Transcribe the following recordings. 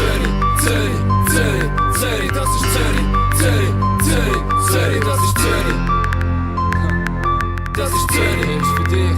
Zürich, Zürich, Zürich, Zürich, das ist Zürich, Zürich, Zürich, Zürich, das ist Zürich. Das ist Zürich, ist für dich.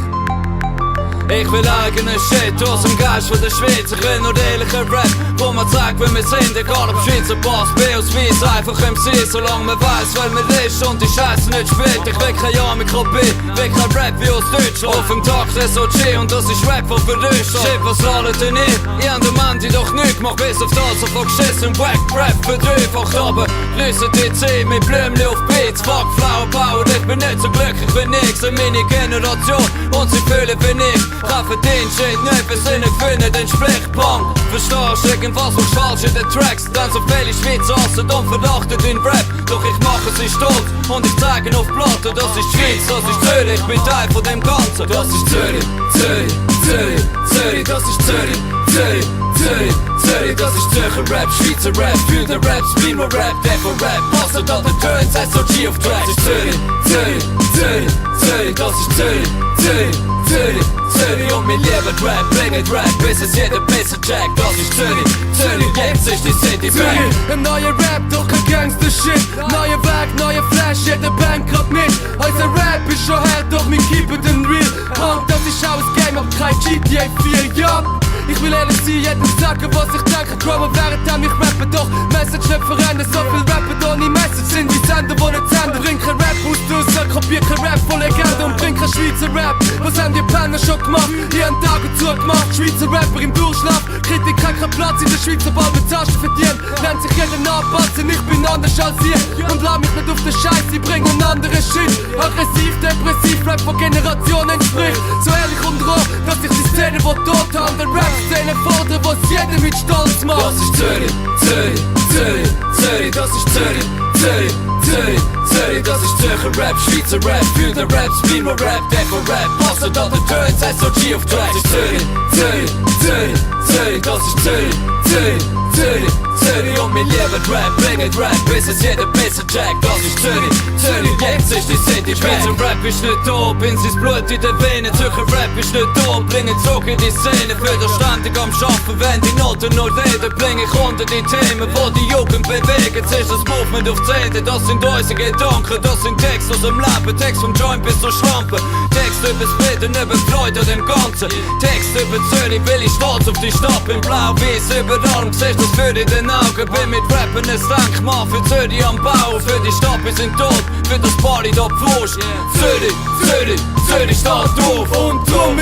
Ich will eigenen Shit aus dem Geist von der Schweiz. Ich will nur ehrlichen Rap, wo man zeigt, wer wir sind. Egal ob Schweizer Pass, B aus Weiss, einfach MC. Solange man weiss, wer man ist und die Scheiße nicht spielt. Ich will kein Ja, Mikrobie, will kein Rap wie aus Deutschland. Auf dem Tag SOG und das ist Rap von Verlust. Shit, was lallt denn ihr? Ich hab den Mann, die doch nicht mach bis auf das, auf geschissen Wack Rap verdreifacht. Aber lösen die C mit Blümchen auf Beats. Fuck Flower Power, ich bin nicht so glücklich wie nix. Eine Mini-Generation und sie fühlen wie ich. Treffen den Shit nicht, wir sind nicht finden, den Sprichpong. Verstehst du, irgendwas machst falsch in den Tracks. Dann so viele Schweizer hassen und verachten den Rap. Doch ich mache sie stolz und ich zeige auf Platte. Das ist Schweiz, das ist Zürich, ich bin Teil von dem Ganzen. Das ist Zürich, Zürich, Zürich, Zürich, das ist Zürich, Zürich, Zürich, Zürich, das ist Zürcher Rap, Schweizer Rap, für den Rap, Spino Rap, Devo Rap, Passt an den Turns, SOG auf Tracks. Das ist Zürich, Zürich, Zürich, Zürich, das ist Zürich, Zürich, Zürich, Zürich und wir lieben Rap, bringen Rap, bis es jeder besser checkt. Das ist Zürich, Zürich, jetzt ist die City back. Ein neuer Rap, doch kein Gangster-Shit. Neuer Weg, neuer Flash, jeder Band grad mit. Unser Rap ist schon hart, doch wir keepen den real. Punk, das ist auch ein Game, aber kein GTA 4, ja. Ich will ehrlich sein, jedem sagen, was ich denke. Grower während ich rappe, doch Message nicht verändern. So viel Rappen ohne Message sind wie Sender, die nicht senden. Bring kein Rap aus draussen, kopier kein Rap von Legende und bring kein Schweizer Rap. Was haben die Penner schon gemacht? Hier haben Tage zugemacht. Schweizer Rapper im Durchschlaf. Kritik hat keinen Platz in der Schweiz, sobald wir Taschen verdienen. Nennt sich jeder nachpassen, ich bin anders als ihr. Und lass mich nicht auf den Scheiß, ich bring einen anderen Shit. Aggressiv, depressiv, Rap von Generationen entspricht. So ehrlich und roh, dass ich die Szene, die tot haben, der Rap-Szene fordere, was jeder mit Stolz macht. Das ist Zürich, Zürich, Zürich, Zürich, das ist Zürich, Zürich, Zürich, Zürich, das ist Zürcher Rap, Schweizer Rap, für den Rap, Spino Rap, Devo Rap, Passt an den Turns, SOG auf Tracks. Das ist Zürich, Zürich, Zürich, Zürich, das ist Zürich, Zürich, Zürich, Zürich und wir lieben Rap, bringen Rap, bis es jeder besser checkt. Das ist Zürich, Zürich, jetzt ist die City back. Schweizer Rap ist nicht da, bin sein Blut in den Venen. Zürcher Rap ist nicht da und bringen Zug in die Szene. Für den ständig am Schaffen, wenn die Noten noch reden, bring ich unter die Themen, wo die Jugend bewegen. Jetzt ist das Movement auf 10, das sind unsere Gedanken, das sind Texte aus dem Leben, Text vom Joint bis zur Schlampe. Text übers Bilden, über Freude an dem Ganzen. Text über Zürich, will ich schwarz auf die Stadt, bin blau-weiß überall und siehst das für in den Augen. Bin mit Rappen ein Denkmal für Zürich am Bau, für die Stadt wir sind tot, für das Party da pfusch. Zürich, Zürich, Zürich steht auf und drum.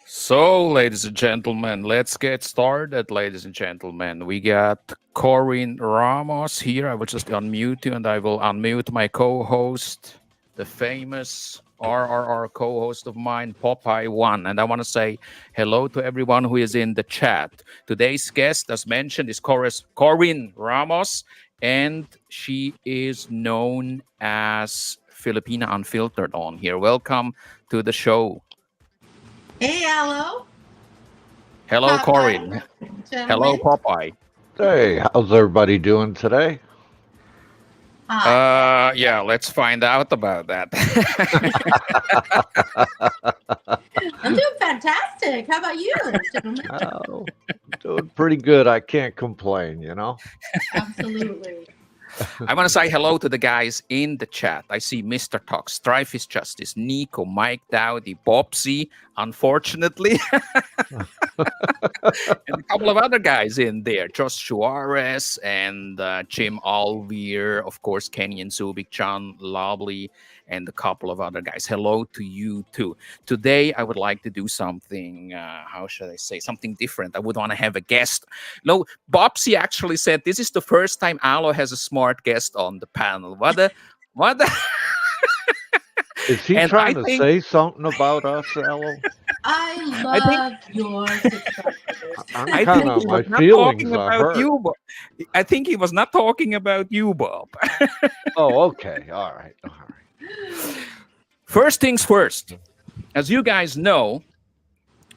So, ladies and gentlemen, let's get started, ladies and gentlemen. We got Corinne Ramos here. I will just unmute you and I will unmute my co-host, the famous RRR co-host of mine, Popeye1. And I want to say hello to everyone who is in the chat. Today's guest, as mentioned, is Corinne Ramos, and she is known as Filipina Unfiltered on here. Welcome to the show. Hey, hello. Hello, Popeye. Corinne. Hello, Popeye. Hey, how's everybody doing today? Yeah, let's find out about that. I'm doing fantastic. How about you, gentlemen? Oh, doing pretty good. I can't complain, you know? Absolutely. I want to say hello to the guys in the chat. I see Mr. Talk, Strife is Justice, Nico, Mike Dowdy, Bobsy, unfortunately. And a couple of other guys in there. Josh Suarez and Jim Alvear, of course, Kenyon Subik, John Lobley, and a couple of other guys. Hello to you too. Today, I would like to do something, how should I say, something different. I would want to have a guest. No, Bobsy actually said this is the first time Alo has a smart guest on the panel. What the? Is he And trying I to think- say something about us, Elo? I love your subscribers. I I'm think kind he of, my was not feelings talking are about hurt. you, Bob. I think he was not talking about you, Bob. Oh, okay. All right. First things first. As you guys know,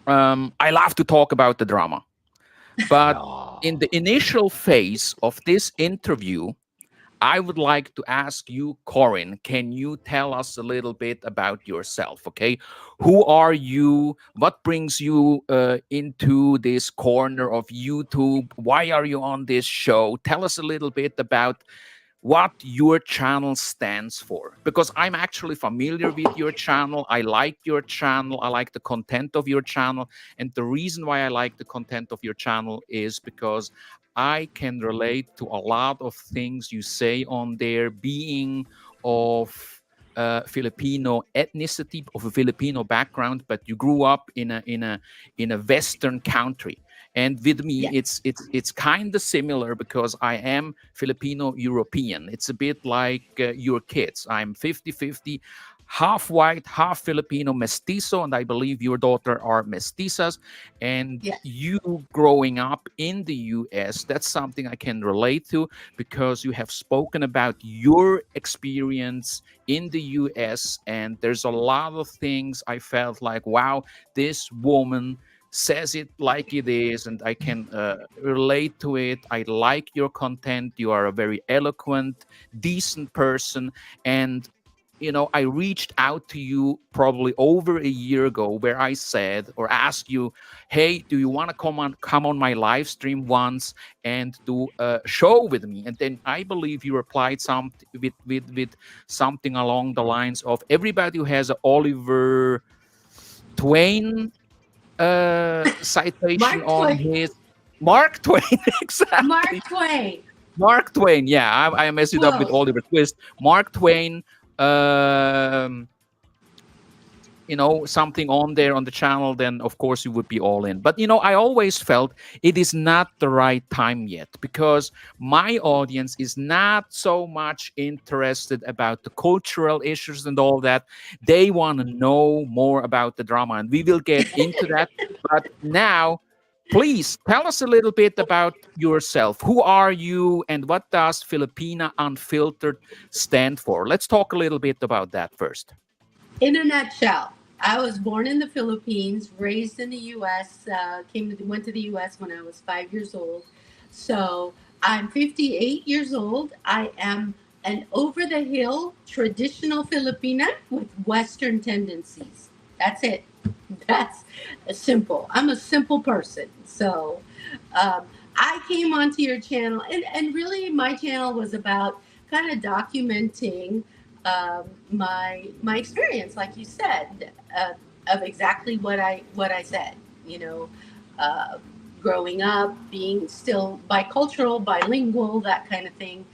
I love to talk about the drama. But Oh, in the initial phase of this interview, I would like to ask you, Corinne, can you tell us a little bit about yourself? Okay. Who are you? What brings you into this corner of YouTube? Why are you on this show? Tell us a little bit about what your channel stands for, because I'm actually familiar with your channel. I like your channel. I like the content of your channel. And the reason why I like the content of your channel is because I can relate to a lot of things you say on there, being of Filipino ethnicity, of a Filipino background, but you grew up in a Western country. And with me, Yes. it's kind of similar because I am Filipino European. It's a bit like your kids. I'm 50-50, half white, half Filipino mestizo, and I believe your daughter are mestizas. And Yes. you growing up in the US, that's something I can relate to, because you have spoken about your experience in the US, and there's a lot of things I felt like, wow, this woman says it like it is, and I can relate to it. I like your content. You are a very eloquent, decent person. And I reached out to you probably over a year ago, where I said or asked you, hey, do you want to come on my live stream once and do a show with me? And then I believe you replied something with something along the lines of, everybody who has an Oliver Twain citation Mark on Twain. his Mark Twain. Mark Exactly. Twain. Mark Twain. Yeah, I messed it up with Close. Oliver Twist. Mark Twain. Um, something on there on the channel, then of course you would be all in. But I always felt it is not the right time yet, because my audience is not so much interested about the cultural issues and all that. They want to know more about the drama, and we will get into that. But now, please tell us a little bit about yourself. Who are you, and what does Filipina Unfiltered stand for? Let's talk a little bit about that first. In a nutshell, I was born in the Philippines, raised in the U.S. Went to the U.S. when I was 5 years old. So I'm 58 years old. I am an over-the-hill traditional Filipina with Western tendencies. That's it. That's simple. I'm a simple person. So um, I came onto your channel, and really my channel was about kind of documenting my experience, like you said, of exactly what I said. You know, uh, growing up, being still bicultural, bilingual, that kind of thing.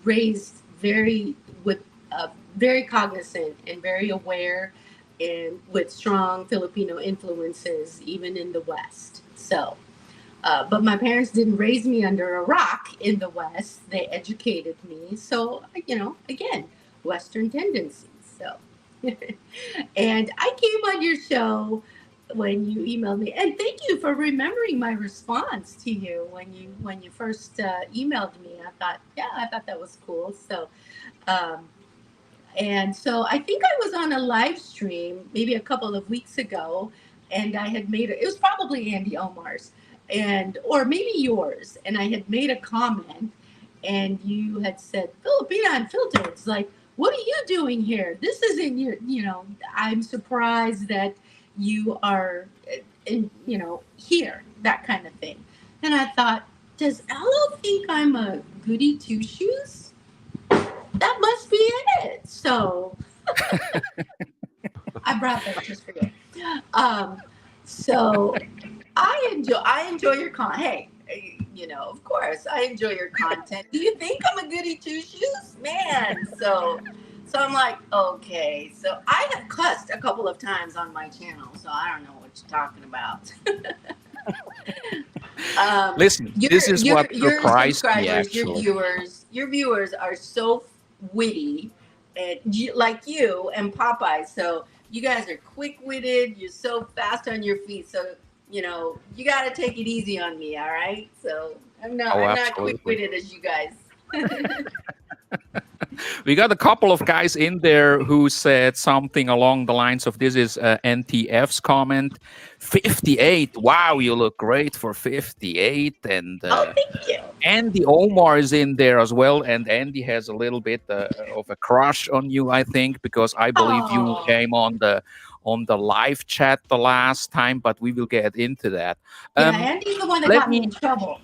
Raised very cognizant and very aware, and with strong Filipino influences, even in the West. So. But my parents didn't raise me under a rock in the West. They educated me. So, again, Western tendencies. So, and I came on your show when you emailed me, and thank you for remembering my response to you when you first emailed me. I thought that was cool. So, um, and so I think I was on a live stream maybe a couple of weeks ago, and I had it was probably Andy Omar's, or maybe yours, and I had made a comment, and you had said, Filipina Unfiltered. It's like, what are you doing here? This isn't I'm surprised that you are here, that kind of thing. And I thought, does Ella think I'm a goody two shoes? That must be it. So I brought that just for you. So I enjoy your content. Hey, of course, I enjoy your content. Do you think I'm a goody two shoes, man? So I'm like, okay. So I have cussed a couple of times on my channel, so I don't know what you're talking about. Listen, this is what surprised me, actually. Your viewers are so witty, and like you and Popeye. So you guys are quick-witted. You're so fast on your feet. So you got to take it easy on me. All right. So I'm not quick-witted as you guys. We got a couple of guys in there who said something along the lines of, this is NTF's comment, 58. Wow, you look great for 58. And Oh, thank you. Andy Omar is in there as well. And Andy has a little bit of a crush on you, I think, because I believe you Oh, came on the live chat the last time, but we will get into that. yeah, Andy's the one that Let got me me in trouble.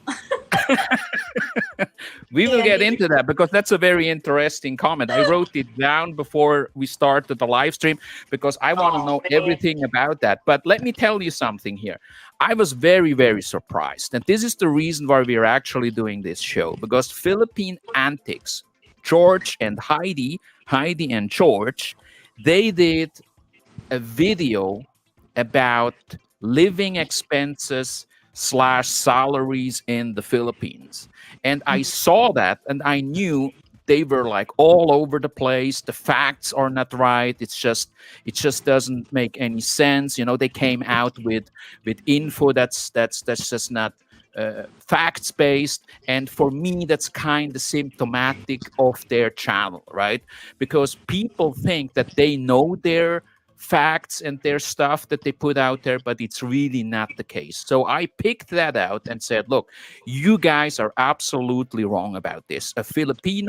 We will get Andy. into that because that's a very interesting comment. I wrote it down before we started the live stream because I want to know man. everything about that. But let me tell you something here. I was very, very surprised. And this is the reason why we are actually doing this show, because Philippine Antics, George and Heidi and George, they did a video about living expenses / salaries in the Philippines. And I saw that and I knew they were like all over the place. The facts are not right. It just doesn't make any sense. You know, they came out with info that's just not facts based. And for me, that's kind of symptomatic of their channel, right? Because people think that they know their facts and their stuff that they put out there, but it's really not the case. So I picked that out and said, look, you guys are absolutely wrong about this. A Philippine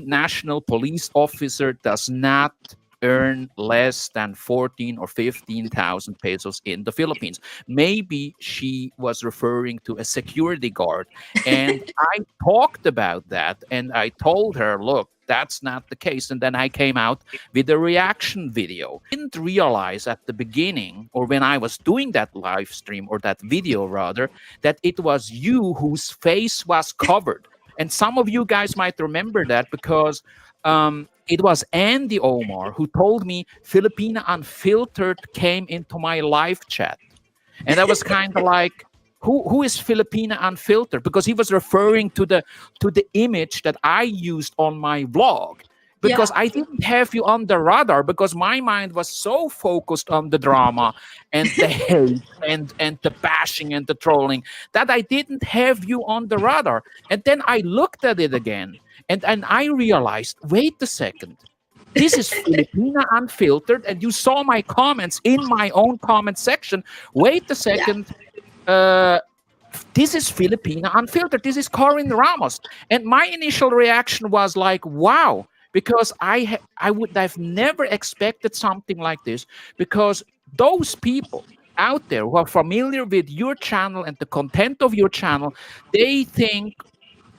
national police officer does not earn less than 14 or 15,000 pesos in the Philippines. Maybe she was referring to a security guard. And I talked about that and I told her, look, that's not the case. And then I came out with a reaction video. Didn't realize at the beginning, or when I was doing that live stream or that video rather, that it was you whose face was covered. And some of you guys might remember that because it was Andy Omar who told me Filipina Unfiltered came into my live chat. And I was kind of like, who is Filipina Unfiltered? Because he was referring to the image that I used on my vlog. Because I didn't have you on the radar, because my mind was so focused on the drama and the hate and the bashing and the trolling that I didn't have you on the radar. And then I looked at it again and I realized, wait a second. This is Filipina Unfiltered, and you saw my comments in my own comment section. Wait a second. This is Filipina Unfiltered. This is Corinne Ramos. And my initial reaction was like, wow, because I would have never expected something like this, because those people out there who are familiar with your channel and the content of your channel, they think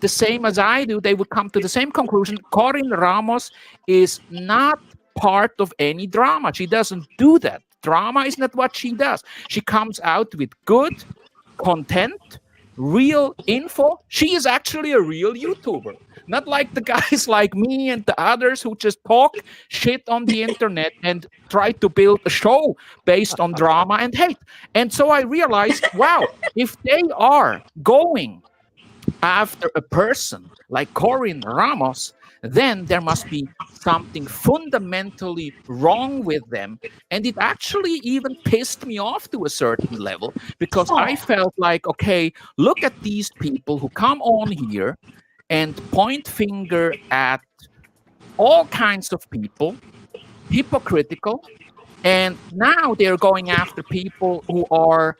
the same as I do. They would come to the same conclusion. Corinne Ramos is not part of any drama. She doesn't do that. Drama is not what she does. She comes out with good content, real info. She is actually a real YouTuber. Not like the guys like me and the others who just talk shit on the internet and try to build a show based on drama and hate. And so I realized, wow, if they are going after a person like Corinne Ramos, then there must be something fundamentally wrong with them. And it actually even pissed me off to a certain level, because I felt like, okay, look at these people who come on here and point finger at all kinds of people, hypocritical, and now they're going after people who are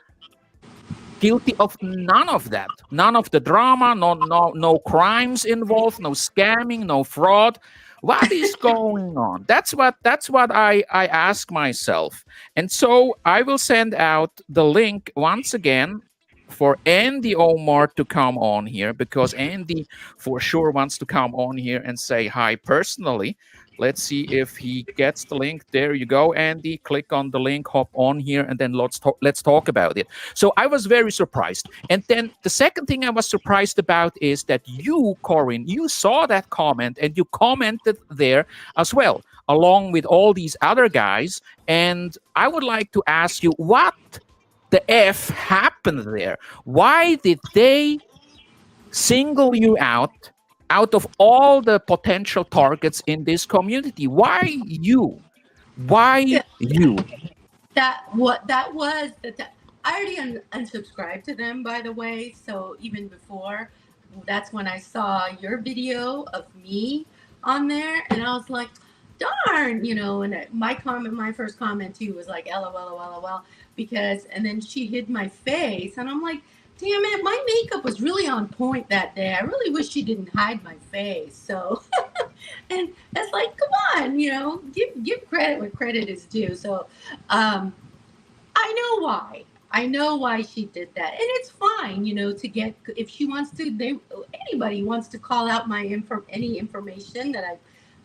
guilty of none of that, none of the drama, no crimes involved, no scamming, no fraud. What is going on? That's what I ask myself. And so I will send out the link once again for Andy Omar to come on here, because Andy for sure wants to come on here and say hi personally. Let's see if he gets the link. There you go, Andy. Click on the link, hop on here, and then let's talk about it. So I was very surprised. And then the second thing I was surprised about is that you, Corinne, you saw that comment and you commented there as well, along with all these other guys. And I would like to ask you, what the F happened there? Why did they single you out of all the potential targets in this community? Why you? Why you? That was I already unsubscribed to them, by the way. So even before, that's when I saw your video of me on there, and I was like, darn, and my first comment too was like, LOL, LOL, because, and then she hid my face, and I'm like, damn it, my makeup was really on point that day. I really wish she didn't hide my face. So, and that's like, come on, give credit where credit is due. So, I know why. I know why she did that, and it's fine, to get if she wants to. Anybody wants to call out any information that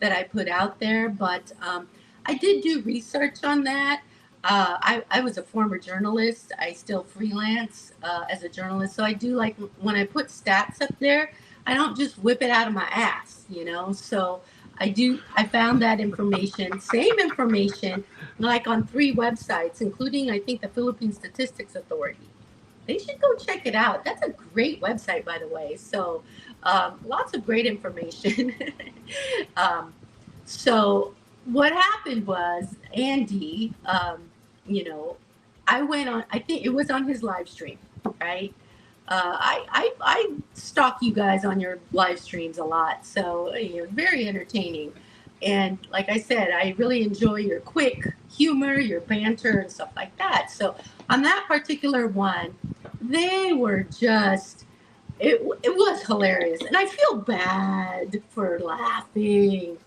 I put out there, but I did do research on that. I was a former journalist. I still freelance as a journalist, so I do like when I put stats up there. I don't just whip it out of my ass, So I do. I found that information, same information, like on 3 websites, including I think the Philippine Statistics Authority. They should go check it out. That's a great website, by the way. So lots of great information. um, so what happened was Andy, I went on. I think it was on his live stream, right? I stalk you guys on your live streams a lot, so very entertaining. And like I said, I really enjoy your quick humor, your banter, and stuff like that. So on that particular one, they were just it was hilarious, and I feel bad for laughing.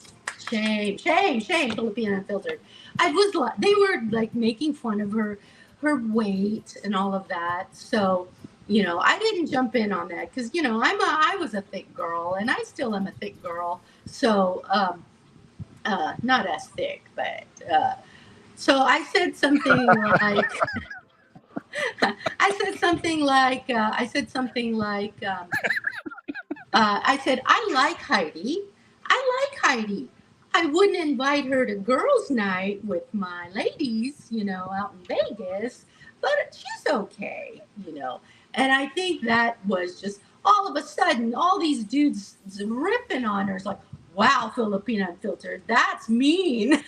Shame, shame, shame, Filipina Unfiltered. They were like making fun of her weight and all of that. So I didn't jump in on that because I was a thick girl, and I still am a thick girl. So not as thick, but so I said something like I said I like Heidi. I like Heidi. I wouldn't invite her to girls' night with my ladies, out in Vegas, but she's okay. And I think that was just all of a sudden, all these dudes ripping on her. It's like, wow, Filipina Unfiltered, that's mean.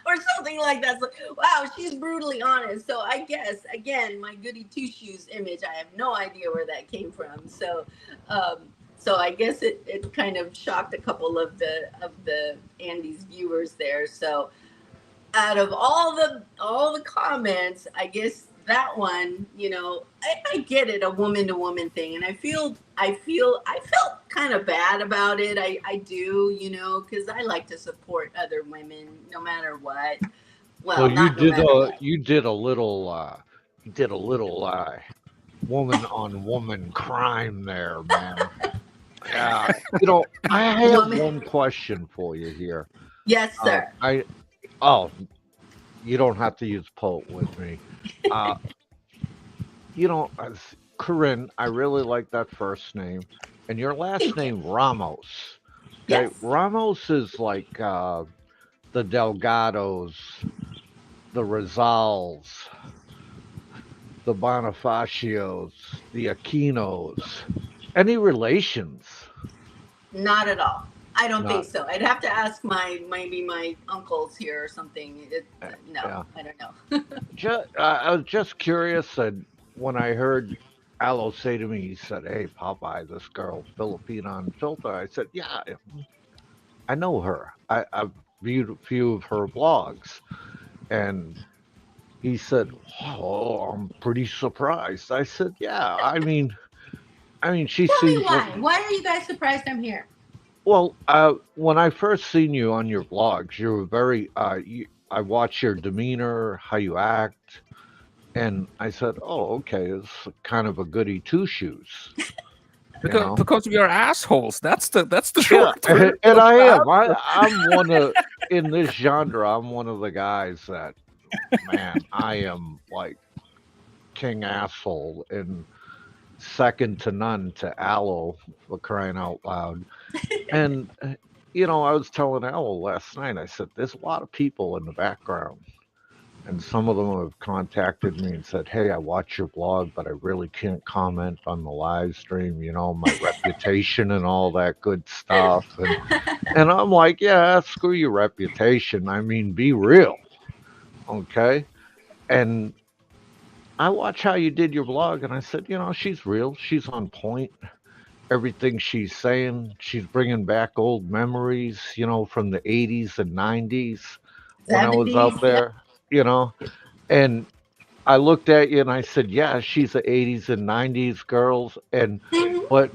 Or something like that. It's like, wow, she's brutally honest. So I guess, again, my goody two-shoes image, I have no idea where that came from. So I guess it kind of shocked a couple of the Andy's viewers there. So out of all the comments, I guess that one, I get it, a woman to woman thing, and I felt kind of bad about it. I do, because I like to support other women no matter what. Well, not no matter what. You did a little woman on woman crime there, man. Yeah, I have one question for you here. Yes, sir. You don't have to use poet with me. Corinne, I really like that first name, and your last name Ramos. Okay, Yes. Ramos is like the Delgados, the Rizals, the Bonifacios, the Aquinos. Any relations? Not at all. I don't think Not. so. I'd have to ask maybe my uncles here or something. No, Yeah. I don't know. I was just curious, and when I heard Aloe say to me, he said, "Hey, Popeye, this girl, Filipina Unfiltered." I said, "Yeah, I know her. I've viewed a few of her blogs." And he said, "Oh, I'm pretty surprised." I said, "Yeah, she Tell me seems why. Why are you guys surprised I'm here? well. When I first seen you on your blogs, you were very. I watched your demeanor, how you act, and I said, "Oh, okay, it's kind of a goody two shoes." Because we are assholes. That's the Yeah, short. and I am. I'm one of in this genre. I'm one of the guys that, man, I am like king asshole and second to none to Aloe, for crying out loud. And I was telling Aloe last night. I said, "There's a lot of people in the background." And some of them have contacted me and said, "Hey, I watch your blog, but I really can't comment on the live stream, my reputation and all that good stuff." And I'm like, "Yeah, screw your reputation. I mean, be real." Okay. And I watch how you did your blog, and I said, "She's real. She's on point." everything she's saying. She's bringing back old memories, from the 80s and 90s when I was 70s. out Yeah. there, you know. And I looked at you and I said, "Yeah, she's a 80s and 90s girls." And Mhm. but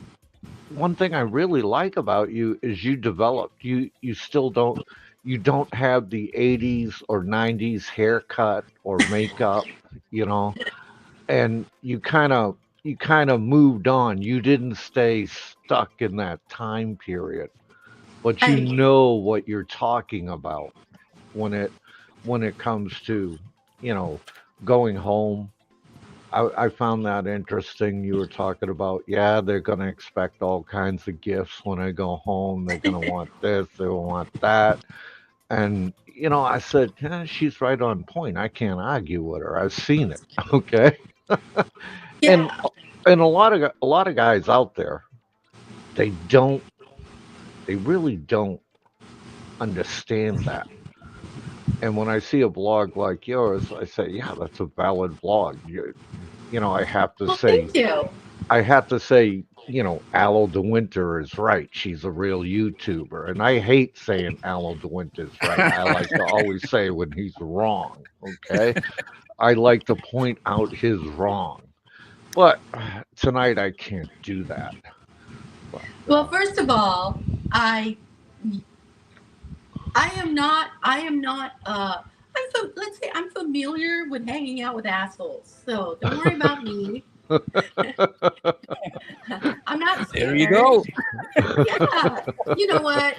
one thing I really like about you is you developed. You still don't have the 80s or 90s haircut or makeup, you know, and you kind of moved on. You didn't stay stuck in that time period, but I you agree. know what you're talking about when it comes to, you know, going home. I found that interesting. You were talking about, yeah, they're going to expect all kinds of gifts when I go home. They're going to want this, they want that. And, I said, yeah, she's right on point. I can't argue with her. I've seen it. Okay. And Yeah. and a lot of guys out there, they don't they really don't understand that. And when I see a blog like yours, I say, yeah, that's a valid blog. I have to Well, say thank you. Aloe DeWinter is right. She's a real YouTuber. And I hate saying Aloe DeWinter's right. I like to always say when he's wrong. Okay. I like to point out his wrong. But tonight I can't do that. But Well, first of all, I I am not. I am not. Let's say I'm familiar with hanging out with assholes. So don't worry about me. I'm not There you scared. go. Yeah. You know what?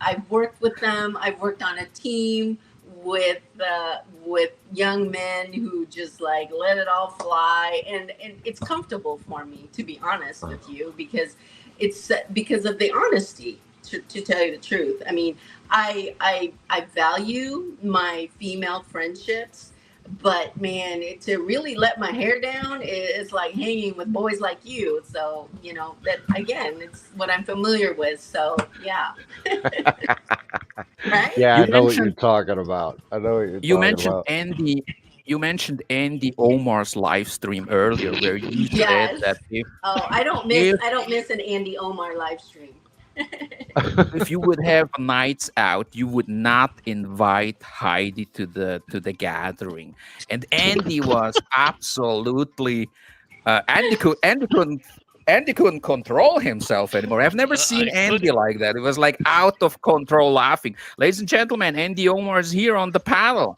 I've worked with them. I've worked on a team with young men who just like let it all fly, and it's comfortable for me, to be honest with you, because it's because of the honesty. To tell you the truth, I mean, I value my female friendships, but man, to really let my hair down is like hanging with boys like you. So that again, it's what I'm familiar with. So yeah. Right. yeah, You I know what you're mentioned talking about. I know what you're you talking mentioned about. Andy. You mentioned Andy Omar's live stream earlier, where you said Yes. that Oh, if I don't miss an Andy Omar live stream. if you would have nights out, you would not invite Heidi to the gathering. And Andy was absolutely Andy couldn't control himself anymore. I've never seen I Andy couldn't. like that. It was like out of control laughing. Ladies and gentlemen, Andy Omar is here on the panel.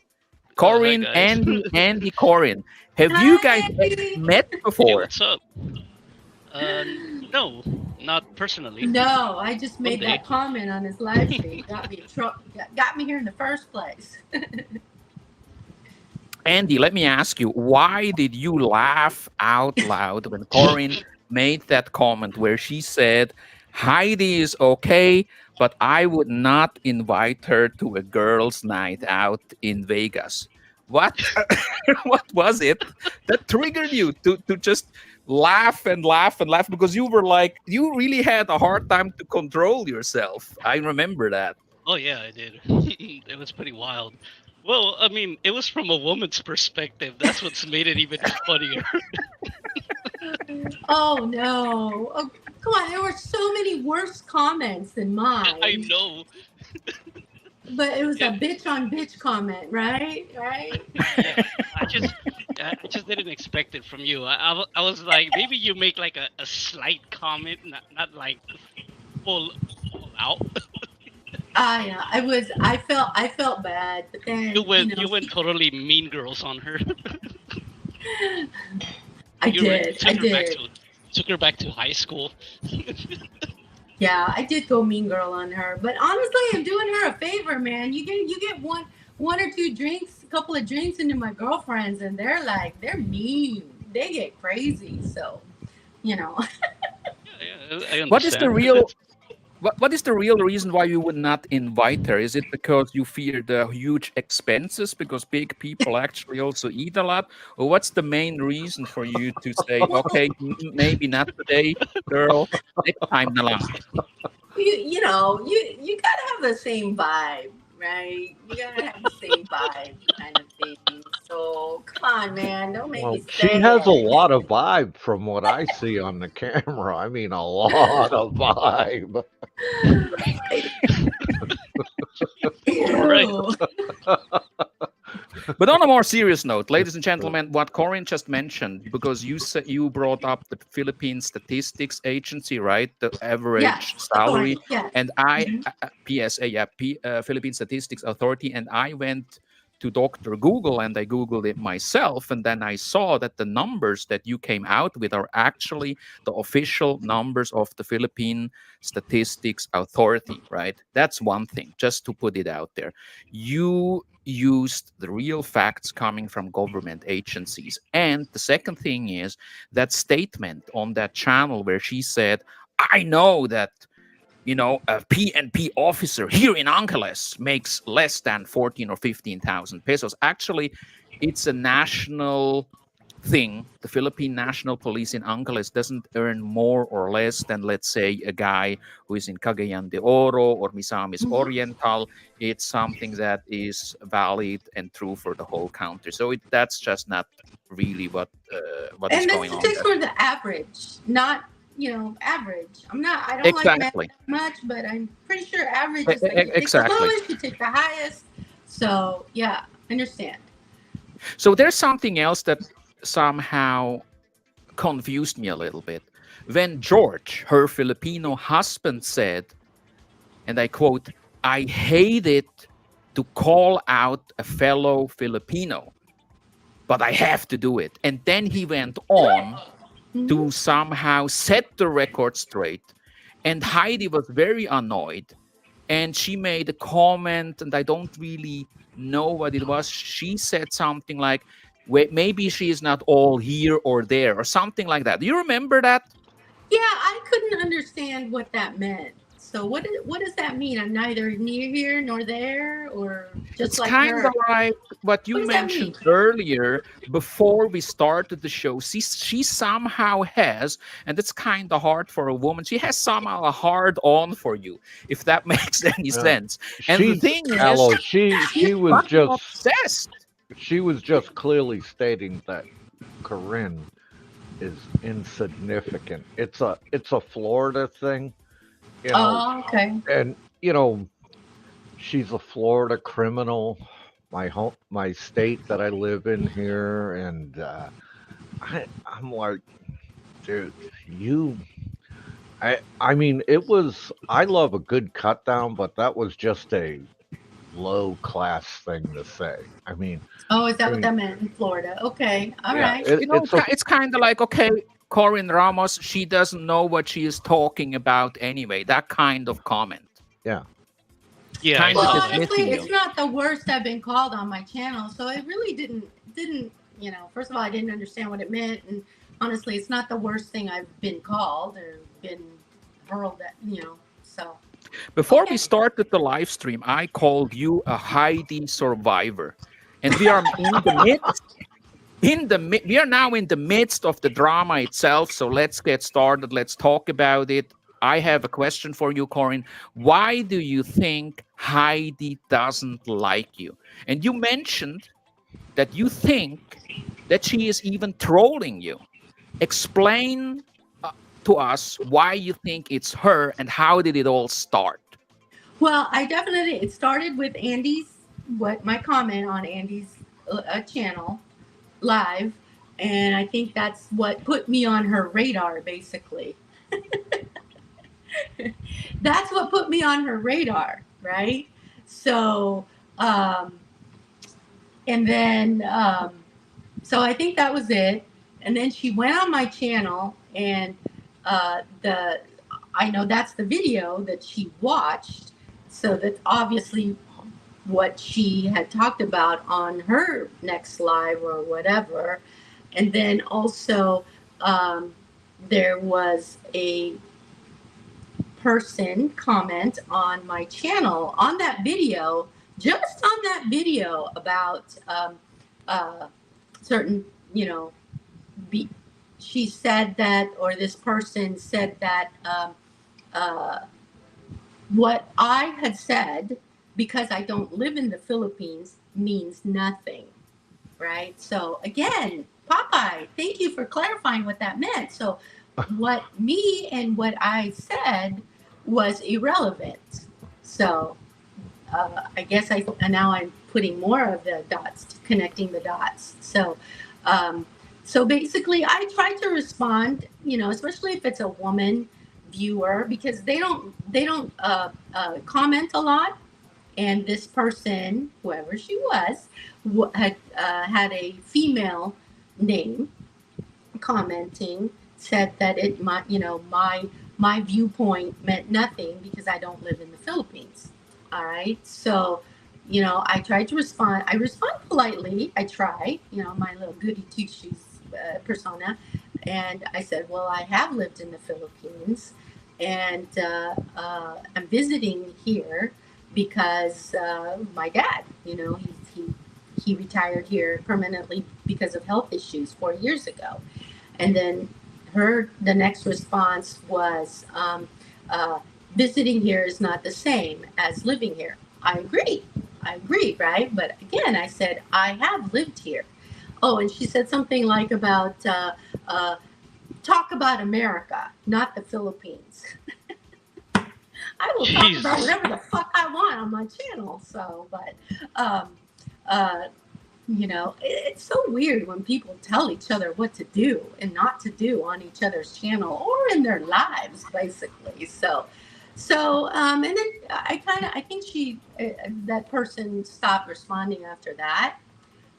Hi Corinne, guys. Andy, Corinne. Have you guys Hi, Andy. met Hey, before? what's up? No, not personally. No, I just One made day. that comment on his live stream. Got me in trouble. Got me here in the first place. Andy, let me ask you, why did you laugh out loud when Corinne made that comment where she said, Heidi is okay, but I would not invite her to a girls' night out in Vegas? What what was it that triggered you to just laugh and laugh and laugh because you were like you really had a hard time to control yourself. I remember that. Oh yeah, I did. It was pretty wild. Well, I mean, it was from a woman's perspective. That's what's made it even funnier. Oh no! Oh, come on, there were so many worse comments than I mine. know. But it was a Yeah, bitch on bitch comment, right? Right? yeah. I just didn't expect it from you. I was like, maybe you make like a slight comment, not like full out. I felt bad, but You then went you went totally mean girls on her. I You did, I took her back did. to high school. Yeah, I did go mean girl on her. But honestly, I'm doing her a favor, man. You get one or two drinks, a couple of drinks into my girlfriends, and they're mean. They get crazy. So you know. Yeah, I What is the understand. real what is the real reason why you would not invite her? Is it because you fear the huge expenses because big people actually also eat a lot? Or what's the main reason for you to say, Well, okay, maybe not today, girl, next time na lang? you gotta have the same vibe, right? You gotta have the same vibe kind of thing. So come on, man, don't make Well, me she say has a it. lot of vibe from what I see on the camera. I mean, a lot of vibe. Right. Ew. But on a more serious note, ladies and gentlemen, what Corinne just mentioned, because you said you brought up the Philippine Statistics Agency, right? The average Yes, salary, authority. Yes. and I Mhm. PSA, yeah, Philippine Statistics Authority, and I went to Dr. Google and I Googled it myself, and then I saw that the numbers that you came out with are actually the official numbers of the Philippine Statistics Authority, right? That's one thing, just to put it out there. You used the real facts coming from government agencies. And the second thing is that statement on that channel where she said, I know that, a PNP officer here in Angeles makes less than 14 or 15,000 pesos. Actually, it's a national thing. The Philippine National Police in Angeles doesn't earn more or less than, let's say, a guy who is in Cagayan de Oro or Misamis Mhm. Oriental. It's something that is valid and true for the whole country. So that's just not really what is And the going on statistics there. were the average, not average. I don't like math Exactly. that much, but I'm pretty sure average is like you take the Exactly. lowest, you take the highest. So yeah, I understand. So there's something else that somehow confused me a little bit. When George, her Filipino husband, said, and I quote, I hate it to call out a fellow Filipino, but I have to do it. And then he went on Mhm. to somehow set the record straight. And Heidi was very annoyed. And she made a comment, and I don't really know what it was. She said something like, "Wait, maybe she is not all here or there," or something like that. Do you remember that? Yeah, I couldn't understand what that meant. So what does that mean? I'm neither near here nor there, or just It's like kind her. of like what you What does that mean? mentioned earlier before we started the show. She somehow has, and it's kind of hard for a woman. She has somehow a hard on for you, if that makes any Yeah. sense. And the She's thing is, Aloe. she's fucking obsessed. She was just clearly stating that Corinne is insignificant. It's a Florida thing, you know, Oh, okay. and she's a Florida criminal. My state that I live in here, and I'm like, dude, you. I mean, it was. I love a good cut down, but that was just a low class thing to say. Oh, is that I what mean, that meant in Florida? Okay, all yeah, right. it's a It's kind of like, okay, Corinne Ramos, she doesn't know what she is talking about anyway. That kind of comment, yeah. Yeah, I kind of Well, saw that. honestly, dismissing it's you. not the worst I've been called on my channel, so it really didn't. First of all, I didn't understand what it meant, and honestly, it's not the worst thing I've been called or been hurled at. So Before we okay. started the live stream, I called you a Heidi survivor. And we are in the midst we are now in the midst of the drama itself, so let's get started. Let's talk about it. I have a question for you, Corinne. Why do you think Heidi doesn't like you? And you mentioned that you think that she is even trolling you. Explain to us why you think it's her and how did it all start? Well, it started with my comment on Andy's channel live, and I think that's what put me on her radar, basically. That's what put me on her radar, right? So, um, and then, so I think that was it. And then she went on my channel, and I know that's the video that she watched. So that's obviously what she had talked about on her next live or whatever. And then also, um, there was a person comment on my channel on that video, just on that video about uh, certain, be, she said that, or this person said that uh, what I had said, because I don't live in the Philippines, means nothing. right? So again, Popeye, thank you for clarifying what that meant. So what me and what I said was irrelevant. So I guess now I'm putting more of the dots, connecting the dots. Um, so basically, I try to respond, especially if it's a woman viewer, because they don't comment a lot. And this person, whoever she was, had a female name commenting, said that my viewpoint meant nothing because I don't live in the Philippines. All right, so I tried to respond. I respond politely. I try, my little goody two shoes persona, and I said, well, I have lived in the Philippines, and I'm visiting here because my dad, he retired here permanently because of health issues 4 years ago. And then the next response was, visiting here is not the same as living here. I agree, right? But again, I said, I have lived here. Oh, and she said something like about, talk about America, not the Philippines. I will talk about Jesus. whatever the fuck I want on my channel. So, but, uh, it's so weird when people tell each other what to do and not to do on each other's channel or in their lives, basically. And then I think that person stopped responding after that.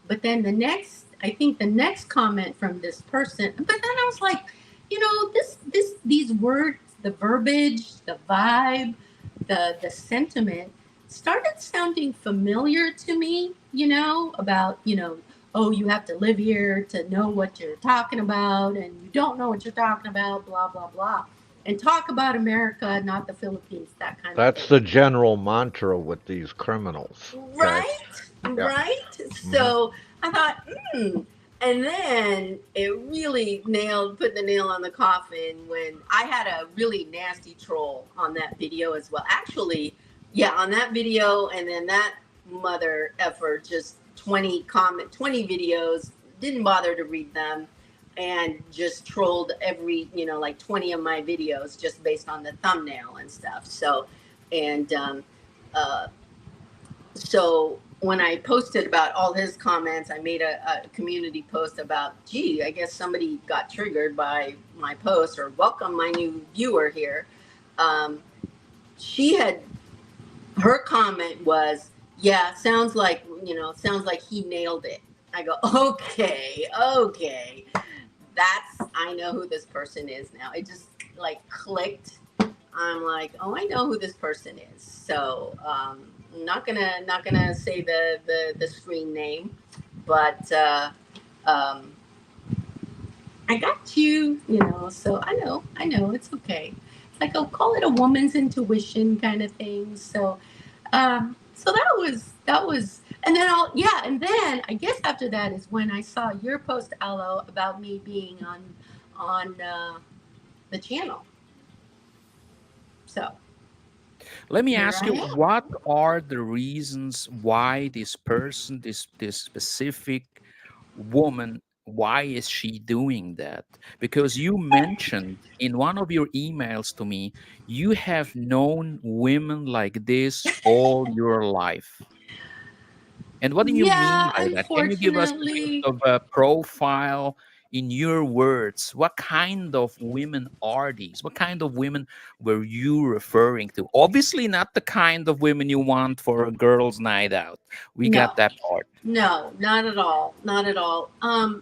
But then the next comment from this person, but then I was like, these words, the verbiage, the vibe, the sentiment started sounding familiar to me, about, oh, you have to live here to know what you're talking about, and you don't know what you're talking about, blah, blah, blah. And talk about America, not the Philippines, that kind of That's thing. the general mantra with these criminals. Okay. Right? Yeah. Right? Mhm. So I thought, And then it really put the nail on the coffin when I had a really nasty troll on that video as well. Actually, yeah, on that video, and then that mother effer just 20 videos, didn't bother to read them, and just trolled every, like 20 of my videos just based on the thumbnail and stuff. And uh, so when I posted about all his comments, I made a community post about, gee, I guess somebody got triggered by my post, or welcome my new viewer here. Um, her comment was, yeah, sounds like he nailed it. I go, okay, I know who this person is now. It just like clicked. I'm like, oh, I know who this person is. So not gonna say the screen name, but um, I got you. So I know it's okay. Like, I'll call it a woman's intuition kind of thing. So that was, and then I guess after that is when I saw your post, Aloe, about me being on the channel. So Let me here ask I you, am. what are the reasons why this person, this specific woman, why is she doing that? Because you mentioned in one of your emails to me, you have known women like this all your life. And what do you mean Yeah, by that? Can you give us a bit unfortunately, of a profile in your words? What kind of women are these? What kind of women were you referring to? Obviously, not the kind of women you want for a girls' night out. We no. got that part. No, not at all. Not at all. And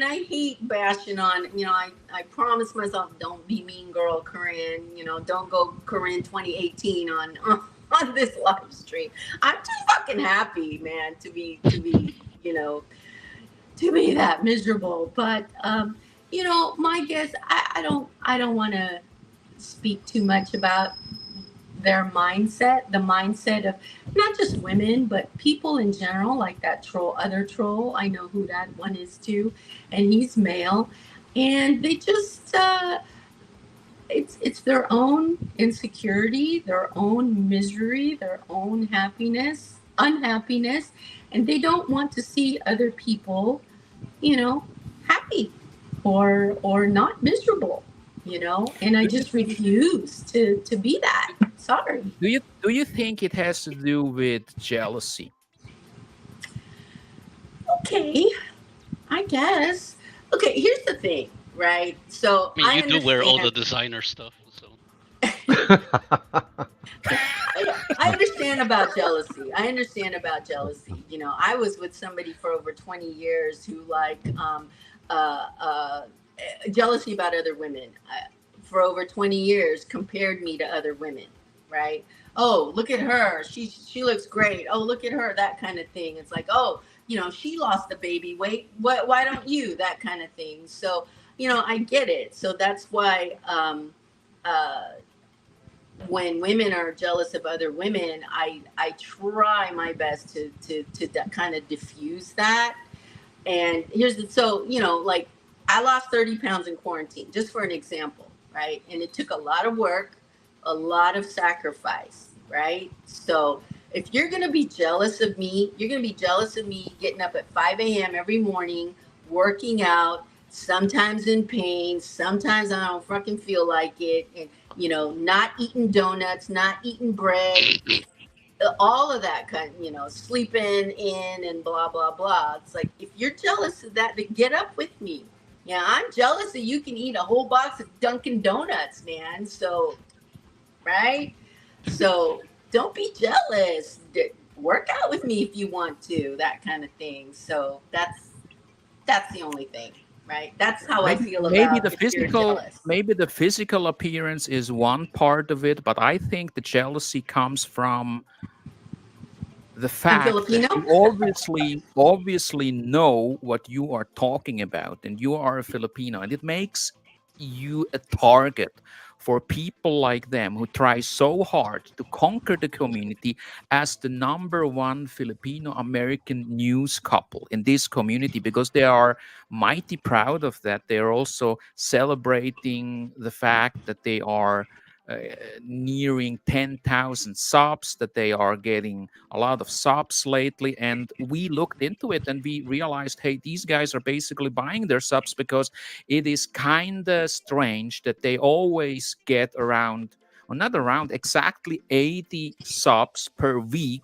I hate bashing on, I promised myself, don't be mean girl, Corinne, don't go Corinne 2018 on this live stream. I'm just fucking happy, man, to be that miserable. But my guess, I don't want to speak too much about their mindset, the mindset of not just women, but people in general, like that other troll. I know who that one is too, and he's male, and they just it's their own insecurity, their own misery, their own happiness, unhappiness, and they don't want to see other people, you know, happy or not miserable, and I Do you just think refuse to be that. Sorry. do you think it has to do with jealousy? Okay, I guess. Okay, here's the thing, right? So I mean, I you do wear all the understand. designer stuff, so I understand about jealousy. I understand about jealousy. I was with somebody for over 20 years who uh, uh, jealousy about other women. For over 20 years, compared me to other women, right? Oh, look at her. She looks great. Oh, look at her. That kind of thing. It's like, oh, she lost the baby weight. What? Why don't you? That kind of thing. So, I get it. So that's why. Uh, when women are jealous of other women, I try my best to kind of diffuse that. And here's the so like I lost 30 pounds in quarantine, just for an example, right? And it took a lot of work, a lot of sacrifice, right? So if you're gonna be jealous of me, you're gonna be jealous of me getting up at 5 a.m. every morning, working out, sometimes in pain, sometimes I don't fucking feel like it, and not eating donuts, not eating bread, all of that kind, sleeping in and blah blah blah. It's like, if you're jealous of that, then get up with me. Yeah, I'm jealous that you can eat a whole box of Dunkin' Donuts, man. So, right? So don't be jealous. Work out with me if you want to, that kind of thing. So that's the only thing, right? That's how I Maybe feel maybe about the if you're physical jealous. maybe the physical appearance is one part of it, but I think the jealousy comes from the I'm fact that Filipino. you obviously know what you are talking about, and you are a Filipino, and it makes you a target for people like them who try so hard to conquer the community as the number one Filipino American news couple in this community, because they are mighty proud of that. They're also celebrating the fact that they are uh, nearing 10,000 subs, that they are getting a lot of subs lately. And we looked into it and we realized, hey, these guys are basically buying their subs because it is kind of strange that they always get around, or not around, exactly 80 subs per week.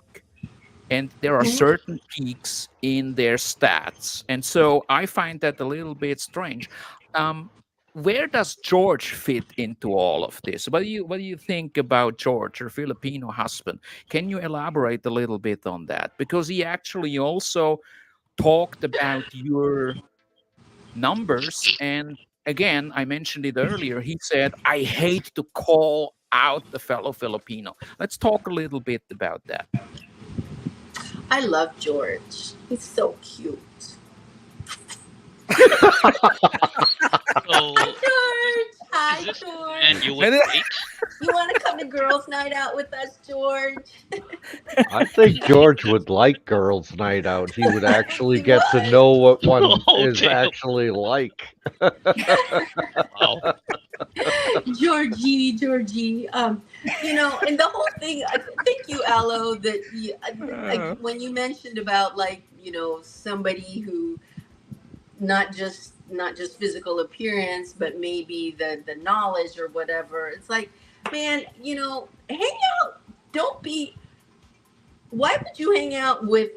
And there are Mhm. certain peaks in their stats. And so I find that a little bit strange. Um, where does George fit into all of this? What do you think about George, your Filipino husband? Can you elaborate a little bit on that? Because he actually also talked about your numbers. And again, I mentioned it earlier. He said, I hate to call out the fellow Filipino. Let's talk a little bit about that. I love George. He's so cute. Hi, so George. is Hi, this the man George. you would date? You want to come to girls' night out with us, George? I think George would like girls' night out. He would actually He get to would. know what one Oh is damn! actually like. Wow. Georgie. And the whole thing. Thank you, Aloe. That when you mentioned about, like, somebody who not just physical appearance, but maybe the knowledge or whatever. It's like, man, hang out. Don't be. Why would you hang out with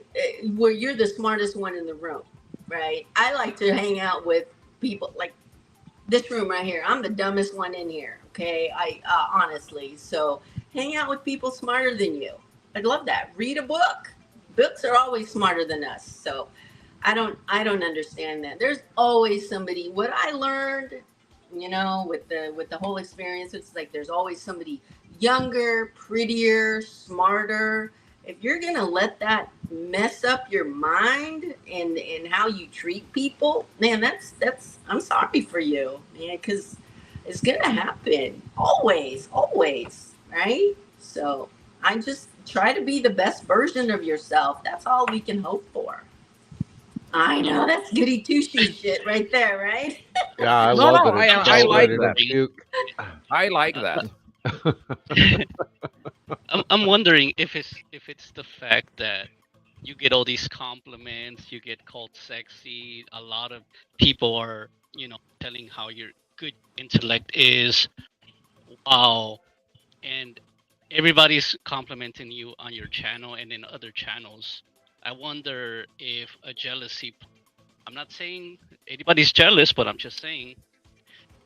where you're the smartest one in the room, right? I like to hang out with people like this room right here. I'm the dumbest one in here. Okay, I honestly. So hang out with people smarter than you. I'd love that. Read a book. Books are always smarter than us. So I don't understand that. There's always somebody. What I learned, with the whole experience, it's like there's always somebody younger, prettier, smarter. If you're gonna let that mess up your mind and how you treat people, man, that's I'm sorry for you, man, because it's gonna happen always, always, right? So I just try to be the best version of yourself. That's all we can hope for. I know, that's goody two shoes shit right there, right? Yeah, I No, love no, it. I It's I spelled like ready to that. puke. I like that. I'm wondering if it's the fact that you get all these compliments, you get called sexy. A lot of people are, telling how your good intellect is. Wow, and everybody's complimenting you on your channel and in other channels. I wonder if a jealousy. I'm not saying anybody's jealous, but I'm just saying,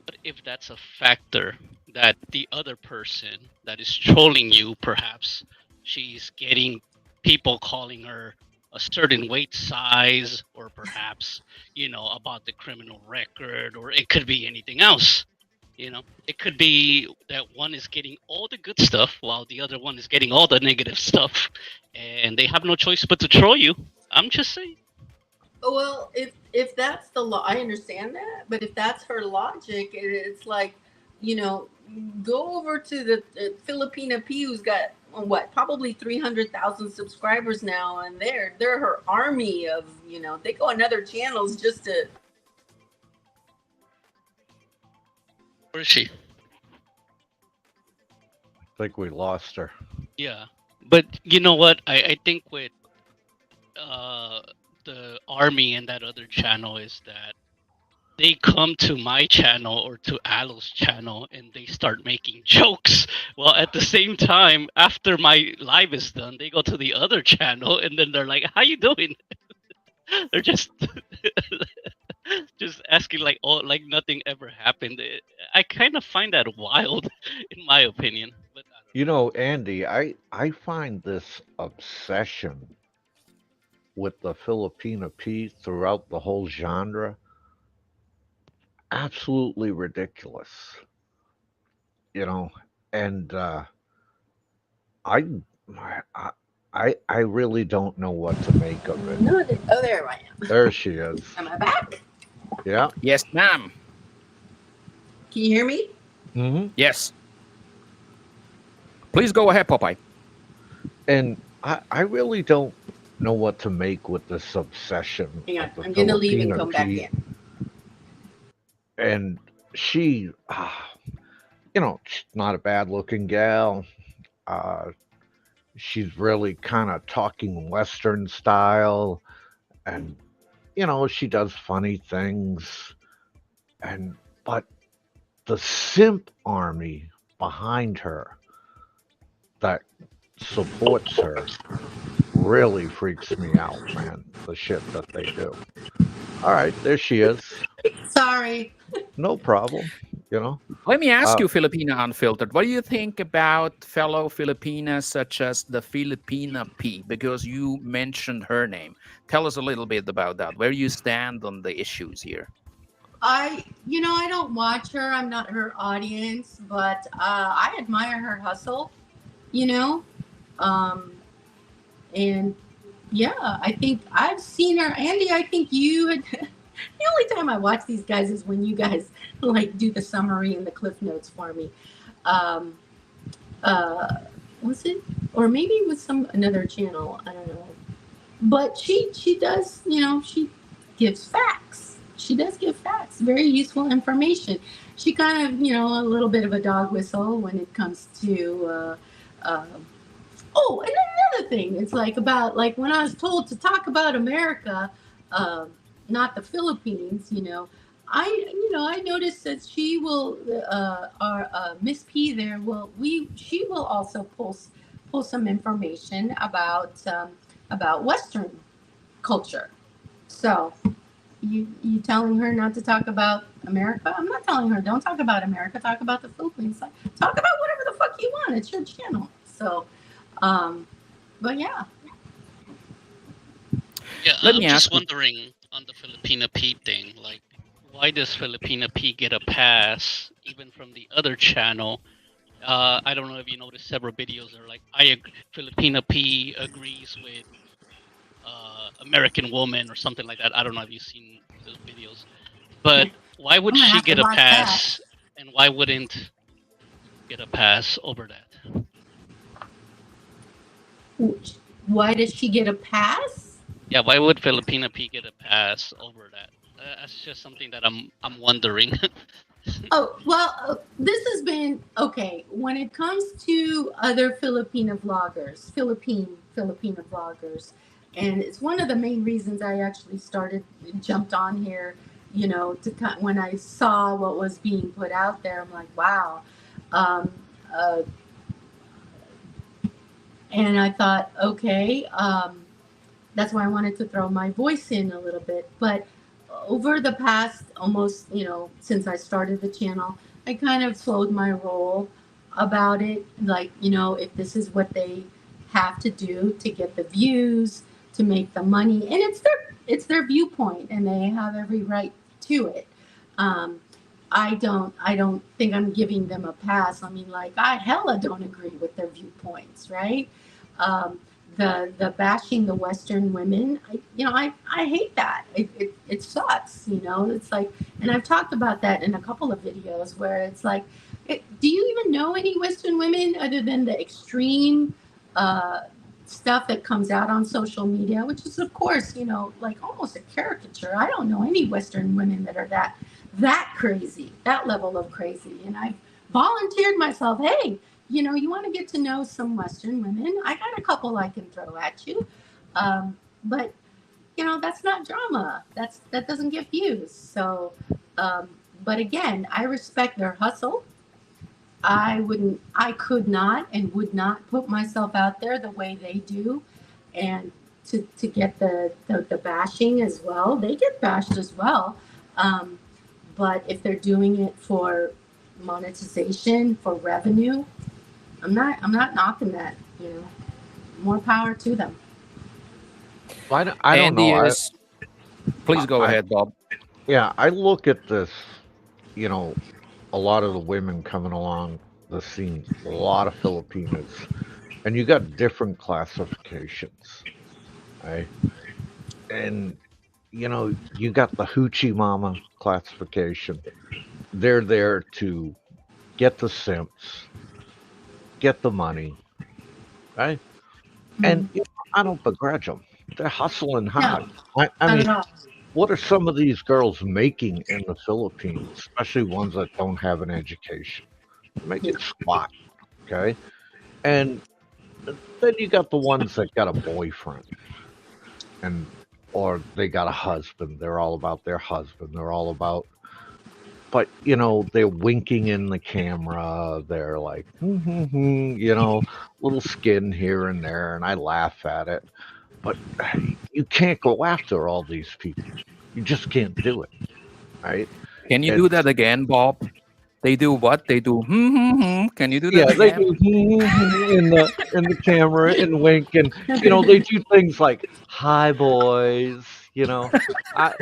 what if that's a factor that the other person that is trolling you, perhaps she's getting people calling her a certain weight size, or perhaps, about the criminal record, or it could be anything else. It could be that one is getting all the good stuff while the other one is getting all the negative stuff, and they have no choice but to troll you. I'm just saying. Well, if that's the law, I understand that. But if that's her logic, it's like, you know, go over to the Filipina P, who's got what, probably 300,000 subscribers now, and they're her army of, they go on other channels just to. Where is she? I think we lost her. Yeah, but you know what? I think with uh the army and that other channel is that they come to my channel or to Alo's channel and they start making jokes. Well, at the same time, after my live is done, they go to the other channel and then they're like, "How you doing?" They're just just asking like, oh, like nothing ever happened. I kind of find that wild, in my opinion. But I don't You know, Andy, I find this obsession with the Filipina P throughout the whole genre absolutely ridiculous. You know, and I, I I really don't know what to make of it. No, oh, there I am. There she is. Am I back? Yeah. Yes, ma'am. Can you hear me? Hmm. Yes. Please go ahead, Popeye. And I really don't know what to make with this obsession Hang on, with the I'm gonna leave and Filipina come back P. in. And she, you know, she's not a bad looking gal. Uh, she's really kind of talking Western style, and you know, she does funny things. And but the simp army behind her that supports her really freaks me out, man. The shit that they do. All right, there she is. Sorry. No problem. You know. Let me ask Uh, you, Filipina Unfiltered, what do you think about fellow Filipinas such as the Filipina P? Because you mentioned her name. Tell us a little bit about that. Where you stand on the issues here. I don't watch her. I'm not her audience, but I admire her hustle. You know, um, and yeah, I think I've seen her. Andy, I think you had. The only time I watch these guys is when you guys like do the summary and the cliff notes for me. Um, uh, was it, or maybe it was some another channel? I don't know. But she does. She gives facts. She does give facts. Very useful information. She kind of a little bit of a dog whistle when it comes to. Uh, Oh, and another thing, it's like about like when I was told to talk about America, uh, not the Philippines. I noticed that she will, our Miss P there she will also pull some information about Western culture. So you telling her not to talk about America? I'm not telling her don't talk about America. Talk about the Philippines. Talk about whatever the fuck you want. It's your channel. So. Um, but yeah. Yeah, Let I'm me just ask you. wondering on the Filipina P thing, like, why does Filipina P get a pass even from the other channel? I don't know if you noticed several videos are like, Filipina P agrees with American Woman or something like that. I don't know if you've seen those videos, but why would I'm gonna she have to get a watch that. pass, and why wouldn't get a pass over that? Why does she get a pass? Yeah, why would Filipina P get a pass over that? That's just something that I'm wondering. Oh, well, this has been okay. When it comes to other Filipina vloggers, and it's one of the main reasons I actually jumped on here, when I saw what was being put out there, I'm like, wow. Um, uh, and I thought, okay, that's why I wanted to throw my voice in a little bit. But over the past almost, since I started the channel, I kind of slowed my roll about it. Like, if this is what they have to do to get the views, to make the money, and it's their viewpoint, and they have every right to it. Um, I don't think I'm giving them a pass. I mean, like, I hella don't agree with their viewpoints, right? Um, the bashing the Western women, I hate that. It sucks, It's like, and I've talked about that in a couple of videos where it's like, do you even know any Western women other than the extreme uh, stuff that comes out on social media, which is, of course, like almost a caricature. I don't know any Western women that are that crazy, that level of crazy. And I've volunteered myself, hey, you want to get to know some Western women. I got a couple I can throw at you. But, that's not drama. That doesn't get views. So, but again, I respect their hustle. I could not and would not put myself out there the way they do. And to get the bashing as well, they get bashed as well. Um, but if they're doing it for monetization, for revenue, I'm not knocking that, More power to them. I don't Andy know. is. Please go I ahead, Bob. yeah, I look at this, you know, a lot of the women coming along the scene, a lot of Filipinas, and you got different classifications, right? And you got the hoochie mama classification. They're there to get the simps, get the money, right? And Mm. I don't begrudge them. They're hustling hard. No, I not mean, at all. what are some of these girls making in the Philippines, especially ones that don't have an education? They're making squat, okay? And then you got the ones that got a boyfriend and or they got a husband. They're all about their husband. They're all about but they're winking in the camera. They're like, little skin here and there, and I laugh at it. But you can't go after all these people. You just can't do it, right? Can you do It's that again, Bob? They do what? They do. Can you do that Yeah, they again? do in the camera and wink, and they do things like "Hi, boys."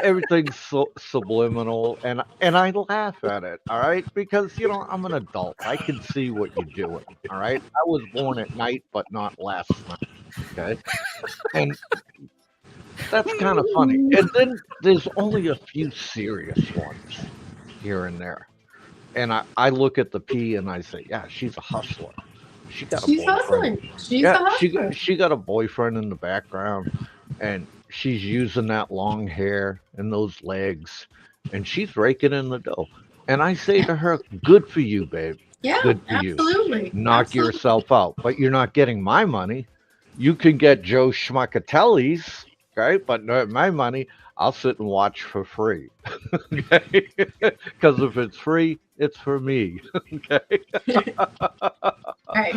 Everything's subliminal, and I laugh at it. All right, because I'm an adult. I can see what you're doing. All right, I was born at night, but not last night. Okay, and that's kind of funny. And then there's only a few serious ones here and there. And I look at the P and I say, yeah, she's a hustler. She got a She's boyfriend. hustling. She's a Yeah, hustler. she got a boyfriend in the background, and she's using that long hair and those legs, and she's raking in the dough. And I say to her, "Good for you, babe. Yeah, Good for you. absolutely. Knock Absolutely. yourself out, but you're not getting my money. You can get Joe Schmuckatelli's, right? But not my money. I'll sit and watch for free, okay? Because if it's free, it's for me, okay? Right.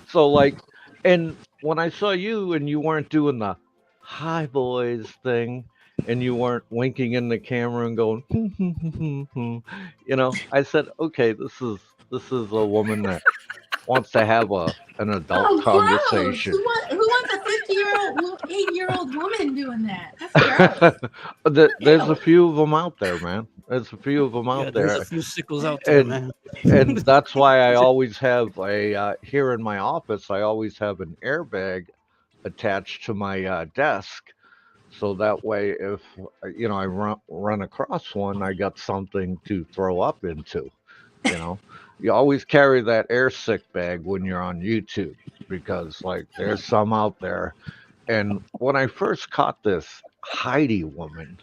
So like, and when I saw you and you weren't doing the "Hi, boys" thing, and you weren't winking in the camera and going, I said, okay, this is a woman that wants to have an adult Oh, gross. conversation. Who wants a 50-year-old, 80-year-old woman doing that? That's gross. There's a Ew. few of them out there, man. There's a few of them Yeah, out there's a there, few sickles out there, and man. and that's why I always have here in my office. I always have an airbag attached to my desk, so that way, if I run across one, I got something to throw up into. You know, you always carry that air sick bag when you're on YouTube because like there's some out there. And when I first caught this Heidi woman,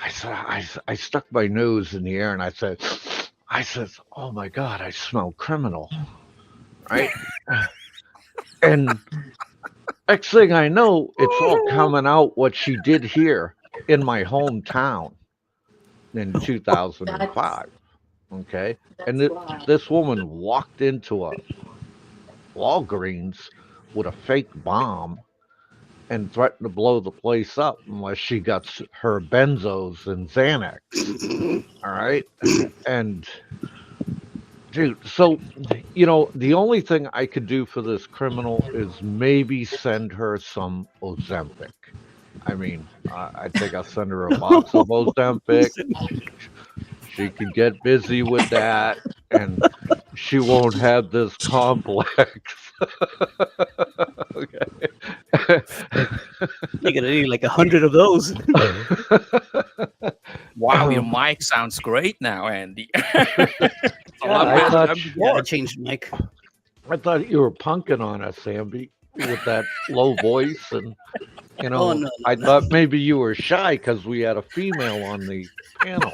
I stuck my nose in the air and I says, oh my God, I smell criminal, right? And next thing I know, it's all coming out what she did here in my hometown in That's 2005. Okay. And wild. this woman walked into a Walgreens with a fake bomb and threatened to blow the place up unless she got her benzos and Xanax. All right. And dude, so the only thing I could do for this criminal is maybe send her some Ozempic. I mean, I think I'll send her a box of Ozempic. She could get busy with that, and she won't have this complex. Okay. You're gonna need like 100 of those. Wow, your mic sounds great now, Andy. It's a Yeah, lot I better thought than Yeah, I before. changed mic. I thought you were punking on us, Amby, with that low voice, and Oh no, I no. thought maybe you were shy because we had a female on the panel.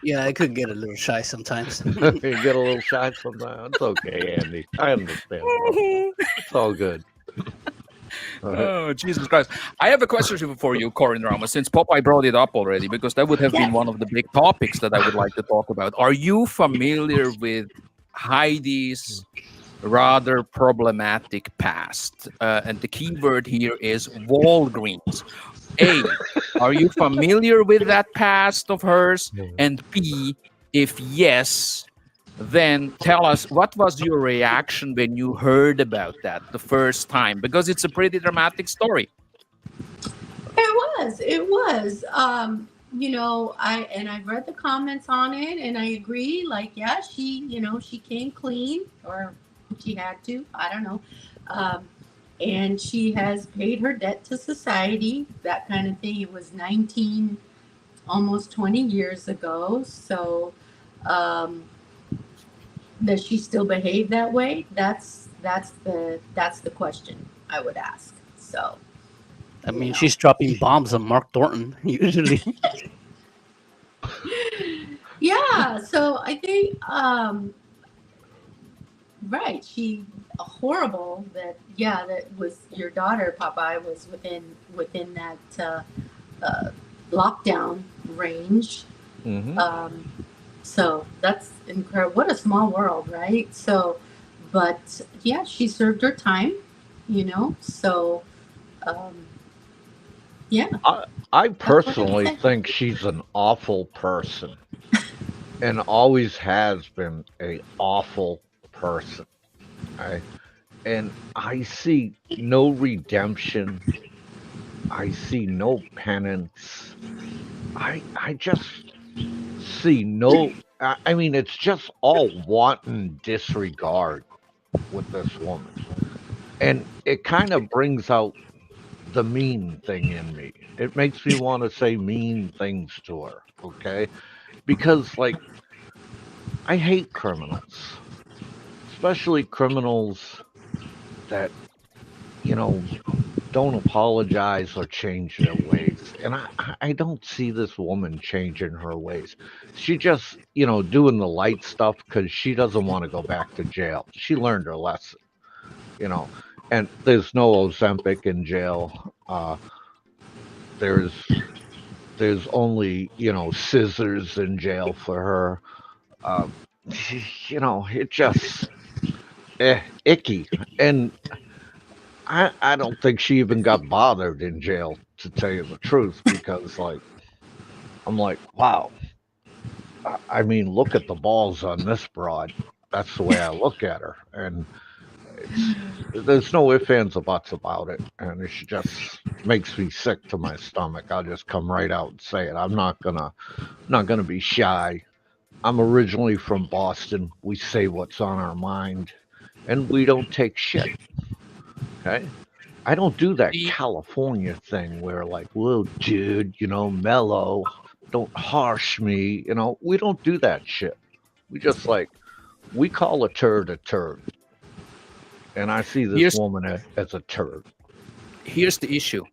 Yeah, I could get a little shy sometimes. You get a little shy sometimes. It's okay, Andy. I understand, bro. It's all good. All right. Oh, Jesus Christ. I have a question for you, Corin Ramos, since Popeye brought it up already, because that would have been one of the big topics that I would like to talk about. Are you familiar with Heidi's rather problematic past? And the key word here is Walgreens. A, are you familiar with that past of hers? And B, if yes, then tell us, what was your reaction when you heard about that the first time? Because it's a pretty dramatic story. It was. I've read the comments on it, and I agree. Like, yeah, she came clean, or she had to. I don't know. And she has paid her debt to society, that kind of thing. It was 19, almost 20 years ago. So, does she still behave that way? That's the question I would ask. So, I mean, she's dropping bombs on Mark Thornton usually. yeah. So I think, right. She horrible that was your daughter, Popeye, was within that lockdown range. Mm-hmm. So that's incredible. What a small world, right? So, but yeah, she served her time, So, yeah. I personally think she's an awful person, and always has been a awful person. And I see no redemption. I see no penance. I just see no. I mean, it's just all wanton disregard with this woman, and it kind of brings out the mean thing in me. It makes me want to say mean things to her. Okay, because like I hate criminals, especially criminals that you know don't apologize or change their ways. And I don't see this woman changing her ways. She just, doing the light stuff because she doesn't want to go back to jail. She learned her lesson, you know. And there's no Ozempic in jail. There's only, scissors in jail for her. Uh, it just icky. And I don't think she even got bothered in jail, to tell you the truth, because I'm like, wow. I mean, look at the balls on this broad. That's the way I look at her, and there's no ifs, ands, or buts about it, and it just makes me sick to my stomach. I'll just come right out and say it. I'm not gonna be shy. I'm originally from Boston. We say what's on our mind, and we don't take shit. Okay. I don't do that The- California thing where like, whoa, dude, mellow, don't harsh me, we don't do that shit. We just we call a turd a turd. And I see this Here's- woman as a turd. Here's the issue.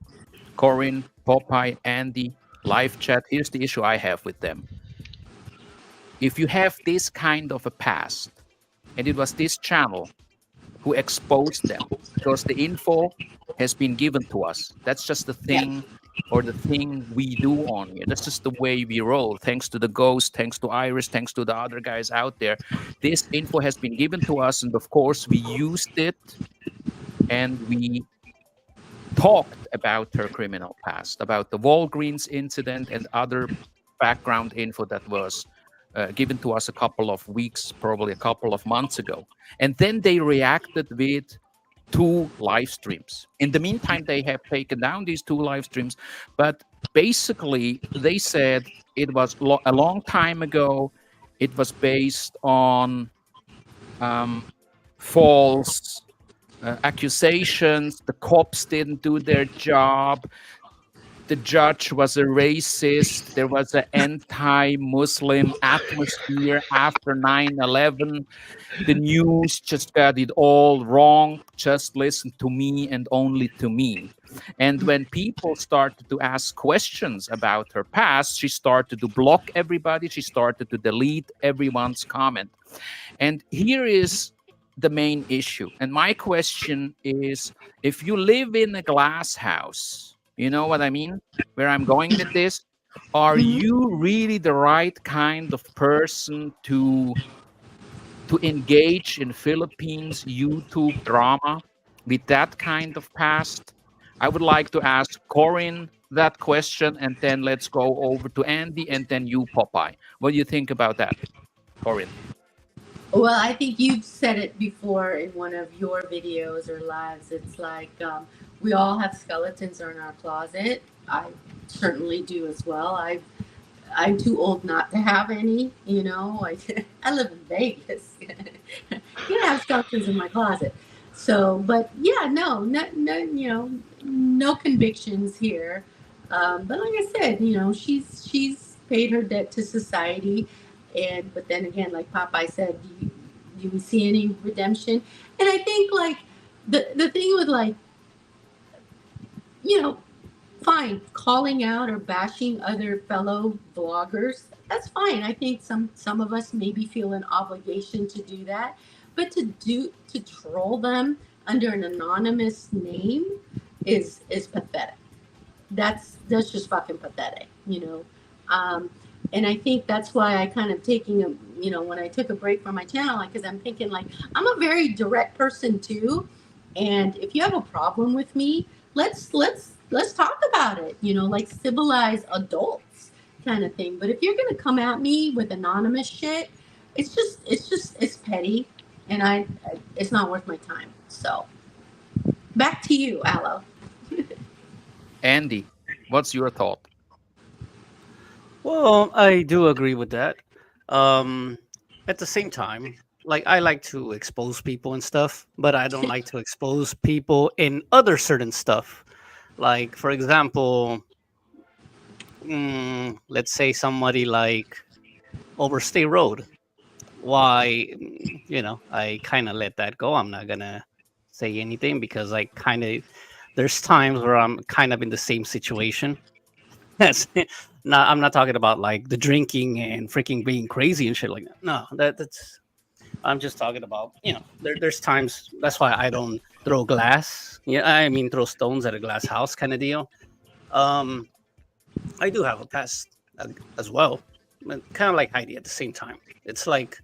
Corin, Popeye, Andy, live chat, here's the issue I have with them. If you have this kind of a past, and it was this channel who exposed them, because the info has been given to us. That's just the thing, or the thing we do on here. That's just the way we roll. Thanks to the Ghost, thanks to Iris, thanks to the other guys out there. This info has been given to us, and of course, we used it, and we talked about her criminal past, about the Walgreens incident and other background info that was given to us a couple of weeks, probably a couple of months ago. And then they reacted with 2 live streams. In the meantime, they have taken down these 2 live streams, but basically they said it was a long time ago. It was based on false accusations. The cops didn't do their job. The judge was a racist. There was an anti-Muslim atmosphere after 9/11. The news just got it all wrong. Just listen to me and only to me. And when people started to ask questions about her past, she started to block everybody. She started to delete everyone's comment. And here is the main issue. And my question is, if you live in a glass house, you know what I mean? Where I'm going with this? Are you really the right kind of person to engage in Philippines YouTube drama with that kind of past? I would like to ask Corinne that question, and then let's go over to Andy, and then you, Popeye. What do you think about that, Corinne? Well, I think you've said it before in one of your videos or lives. It's like we all have skeletons in our closet. I certainly do as well. I'm too old not to have any. You know, I live in Vegas. You know, I have skeletons in my closet. So, but yeah, no, you know, no convictions here. But like I said, you know, she's paid her debt to society. But then again, like Popeye said, do we see any redemption? And I think like the thing with like, you know, fine, calling out or bashing other fellow vloggers, that's fine. I think some of us maybe feel an obligation to do that, but to troll them under an anonymous name is pathetic. That's just fucking pathetic, you know. And I think that's why I kind of when I took a break from my channel, like, because I'm thinking like, I'm a very direct person too. And if you have a problem with me, let's talk about it, you know, like civilized adults kind of thing. But if you're going to come at me with anonymous shit, it's petty, and it's not worth my time. So back to you, Aloe. Andy, what's your thought? Well, I do agree with that. At the same time, like I like to expose people and stuff, but I don't like to expose people in other certain stuff. Like, for example, let's say somebody like Overstay Road. Why, you know, I kind of let that go. I'm not gonna say anything because I kind of there's times where I'm kind of in the same situation. That's not. I'm not talking about like the drinking and freaking being crazy and shit like that. No, that's. I'm just talking about, you know, there's times. That's why I don't throw glass. Yeah, I mean throw stones at a glass house kind of deal. I do have a past as well, kind of like Heidi at the same time. It's like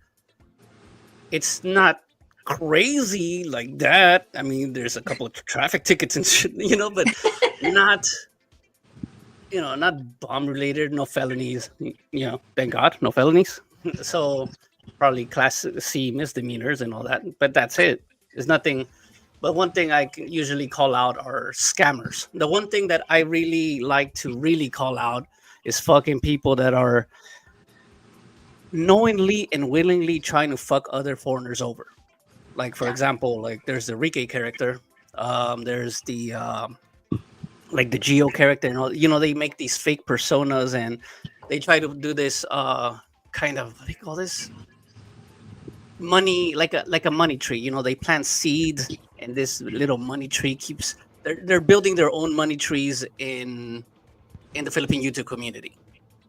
it's not crazy like that. I mean, there's a couple of traffic tickets and shit, you know, but not. You know, not bomb related, no felonies. You know, thank God, no felonies. So probably class C misdemeanors and all that. But that's it. There's nothing. But one thing I can usually call out are scammers. The one thing that I really like to really call out is fucking people that are knowingly and willingly trying to fuck other foreigners over. Like, for example, like there's the Rike character. There's the like the Geo character and all, you know, they make these fake personas and they try to do this kind of, what do you call this, money, like a money tree, you know, they plant seeds and this little money tree keeps they're building their own money trees in in the Philippine YouTube community.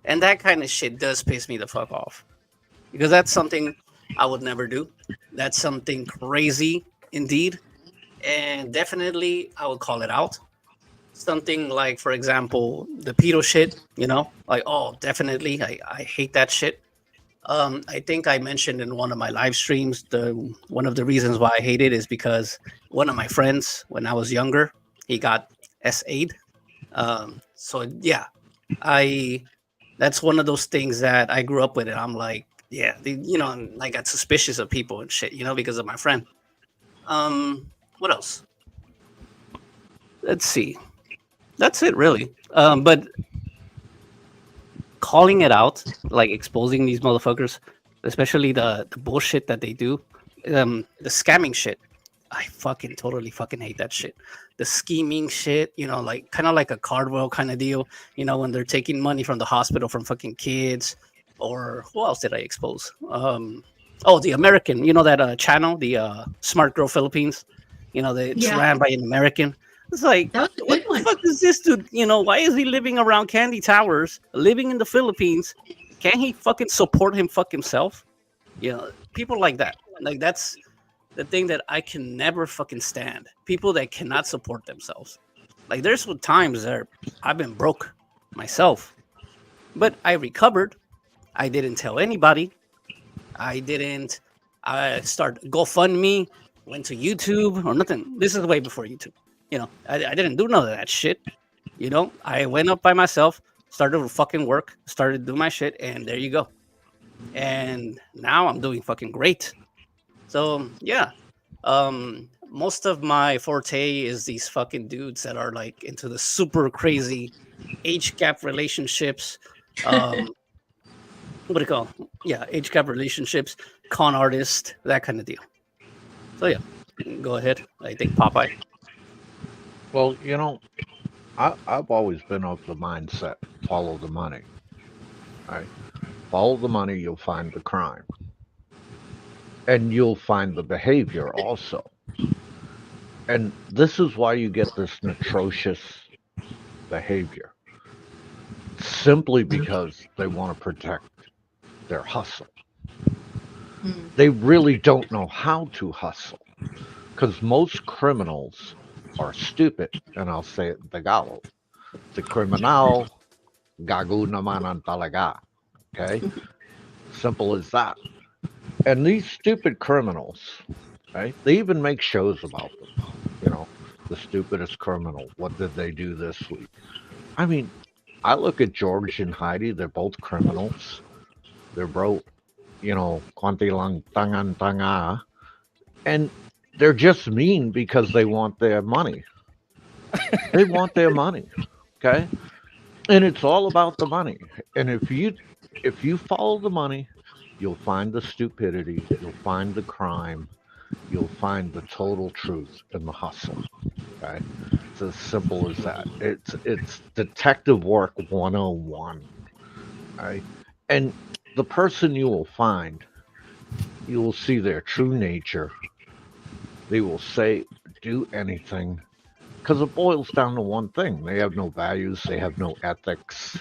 And that kind of shit does piss me the fuck off. Because that's something I would never do. That's something crazy indeed. And definitely I would call it out. Something like, for example, the pedo shit, like, oh, definitely. I hate that shit. I think I mentioned in one of my live streams, one of the reasons why I hate it is because one of my friends, when I was younger, he got SA'd. So yeah, that's one of those things that I grew up with, and I'm like, yeah, I got suspicious of people and shit, because of my friend. What else? Let's see. That's it, really. But calling it out, like exposing these motherfuckers, especially the bullshit that they do, the scamming shit. I fucking totally fucking hate that shit. The scheming shit, like kind of like a Cardwell kind of deal, when they're taking money from the hospital from fucking kids. Or who else did I expose? The American, that channel, the Smart Girl Philippines. It's ran by an American. It's like, what the fuck is this dude? Why is he living around Candy Towers, living in the Philippines? Can't he fucking support himself? People like that. Like, that's the thing that I can never fucking stand. People that cannot support themselves. Like, there's times that I've been broke myself, but I recovered. I didn't tell anybody. I didn't start GoFundMe, went to YouTube or nothing. This is way before YouTube. I didn't do none of that shit. I went up by myself, started to fucking work, started to do my shit, and there you go. And now I'm doing fucking great. So yeah, most of my forte is these fucking dudes that are like into the super crazy age gap relationships. What do you call? Yeah, age gap relationships, con artist, that kind of deal. So yeah, go ahead. I think Popeye. Well, I've always been of the mindset, follow the money. Right? Follow the money, you'll find the crime. And you'll find the behavior also. And this is why you get this atrocious behavior. Simply because they want to protect their hustle. They really don't know how to hustle. Because most criminals are stupid, and I'll say it in Tagalog. The criminal, gago naman ang talaga. Okay? Simple as that. And these stupid criminals, right? They even make shows about them. The stupidest criminal. What did they do this week? I mean, I look at George and Heidi, they're both criminals. They're both, konti lang tanga. And they're just mean because they want their money. They want their money. Okay? And it's all about the money. And if you follow the money, you'll find the stupidity, you'll find the crime, you'll find the total truth in the hustle. Okay? It's as simple as that. It's detective work 101. Right? And the person you will find, you will see their true nature. They will say, do anything, because it boils down to one thing. They have no values. They have no ethics.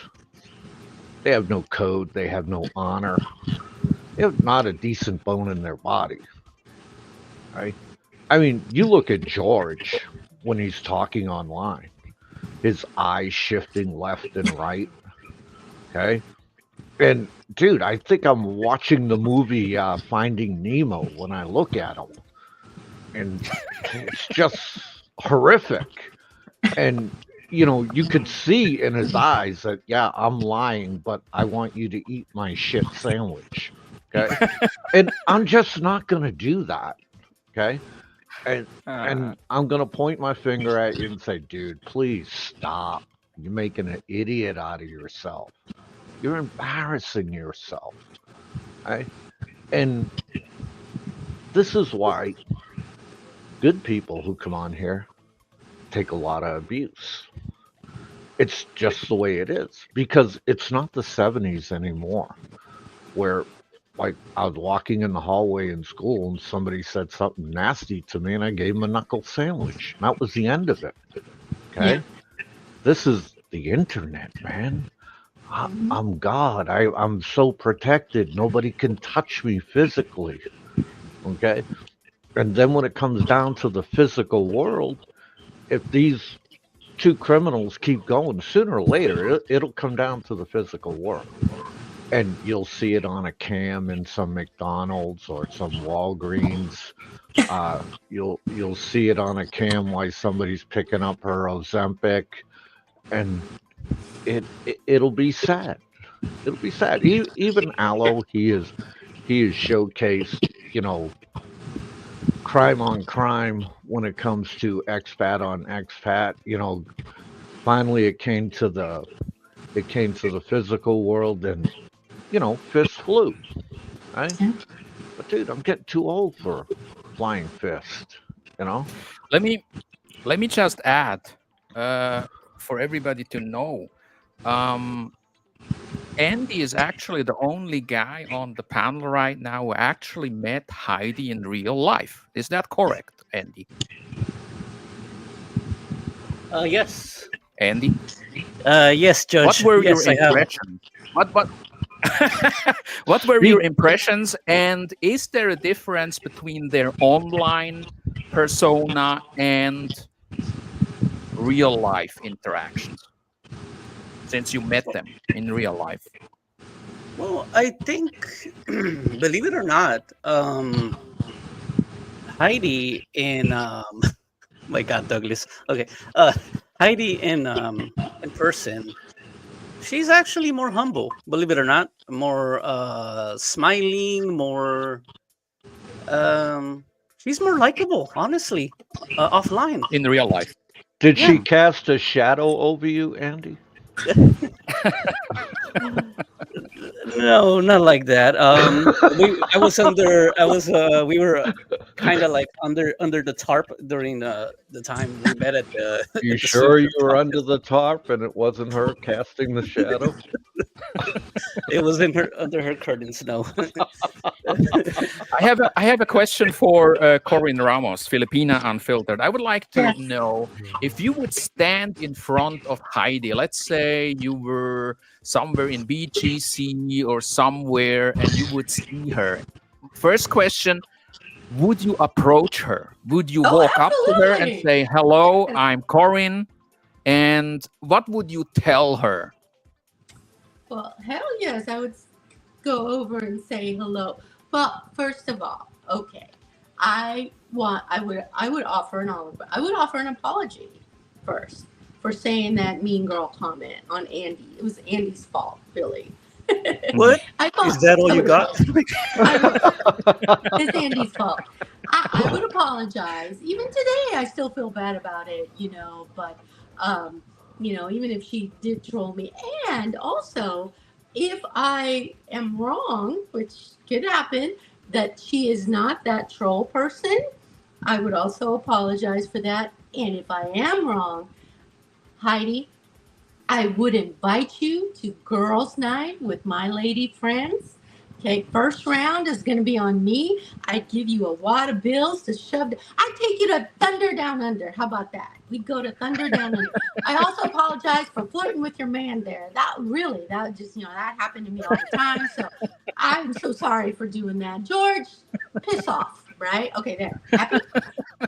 They have no code. They have no honor. They have not a decent bone in their body. Right? I mean, you look at George when he's talking online, his eyes shifting left and right. Okay? And, dude, I think I'm watching the movie Finding Nemo when I look at him. And it's just horrific. And, you could see in his eyes that, yeah, I'm lying, but I want you to eat my shit sandwich. Okay? And I'm just not going to do that. Okay? And I'm going to point my finger at you and say, dude, please stop. You're making an idiot out of yourself. You're embarrassing yourself. Right? And this is why good people who come on here take a lot of abuse. It's just the way it is, because it's not the 70s anymore, where, like, I was walking in the hallway in school and somebody said something nasty to me and I gave them a knuckle sandwich. And that was the end of it. Okay? Yeah. This is the internet, man. I'm God. I'm so protected. Nobody can touch me physically. Okay. And then when it comes down to the physical world, if these two criminals keep going, sooner or later, it'll come down to the physical world. And you'll see it on a cam in some McDonald's or some Walgreens. You'll see it on a cam while somebody's picking up her Ozempic, and it'll be sad. It'll be sad. Even Aloe, he is showcased, crime on crime when it comes to expat on expat. Finally it came to the physical world, and fists flew, right? Yeah. But dude, I'm getting too old for flying fist. You know? Let me just add, for everybody to know, Andy is actually the only guy on the panel right now who actually met Heidi in real life. Is that correct, Andy? Yes. Andy, Yes, Judge. what were Yes, your I have. impressions? What what were your impressions? And is there a difference between their online persona and real life interactions, since you met them in real life? Well, I think, believe it or not, Heidi in my God, Douglas. Okay, Heidi in person, she's actually more humble. Believe it or not, more smiling, more. She's more likable, honestly, offline. In real life? Did she Yeah. cast a shadow over you, Andy? No, not like that. We were kind of like under the tarp during the time we met at the. You at the sure you super were top. under the tarp and it wasn't her casting the shadow? It was under her curtains. No. I have a question for Corinne Ramos, Filipina Unfiltered. I would like to Yes. know if you would stand in front of Heidi. Let's say you were somewhere in BGC or somewhere, and you would see her. First question: would you approach her? Would you Oh, walk up to her and absolutely. say, "Hello, Yes. I'm Corinne," and what would you tell her? Well, hell yes, I would go over and say hello. But first of all, okay, I would offer I would offer an apology first for saying that mean girl comment on Andy. It was Andy's fault, really. What? I thought Is that all you got? it's Andy's fault. I would apologize. Even today, I still feel bad about it, but, even if she did troll me. And also, if I am wrong, which could happen, that she is not that troll person, I would also apologize for that. And if I am wrong, Heidi, I would invite you to girls' night with my lady friends. Okay, first round is going to be on me. I'd give you a wad of bills to shove. I'd take you to Thunder Down Under. How about that? We'd go to Thunder Down Under. I also apologize for flirting with your man there. That just, that happened to me all the time. So I'm so sorry for doing that. George, piss off, right? Okay, there. Happy?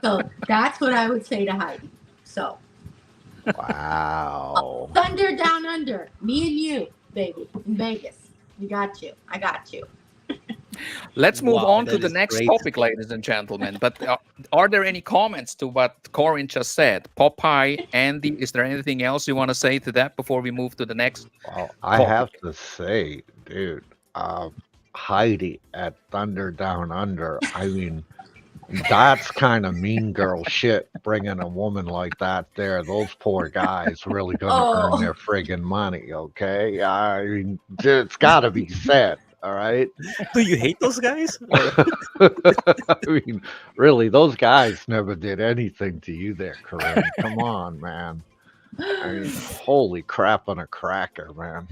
So that's what I would say to Heidi. So. Wow. Thunder Down Under. Me and you, baby, in Vegas. We got you. I got you. Let's move Wow, on to that the is next great. topic, ladies and gentlemen. But are there any comments to what Corinne just said? Popeye, Andy, is there anything else you want to say to that before we move to the next? Well, I topic? have to say, dude, Heidi at Thunder Down Under, I mean, that's kind of mean girl shit, bringing a woman like that there. Those poor guys really gonna earn their friggin' money, okay? I mean, it's gotta be said, all right? Do you hate those guys? I mean, really, those guys never did anything to you there, Corinne. Come on, man. I mean, holy crap on a cracker, man.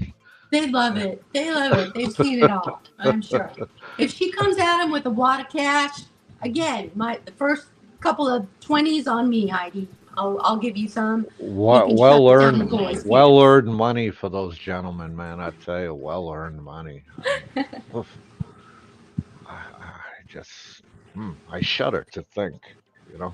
They love it. They love it. They've seen it all, I'm sure. If she comes at him with a wad of cash, again, the first couple of 20s on me, Heidi. I'll give you some. You Well, can shut down the boys' well pants. earned money for those gentlemen, man. I tell you, well earned money. Oof, I just, I shudder to think, you know.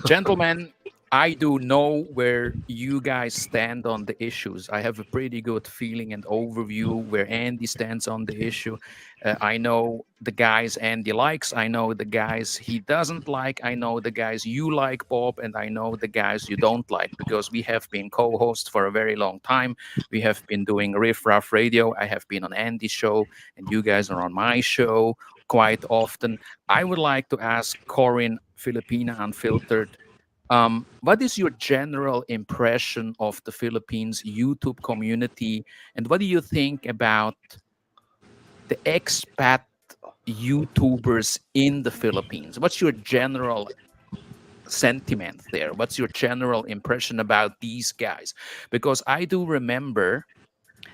Gentlemen, I do know where you guys stand on the issues. I have a pretty good feeling and overview where Andy stands on the issue. I know the guys Andy likes. I know the guys he doesn't like. I know the guys you like, Bob, and I know the guys you don't like because we have been co hosts for a very long time. We have been doing Riff Raff Radio. I have been on Andy's show, and you guys are on my show quite often. I would like to ask Corinne, Filipina Unfiltered, what is your general impression of the Philippines YouTube community, and what do you think about the expat YouTubers in the Philippines? What's your general sentiment there? What's your general impression about these guys? Because I do remember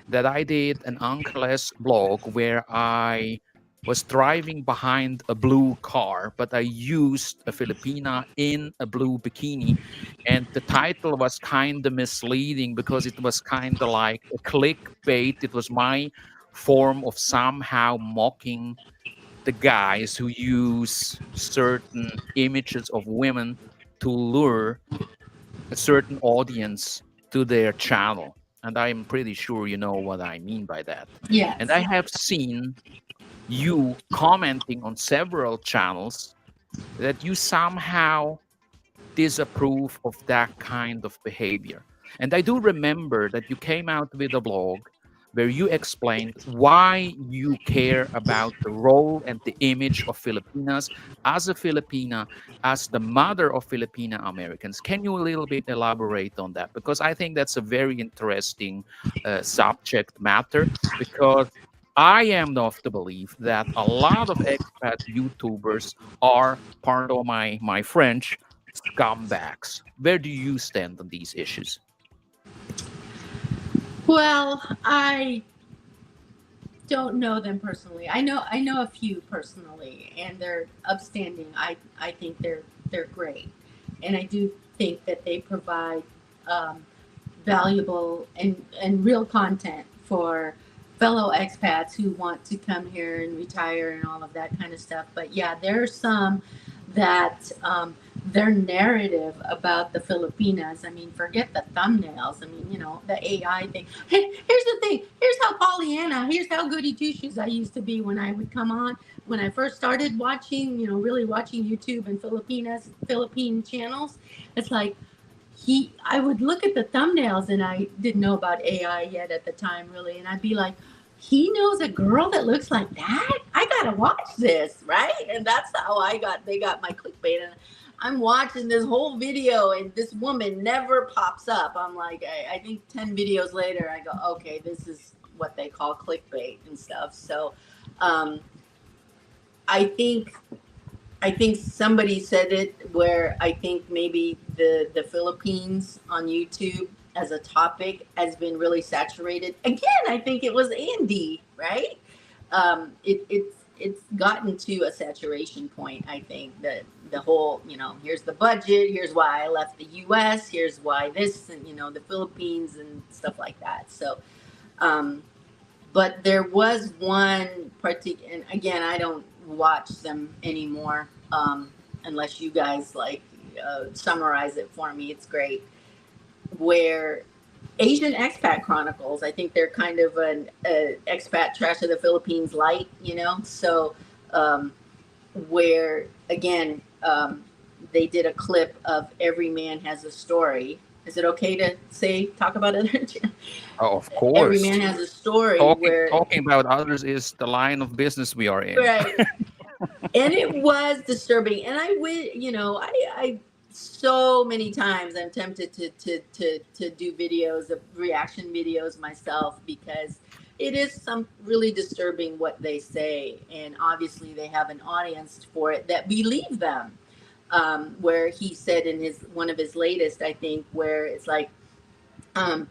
that I did an Uncle S blog where I was driving behind a blue car, but I used a Filipina in a blue bikini. And the title was kind of misleading because it was kind of like a clickbait. It was my form of somehow mocking the guys who use certain images of women to lure a certain audience to their channel. And I'm pretty sure you know what I mean by that. And I Yes. have seen you commenting on several channels that you somehow disapprove of that kind of behavior. And I do remember that you came out with a blog where you explained why you care about the role and the image of Filipinas as a Filipina, as the mother of Filipina Americans. Can you a little bit elaborate on that? Because I think that's a very interesting subject matter. Because I am of the belief that a lot of expat YouTubers are, pardon my French, scumbags. Where do you stand on these issues? Well, I don't know them personally. I know a few personally, and they're upstanding. I think they're great, and I do think that they provide um, valuable and real content for fellow expats who want to come here and retire and all of that kind of stuff. But yeah, there are some that their narrative about the Filipinas, I mean, forget the thumbnails. I mean, the AI thing. Hey, here's the thing. Here's how Pollyanna, here's how goody two shoes I used to be when I would come on. When I first started watching, really watching YouTube and Philippine channels, it's like, I would look at the thumbnails, and I didn't know about AI yet at the time, really, and I'd be like, he knows a girl that looks like that. I gotta watch this, right? And that's how they got my clickbait. And I'm watching this whole video, and this woman never pops up. I'm like, I think 10 videos later, I go, okay, this is what they call clickbait and stuff. So, um, I think I think somebody said it where I think maybe the Philippines on YouTube as a topic has been really saturated. Again, I think it was Andy, right? It's gotten to a saturation point. I think that the whole, here's the budget, here's why I left the U.S., here's why this, and the Philippines and stuff like that. So, um, but there was one particular, and again, I don't watch them anymore unless you guys summarize it for me. It's great. Where Asian Expat Chronicles, I think they're kind of an expat trash of the Philippines light, So, where again, they did a clip of Every Man Has a Story. Is it okay to talk about it? Oh, of Every course. Man Has a Story, Talking where talking about others is the line of business we are in. right, and it was disturbing. And I would, I so many times I'm tempted to do videos of reaction videos myself, because it is some really disturbing what they say, and obviously they have an audience for it that believe them. Where he said in his one of his latest, I think, where it's like, um,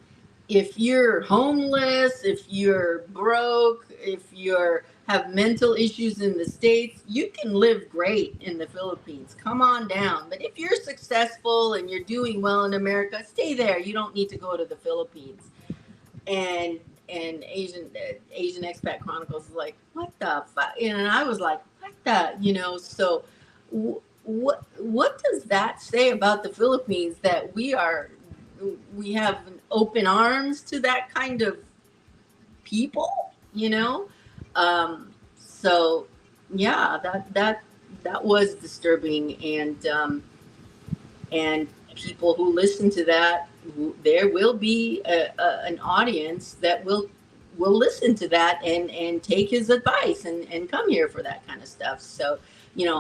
if you're homeless, if you're broke, if you're have mental issues in the States, you can live great in the Philippines. Come on down. But if you're successful and you're doing well in America, stay there. You don't need to go to the Philippines. And Asian Expat Chronicles is like, what the fuck? And I was like, what the, so what does that say about the Philippines, that we have open arms to that kind of people, so yeah, that was disturbing. And people who listen to that, there will be an audience that will listen to that and take his advice and come here for that kind of stuff. So,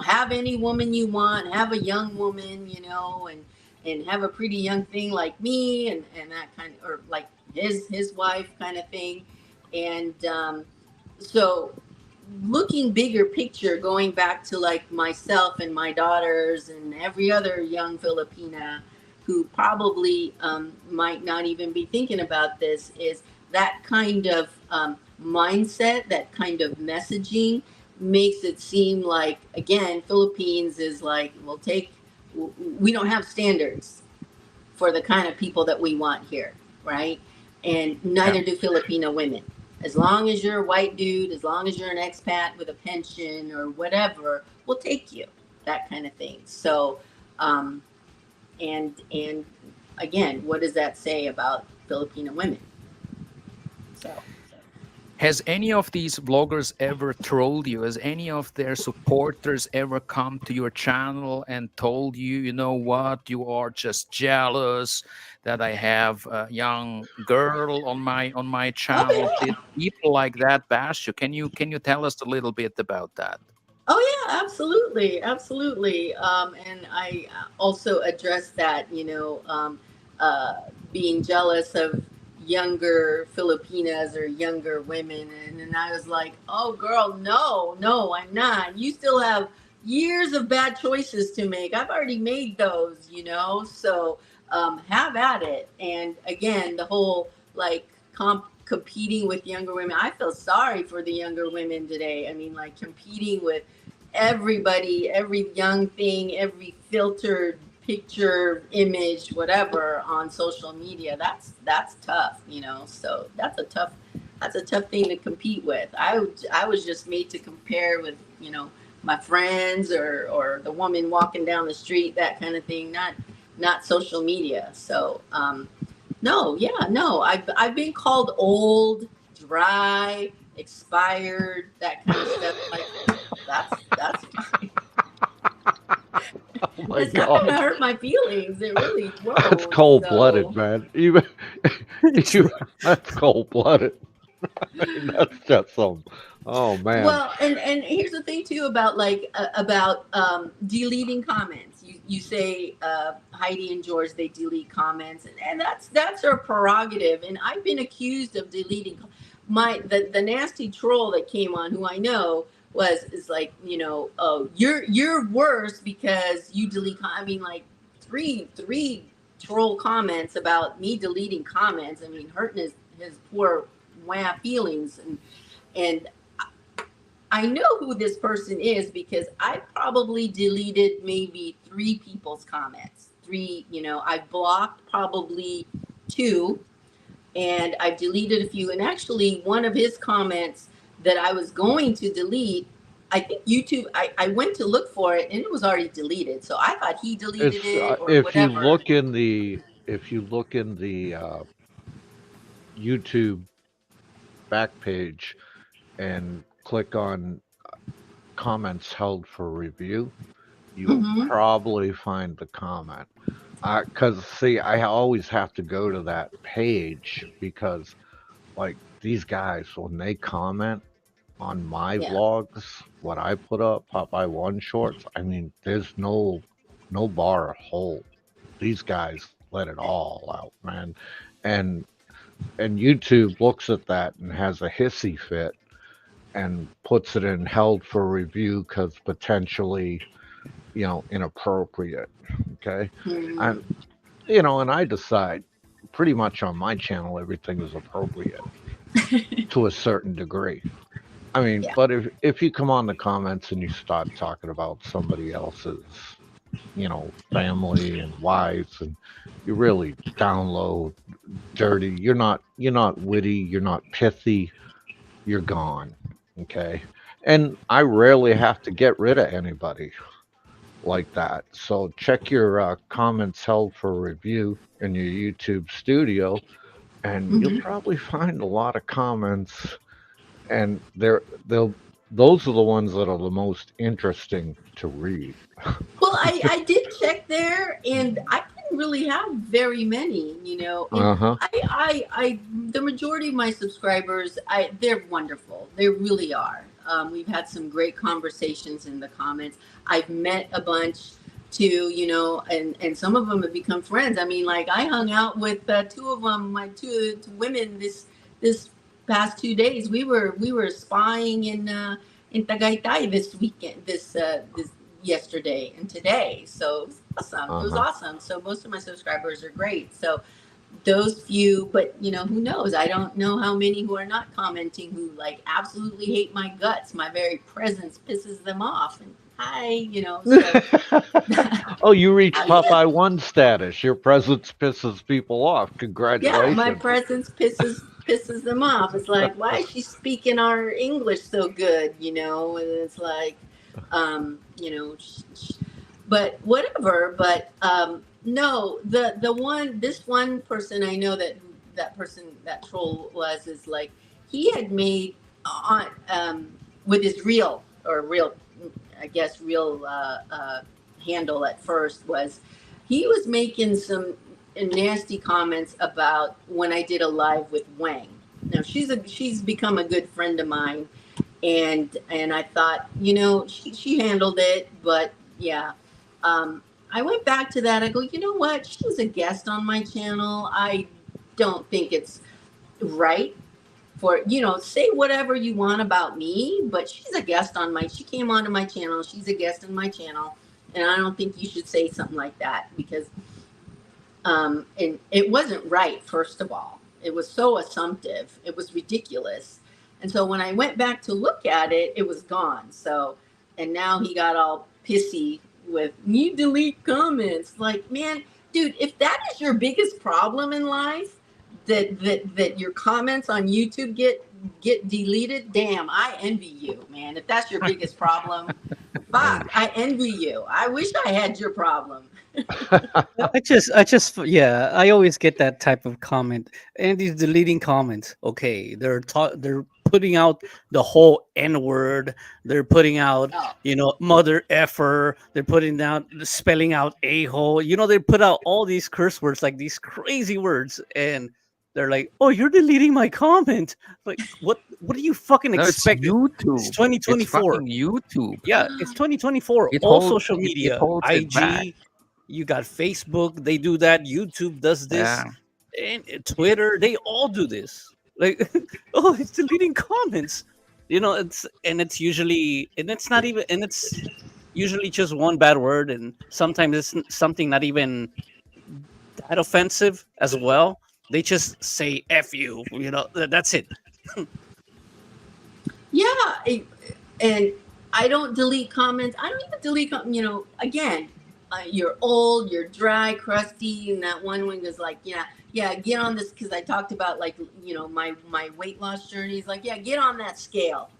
have any woman you want, have a young woman, and have a pretty young thing like me, and that kind of, or like his wife kind of thing. And so looking bigger picture, going back to like myself and my daughters and every other young Filipina who probably might not even be thinking about this, is that kind of mindset, that kind of messaging makes it seem like, again, Philippines is like, we don't have standards for the kind of people that we want here, right? And neither do Filipino women. As long as you're a white dude, as long as you're an expat with a pension or whatever, we'll take you, that kind of thing. So, and again, what does that say about Filipino women? So. Has any of these bloggers ever trolled you? Has any of their supporters ever come to your channel and told you, you know what, you are just jealous that I have a young girl on my channel? Oh, yeah. Did people like that bash you? Can you tell us a little bit about that? Oh yeah, absolutely, absolutely. And I also addressed that, being jealous of younger Filipinas or younger women, and I was like, oh girl, no, I'm not. You still have years of bad choices to make. I've already made those, So have at it. And again, the whole like competing with younger women. I feel sorry for the younger women today. I mean, like competing with everybody, every young thing, every filtered picture, image, whatever on social media. That's tough, So that's a tough thing to compete with. I was just made to compare with, my friends or the woman walking down the street, that kind of thing, not social media. So no, I've been called old, dry, expired, that kind of stuff. Like that's fine. Oh my It's not gonna God. hurt my feelings. It really That's won't. cold-blooded, So, man. Even that's cold-blooded. I mean, that's just some. Oh man. well, and here's the thing too about deleting comments. You say Heidi and George, they delete comments, and that's their prerogative. And I've been accused of deleting. The nasty troll that came on, who I know is like, oh, you're worse because you delete. I mean, like three troll comments about me deleting comments. I mean, hurting his poor feelings, and I know who this person is because I probably deleted maybe 3 people's comments. 3, I blocked probably 2, and I've deleted a few. And actually, one of his comments that I was going to delete, I think YouTube, I went to look for it and it was already deleted. So I thought he deleted It's it or if you whatever. look in the YouTube back page and click on comments held for review, you'll probably find the comment. Because see, I always have to go to that page because, like, these guys, when they comment on my Yeah. vlogs, what I put up, Popeye One shorts, I mean, there's no bar or hole. These guys let it all out, man. And YouTube looks at that and has a hissy fit and puts it in held for review because potentially, inappropriate. Okay. Mhm. And, and I decide, pretty much on my channel, everything is appropriate to a certain degree. I mean, Yeah. but if you come on the comments and you start talking about somebody else's, family and wives, and you really down low, dirty, you're not witty, you're not pithy, you're gone. Okay. And I rarely have to get rid of anybody like that. So check your comments held for review in your YouTube studio, and you'll Mhm. probably find a lot of comments, and they'll those are the ones that are the most interesting to read. Well, I did check there, and I didn't really have very many, and Uh huh. the majority of my subscribers, they're wonderful. They really are. We've had some great conversations in the comments. I've met a bunch too, and some of them have become friends. I mean, like I hung out with two of them, my two women this past 2 days. We were spying in Tagaytay this weekend, this yesterday and today. So it was awesome. It Uh was huh. awesome. So most of my subscribers are great. So those few, but who knows? I don't know how many who are not commenting who like absolutely hate my guts. My very presence pisses them off. And hi, so Oh, you reached yeah, Popeye one status. Your presence pisses people off. yeah, my Congratulations. presence pisses them off. It's like, why is she speaking our English so good? And it's like, but whatever. But no, this one person I know that person, that troll was, is like, he had made on with his real, I guess, real handle at first, was he was making some nasty comments about when I did a live with Wang. Now she's become a good friend of mine, and I thought, she handled it, but yeah. I went back to that. I go, you know what? She was a guest on my channel. I don't think it's right for, say whatever you want about me, but she came onto my channel. She's a guest on my channel. And I don't think you should say something like that, because and it wasn't right. First of all, it was so assumptive. It was ridiculous. And so when I went back to look at it, it was gone. So, and now he got all pissy with you delete comments. Like, man, dude, if that is your biggest problem in life, that your comments on YouTube get deleted, damn, I envy you, man. If that's your biggest problem, fuck, I envy you. I wish I had your problem. Yeah, I always get that type of comment. And these deleting comments. Okay, they're putting out the whole N word. They're putting out, Oh, mother effer. They're putting out spelling out a hole. They put out all these curse words, like these crazy words, and they're like, "Oh, you're deleting my comment." Like, what? What do you fucking No, it's expect? It's YouTube. It's 2024. fucking YouTube. Yeah, it's 2024. It All holds social it media, holds it back. IG, you got Facebook, they do that. YouTube does this, Yeah. and Twitter, they all do this. Like, oh, it's deleting comments. It's usually, and it's not even, and it's usually just one bad word, and sometimes it's something not even that offensive as well. They just say "f you," that's it. yeah. And I don't delete comments. I don't even delete, again, you're old, you're dry, crusty. And that one was like, yeah, get on this. Cause I talked about, like, my weight loss journey. He's like, yeah, get on that scale,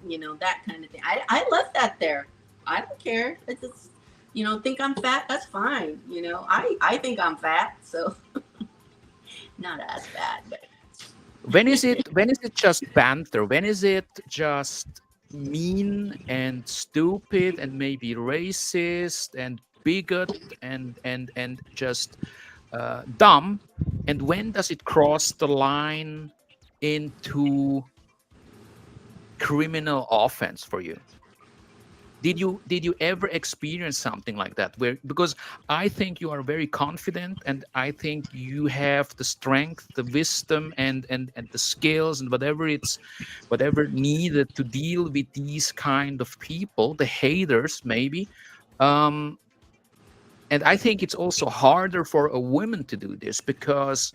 that kind of thing. I left that there. I don't care. It's just, think I'm fat. That's fine. I think I'm fat. So not as bad, but When is it just banter? When is it just mean and stupid and maybe racist and bigot and just dumb? And when does it cross the line into criminal offense for you? Did you ever experience something like that, where, because I think you are very confident, and I think you have the strength, the wisdom, and the skills, and whatever needed to deal with these kind of people, the haters maybe, um and I think it's also harder for a woman to do this, because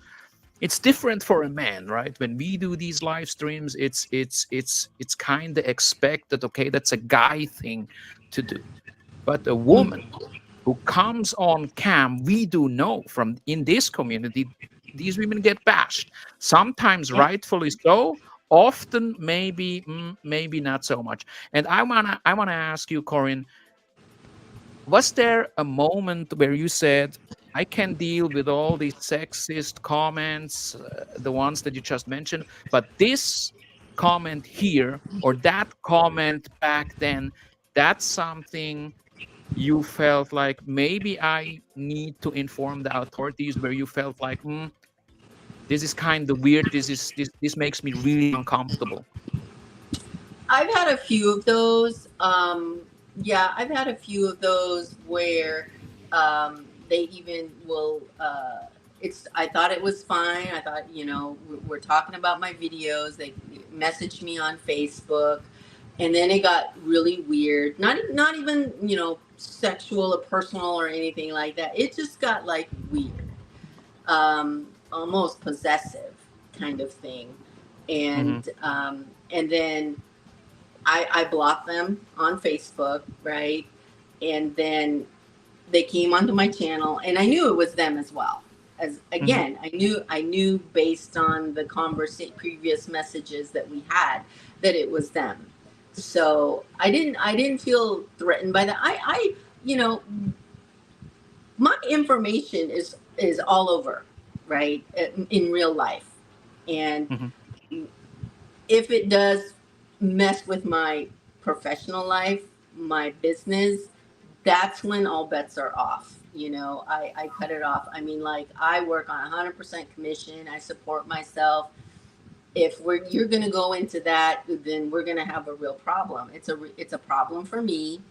it's different for a man, right? When we do these live streams, it's kind of expected. Okay, that's a guy thing to do. But a woman who comes on cam, we do know from in this community, these women get bashed. Sometimes rightfully so. Often, maybe not so much. And I wanna ask you, Corinne, was there a moment where you said, I can deal with all these sexist comments, the ones that you just mentioned, but this comment here or that comment back then, that's something you felt like maybe I need to inform the authorities, where you felt like, this is kind of weird. This makes me really uncomfortable. I've had a few of those. Yeah, I've had a few of those where they even will. I thought it was fine. I thought, we're talking about my videos. They messaged me on Facebook, and then it got really weird. Not even sexual or personal or anything like that. It just got like weird, almost possessive kind of thing, and then I blocked them on Facebook, right? And then they came onto my channel, and I knew it was them as well. As again, I knew based on the previous messages that we had that it was them. So I didn't feel threatened by that. I my information is all over, right? In real life, and if it does mess with my professional life, my business, that's when all bets are off. I cut it off. I mean, like, I work on 100% commission. I support myself. If you're going to go into that, then we're going to have a real problem. It's a problem for me,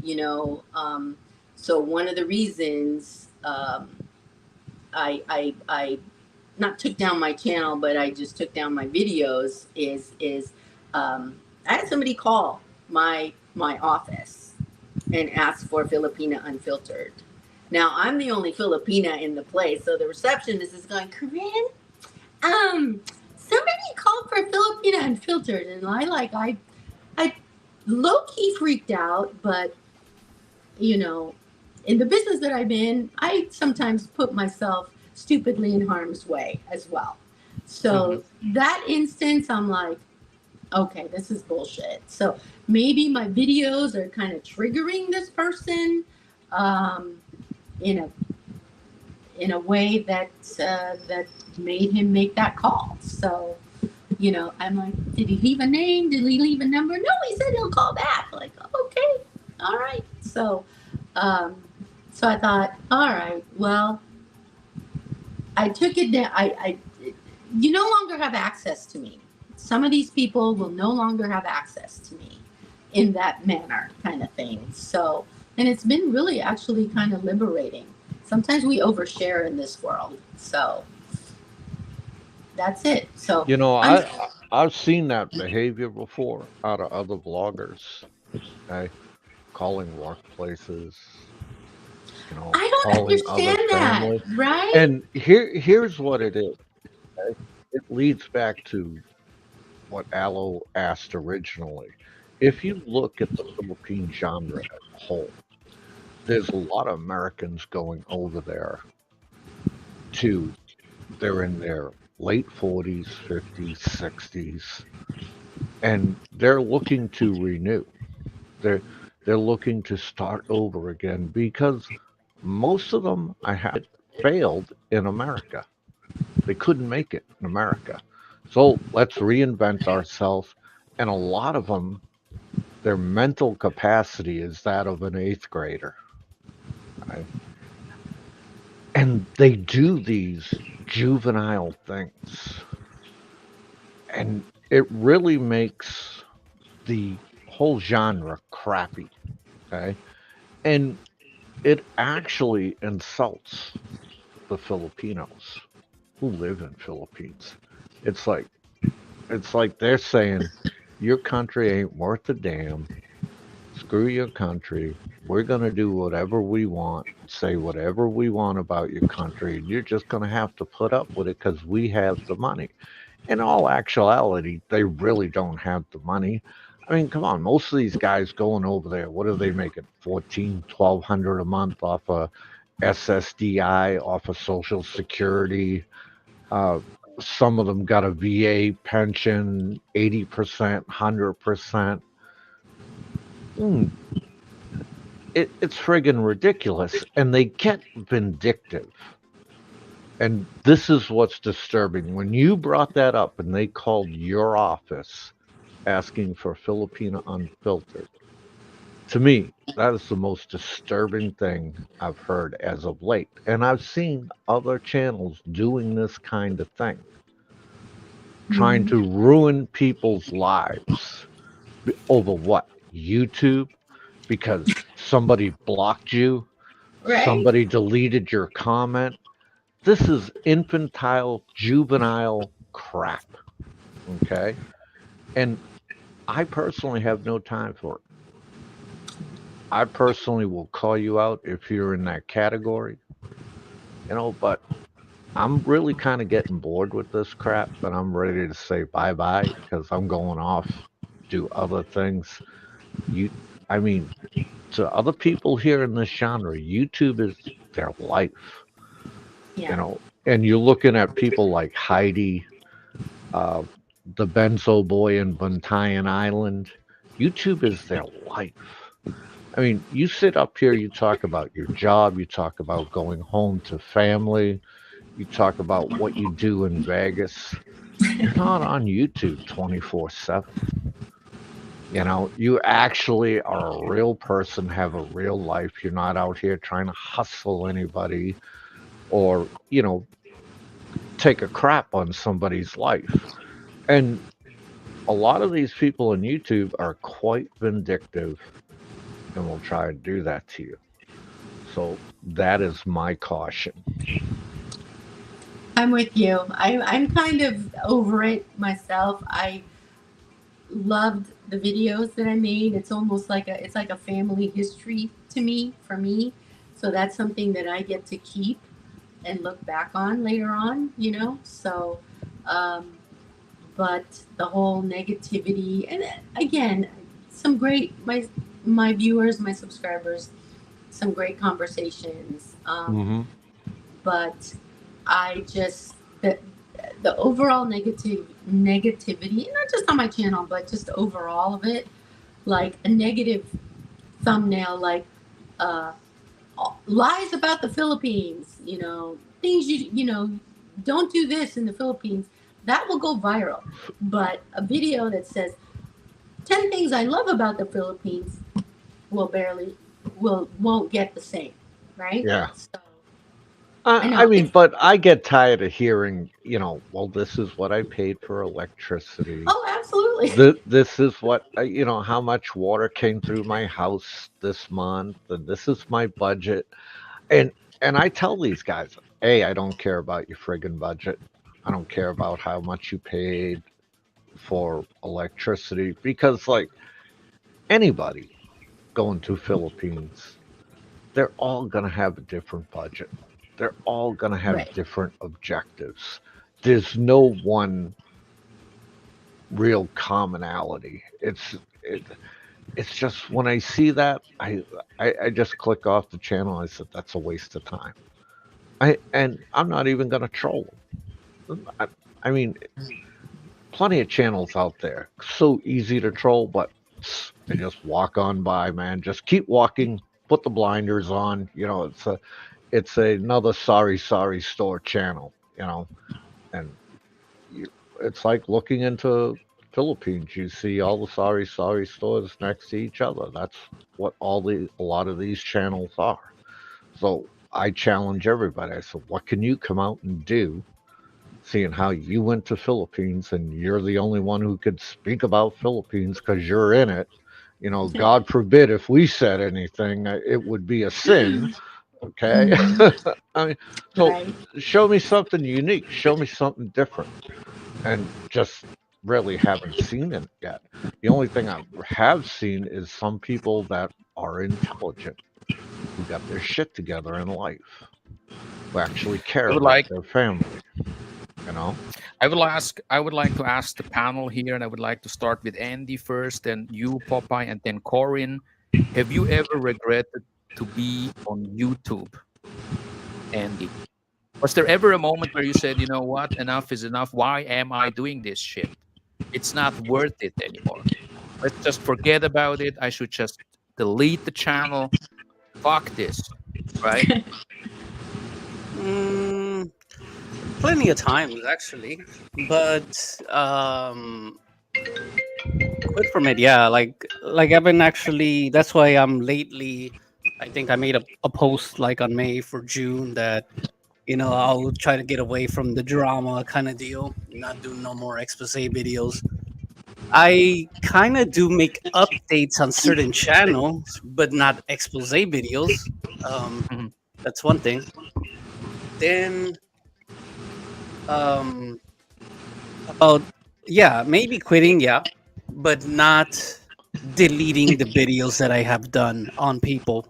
so one of the reasons I not took down my channel, but I just took down my videos is I had somebody call my office and ask for Filipina Unfiltered. Now, I'm the only Filipina in the place, so the receptionist is going, Corinne, somebody called for Filipina Unfiltered, and I low-key freaked out, but in the business that I'm in, I sometimes put myself stupidly in harm's way as well. So that instance, I'm like, okay, this is bullshit. So maybe my videos are kind of triggering this person in a way that made him make that call. So, I'm like, did he leave a name? Did he leave a number? No, he said he'll call back. Like, okay, all right. So I thought, all right, well, I took it down. You no longer have access to me. Some of these people will no longer have access to me in that manner, kind of thing. So, and it's been really actually kind of liberating. Sometimes we overshare in this world. So that's it. So, I've seen that behavior before out of other bloggers, okay? Calling workplaces, I don't calling understand other that, families. right? And here's what it is. Okay? It leads back to what Aloe asked originally. If you look at the Philippine genre as a whole, there's a lot of Americans going over there they're in their late 40s, 50s, 60s, and they're looking to renew. They're looking to start over again because most of them had failed in America. They couldn't make it in America. So let's reinvent ourselves. And a lot of them, their mental capacity is that of an 8th grader. Right? And they do these juvenile things. And it really makes the whole genre crappy. Okay? And it actually insults the Filipinos who live in Philippines. It's like they're saying your country ain't worth a damn, screw your country. We're going to do whatever we want, say whatever we want about your country, and you're just going to have to put up with it because we have the money. In all actuality, they really don't have the money. I mean, come on, most of these guys going over there, what are they making? 14, 1200 a month off of SSDI, off of Social Security. Uh, some of them got a VA pension, 80%, 100%. Mm, it's friggin' ridiculous. And they get vindictive. And this is what's disturbing. When you brought that up and they called your office asking for Filipina Unfiltered, to me, that is the most disturbing thing I've heard as of late. And I've seen other channels doing this kind of thing, trying Mhm. to ruin people's lives over what? YouTube? Because somebody blocked you, Right? somebody deleted your comment. This is infantile, juvenile crap. Okay. And I personally have no time for it. I personally will call you out if you're in that category, but I'm really kind of getting bored with this crap and I'm ready to say bye bye because I'm going off, do other things. You, I mean, to other people here in this genre, YouTube is their life, Yeah. and you're looking at people like Heidi, uh, the Benzo Boy in Buntayan Island. YouTube is their life. I mean, you sit up here, you talk about your job, you talk about going home to family, you talk about what you do in Vegas. You're not on YouTube 24/7. You actually are a real person, have a real life. You're not out here trying to hustle anybody or, take a crap on somebody's life. And a lot of these people on YouTube are quite vindictive and will try and do that to you. So that is my caution. I'm with you. I'm kind of over it myself. I loved the videos that I made. It's like a family history to me, for me. So that's something that I get to keep and look back on later on, you know? So, um, but the whole negativity, and again, some great, my viewers, my subscribers, some great conversations. Hmm. But I just the overall negativity, not just on my channel, but just overall of it, like a negative thumbnail, like uh, lies about the Philippines, things don't do this in the Philippines, that will go viral. But a video that says 10 things I love about the Philippines will barely won't get the same, right? Yeah. So I I know mean, it's but I get tired of hearing, well, this is what I paid for electricity. oh, absolutely. This is what, how much water came through my house this month, and this is my budget. And and I tell these guys, hey, I don't care about your friggin' budget. I don't care about how much you paid for electricity because, like, anybody going to Philippines, they're all gonna have a different budget. They're all gonna have Right. different objectives. There's no one real commonality. It's just when I see that, I just click off the channel. I said that's a waste of time. I'm not even gonna troll them. I mean, plenty of channels out there. So easy to troll, but they just walk on by, man. Just keep walking. Put the blinders on. It's another sorry store channel. And you, it's like looking into Philippines. You see all the sorry stores next to each other. That's what a lot of these channels are. So I challenge everybody. I said, what can you come out and do? Seeing how you went to Philippines and you're the only one who could speak about Philippines because you're in it. God forbid if we said anything, it would be a sin. Okay. Hmm. I mean, so Right. show me something unique. Show me something different, and just really haven't seen it yet. The only thing I have seen is some people that are intelligent, who got their shit together in life, who actually care I would about like their family. You know, I would like to ask the panel here, and I would like to start with Andy first, then you, Popeye, and then Corin. Have you ever regretted to be on YouTube, Andy? Was there ever a moment where you said, you know what, enough is enough? Why am I doing this shit? It's not worth it anymore. Let's just forget about it. I should just delete the channel. Fuck this, right? Mm, plenty of times actually, but quit from it. Yeah, like I've been actually. That's why I'm lately. I think I made a post like on May for June that I'll try to get away from the drama kind of deal, not do no more expose videos. I kind of do make updates on certain channels, but not expose videos. Um, Mhm. that's one thing. Then um, about maybe quitting, but not deleting the videos that I have done on people.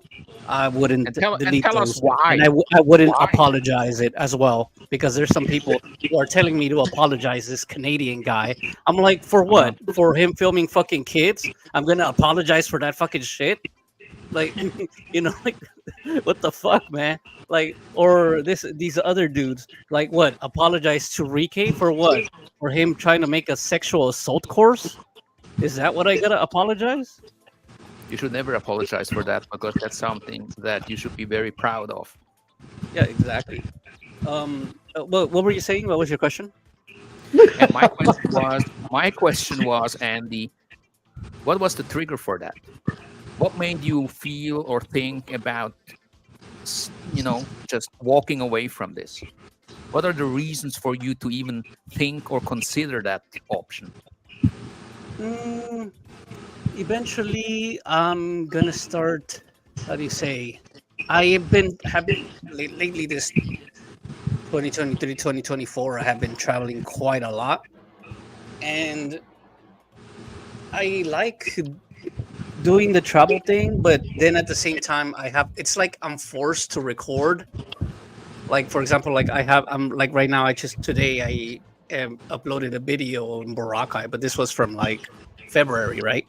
I wouldn't And delete tell us those, and why. I wouldn't Why? apologize it as well because there's some people who are telling me to apologize. This Canadian guy, I'm like, for Uh-huh. what? For him filming fucking kids? I'm gonna apologize for that fucking shit? Like, like what the fuck, man? Like, or these other dudes, like, what? Apologize to Rike for what? For him trying to make a sexual assault course? Is that what I gotta apologize? You should never apologize for that because that's something that you should be very proud of. Yeah, exactly. What were you saying? What was your question? And my question was, Andy, what was the trigger for that? What made you feel or think about, just walking away from this? What are the reasons for you to even think or consider that option? Mm, eventually, I'm gonna start. How do you say? I have been having lately this 2023, 2024. I have been traveling quite a lot, and I like doing the travel thing, but then at the same time, it's like I'm forced to record. Like for example, like I'm like right now. I just today uploaded a video in Boracay, but this was from like February, right?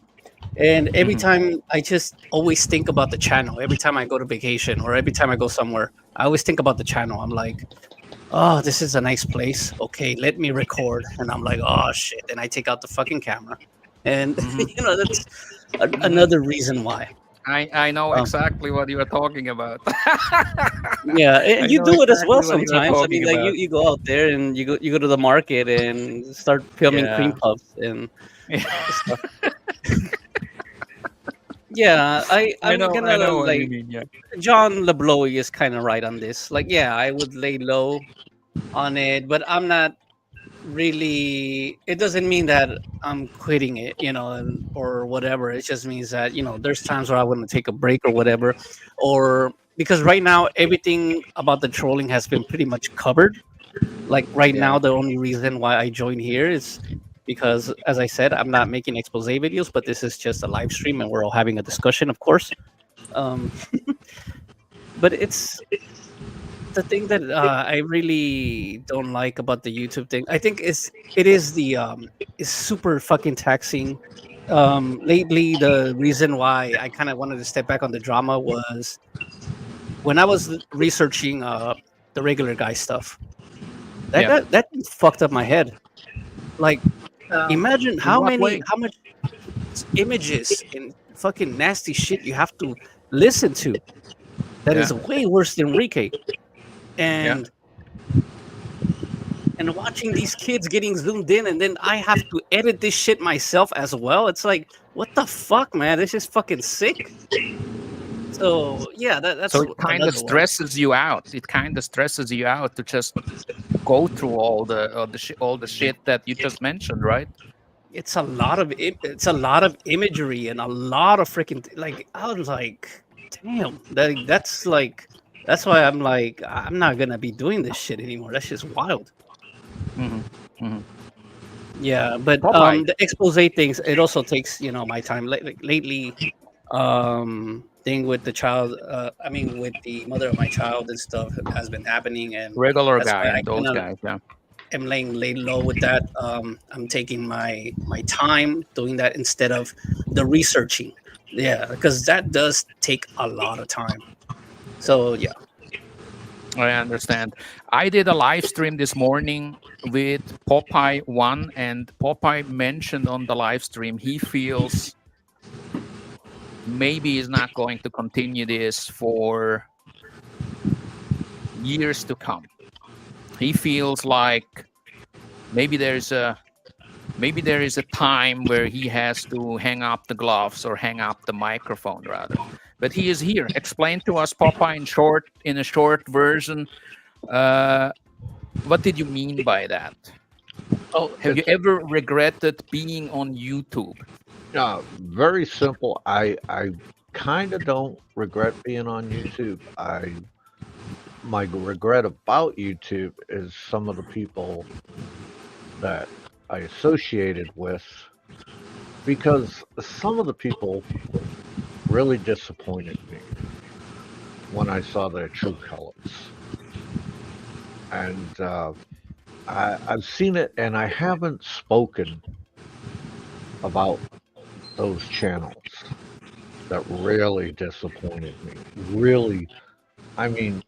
And every Mhm. time I just always think about the channel. Every time I go to vacation or every time I go somewhere, I always think about the channel. I'm like, oh, this is a nice place. Okay, let me record. And I'm like, oh shit. And I take out the fucking camera. And Mhm. that's Mhm. another reason why. I know Um, exactly what you are talking about. yeah, I and you know do it as well exactly what you are sometimes. I talking mean, like about. you go out there and you go to the market and start filming cream Yeah. puffs and stuff. Yeah, I'm I gonna know what you like mean. Yeah. John LeBloy is kind of right on this. Like, yeah, I would lay low on it, but I'm not really. It doesn't mean that I'm quitting it, or whatever. It just means that there's times where I want to take a break or whatever, or because right now everything about the trolling has been pretty much covered. Like right now, Yeah. the only reason why I joined here is because, as I said, I'm not making expose videos, but this is just a live stream and we're all having a discussion, of course. Um, but it's the thing that I really don't like about the YouTube thing. I think it is is super fucking taxing. Lately, the reason why I kind of wanted to step back on the drama was when I was researching the regular guy stuff. Yeah. That fucked up my head. Like, imagine In what way? how much images and fucking nasty shit you have to listen to. That Yeah. is way worse than Rike. Yeah. And watching these kids getting zoomed in and then I have to edit this shit myself as well. It's like, what the fuck, man? This is fucking sick. So yeah, So that's it kind of another one. stresses you out. It kind of stresses you out to just go through all the shit that you just mentioned, right? It's a lot of imagery and a lot of freaking like I was like, damn, that's why I'm like, I'm not gonna be doing this shit anymore. That's just wild. Hmm. Hmm. Yeah, but Popeye. the expose things, it also takes, you know, my time. Lately, thing with the child, I mean, with the mother of my child and stuff has been happening, and Regular that's guy why I and those kind of guys. Yeah. am laying lay low with that. I'm taking my time doing that instead of the researching. Yeah, because that does take a lot of time. So yeah. I understand. I did a live stream this morning with Popeye One, and Popeye mentioned on the live stream he feels maybe he's not going to continue this for years to come. He feels like maybe there's a maybe there is a time where he has to hang up the gloves or hang up the microphone rather. But he is here. Explain to us, Popeye, in a short version. Uh, what did you mean by that? Oh, Have you ever regretted being on YouTube? very simple. I kind of don't regret being on YouTube. I My regret about YouTube is some of the people that I associated with, because some of the people really disappointed me when I saw their true colors. And I've seen it, and I haven't spoken about those channels that really disappointed me. Really, I mean,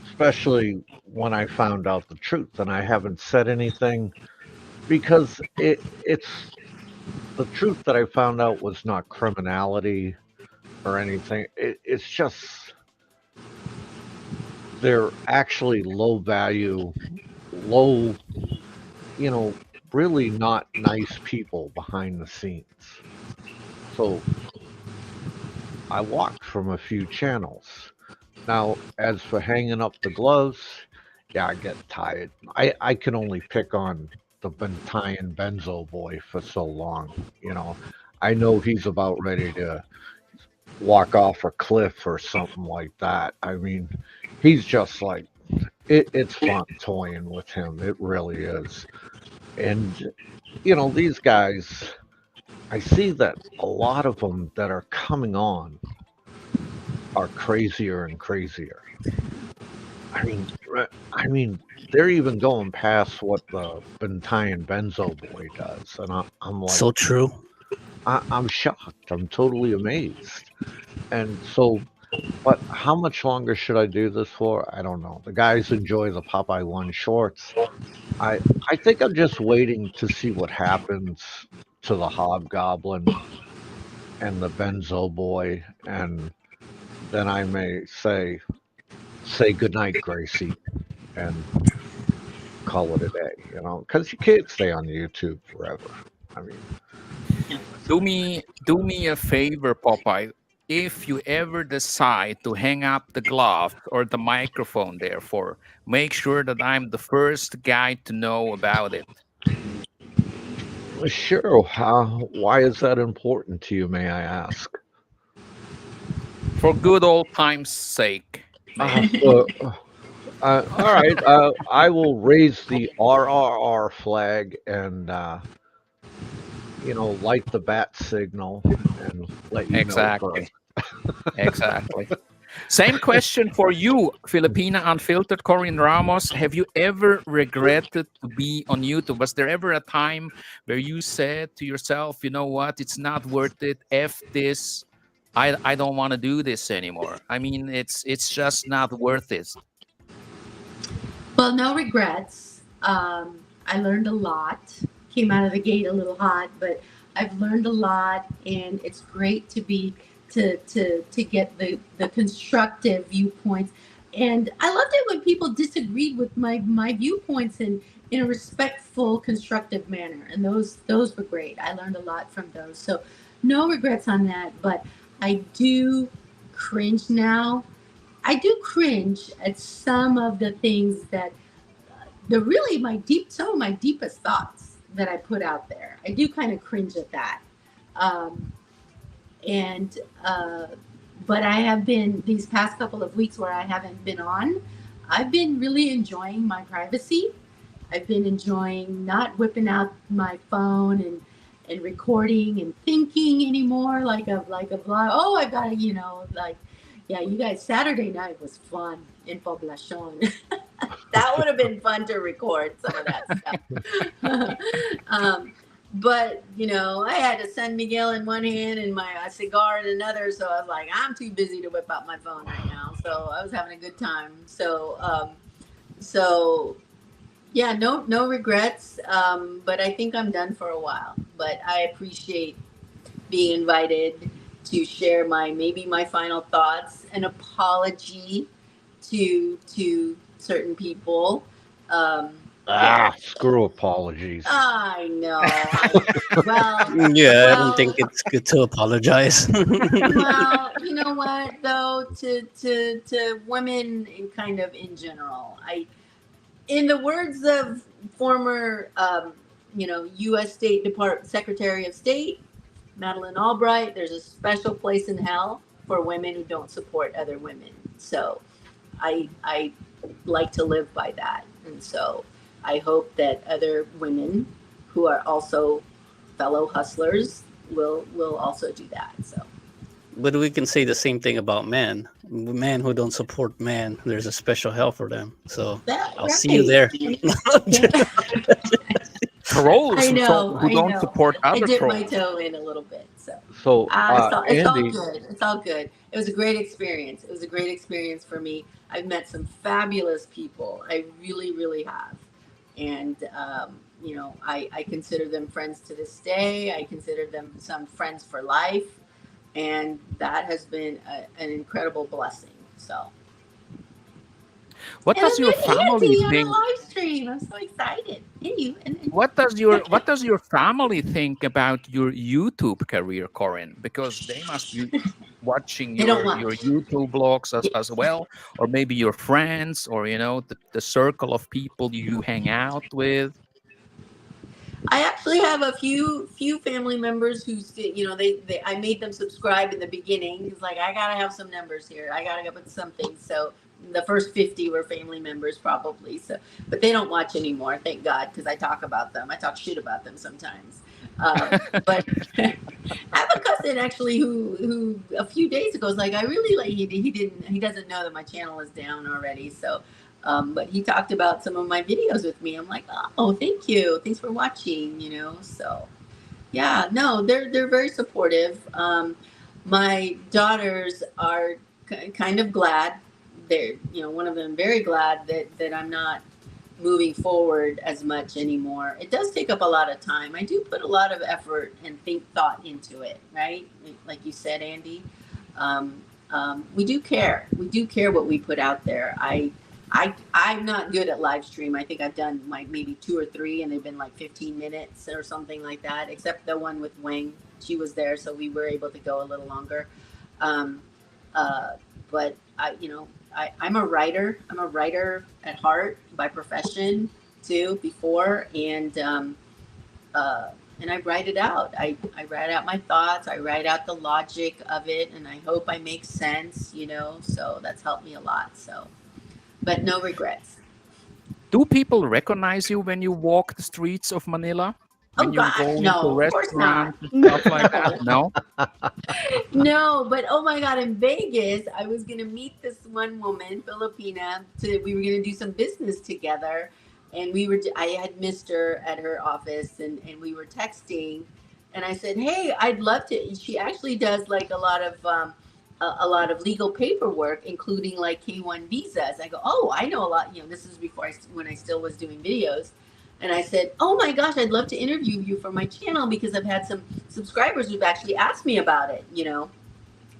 especially when I found out the truth, and I haven't said anything because it's the truth that I found out was not criminality or anything. It's just they're actually low value, low, you know, really not nice people behind the scenes. So I walked from a few channels. Now, as for hanging up the gloves, yeah, I get tired. I can only pick on the Bentayan Benzo boy for so long. You know, I know he's about ready to walk off a cliff or something like that. I mean, he's just like it's fun toying with him. It really is. And these guys, I see that a lot of them that are coming on are crazier and crazier. I mean, they're even going past what the Bentayan Benzo boy does, and I'm like, So true. I'm shocked. I'm totally amazed. And so, but how much longer should I do this for? I don't know. The guys enjoy the Popeye One shorts. I I think I'm just waiting to see what happens to the Hobgoblin and the Benzo boy, and then I may say goodnight, Gracie, and call it a day. Because you can't stay on YouTube forever. I mean, Do me a favor, Popeye. If you ever decide to hang up the glove or the microphone, therefore, make sure that I'm the first guy to know about it. sure. Why is that important to you, may I ask? For good old time's sake, Uh, maybe. well, all right. I will raise the RRR flag and light the bat signal and let you know Exactly. first. Exactly. Same question for you, Filipina Unfiltered, Corinne Ramos. Have you ever regretted to be on YouTube? Was there ever a time where you said to yourself, you know what, it's not worth it, F this, I don't want to do this anymore. I mean, it's just not worth it. Well, no regrets. I learned a lot. Came out of the gate a little hot, but I've learned a lot, and it's great to be to get the constructive viewpoints. And I loved it when people disagreed with my viewpoints in a respectful, constructive manner, and those were great. I learned a lot from those. So, no regrets on that. But I do cringe now. I do cringe at some of the things that the really some of my deepest thoughts that I put out there. I do kind of cringe at that. Um, and but I have been these past couple of weeks where I haven't been on. I've been really enjoying my privacy, I've been enjoying not whipping out my phone and recording and thinking anymore like a vlog. Oh, I gotta, like, yeah, you guys, Saturday night was fun in Poblacion. That would have been fun to record some of that stuff. But I had a San Miguel in one hand and my a cigar in another, so I was like, I'm too busy to whip out my phone right now. So I was having a good time. So yeah, no regrets. But I think I'm done for a while. But I appreciate being invited to share maybe my final thoughts, an apology to certain people. Yeah, Screw apologies. I know. Well, Yeah, I don't well, think it's good to apologize. well, you know what though, to women in kind of in general, in the words of former, U.S. State Department Secretary of State Madeleine Albright, there's a special place in hell for women who don't support other women. So, I like to live by that, and so I hope that other women who are also fellow hustlers will also do that. So. But we can say the same thing about men. Men who don't support men, there's a special hell for them. So I'll see you there. Trolls I know. who don't support I other dipped trolls. my toe in a little bit. So So, it's all Andy, good. It's all good. It was a great experience. It was a great experience for me. I've met some fabulous people. I really, really have. And, I consider them friends to this day. I consider them some friends for life. And that has been an incredible blessing. So. What And does I your met family Andy on a think? live stream. I'm so excited. And you. And What does your family think about your YouTube career, Corinne? Because they must be watching they don't your watch. YouTube blogs as well, or maybe your friends, or the circle of people you hang out with. I actually have a few family members who they I made them subscribe in the beginning. It's like I gotta have some numbers here. I gotta put something. So the first 50 were family members probably. So, but they don't watch anymore. Thank God, because I talk about them. I talk shit about them sometimes. But I have a cousin actually who a few days ago was like, I really like he doesn't know that my channel is down already. So. But he talked about some of my videos with me. I'm like, oh, thank you, thanks for watching. So yeah, no, they're very supportive. My daughters are kind of glad. They're one of them very glad that I'm not moving forward as much anymore. It does take up a lot of time. I do put a lot of effort and thought into it, right? Like you said, Andy. We do care. We do care what we put out there. I'm not good at live stream. I think I've done like maybe 2 or 3, and they've been like 15 minutes or something like that. Except the one with Wang, she was there, so we were able to go a little longer. But I'm a writer. I'm a writer at heart by profession too. Before and I write it out. I write out my thoughts. I write out the logic of it, and I hope I make sense. So that's helped me a lot. So. But no regrets. Do people recognize you when you walk the streets of Manila? When you God, go into no, of course not. restaurants and stuff like that? No? No, but oh my God, in Vegas, I was gonna meet this one woman, Filipina. We were gonna do some business together, and I had missed her at her office, and we were texting, and I said, hey, I'd love to. She actually does like a lot of legal paperwork, including like K1 visas. I go, oh, I know a lot. This is when I still was doing videos. And I said, oh my gosh, I'd love to interview you for my channel because I've had some subscribers who've actually asked me about it,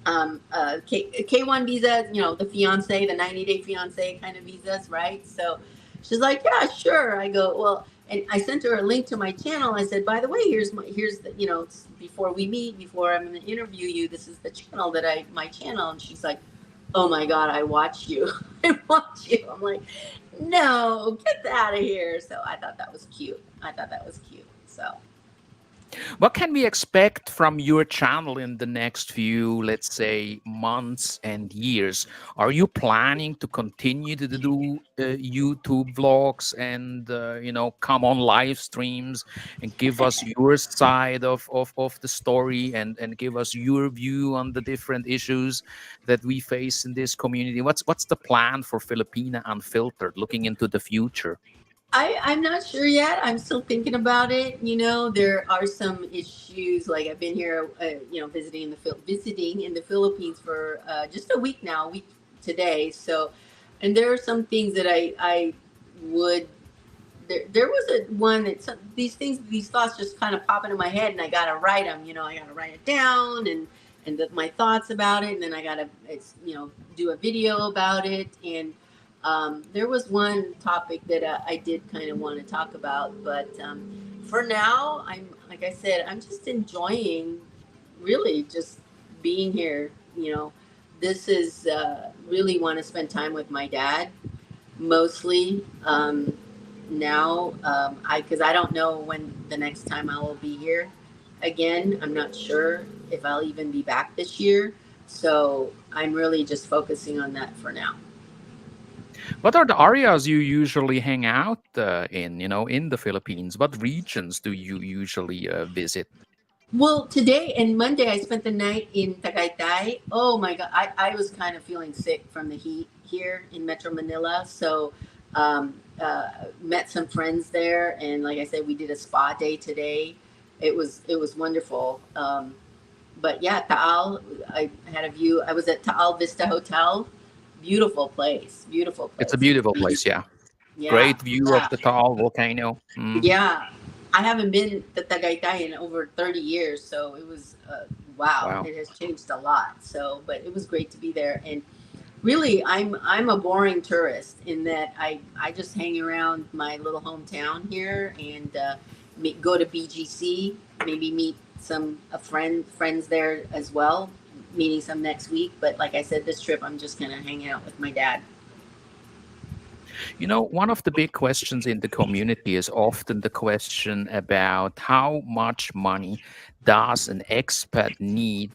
K1 visa, the fiance, the 90-day fiance kind of visas, right? So she's like, yeah, sure. I go, well, and I sent her a link to my channel. I said, by the way, here's the, before we meet, before I'm going to interview you, this is the channel my channel. And she's like, oh my God, I watch you. I watch you. I'm like, no, get out of here. So I thought that was cute. So. What can we expect from your channel in the next few, let's say, months and years? Are you planning to continue to do YouTube vlogs and come on live streams and give us your side of the story and give us your view on the different issues that we face in this community? What's the plan for Filipina Unfiltered looking into the future? I'm not sure yet. I'm still thinking about it. There are some issues. Like I've been here, visiting in the Philippines for just a week now, a week today. So, and there are some things that I would. There was a one that these thoughts just kind of pop into my head, and I gotta write them. I gotta write it down and my thoughts about it, and then I gotta do a video about it. And there was one topic that I did kind of want to talk about, but for now, like I said, I'm just enjoying really just being here. This is really want to spend time with my dad mostly now. Because I don't know when the next time I will be here again. I'm not sure if I'll even be back this year. So I'm really just focusing on that for now. What are the areas you usually hang out in the Philippines? What regions do you usually visit? Well, today and Monday, I spent the night in Tagaytay. Oh my God, I was kind of feeling sick from the heat here in Metro Manila. So, met some friends there, and like I said, we did a spa day today. It was wonderful. But yeah, Taal, I had a view. I was at Taal Vista Hotel. Beautiful place. Beautiful It's a place. beautiful place, yeah. Yeah, Great view of yeah. the Taal volcano. Yeah, I haven't been to Tagaytay in over 30 years, so it was wow. Wow. It has changed a lot. So, but it was great to be there. And really, I'm a boring tourist in that I just hang around my little hometown here and go to BGC, maybe meet some friends there as well. Meeting some next week, but like I said, this trip I'm just gonna hang out with my dad. One of the big questions in the community is often the question about how much money does an expat need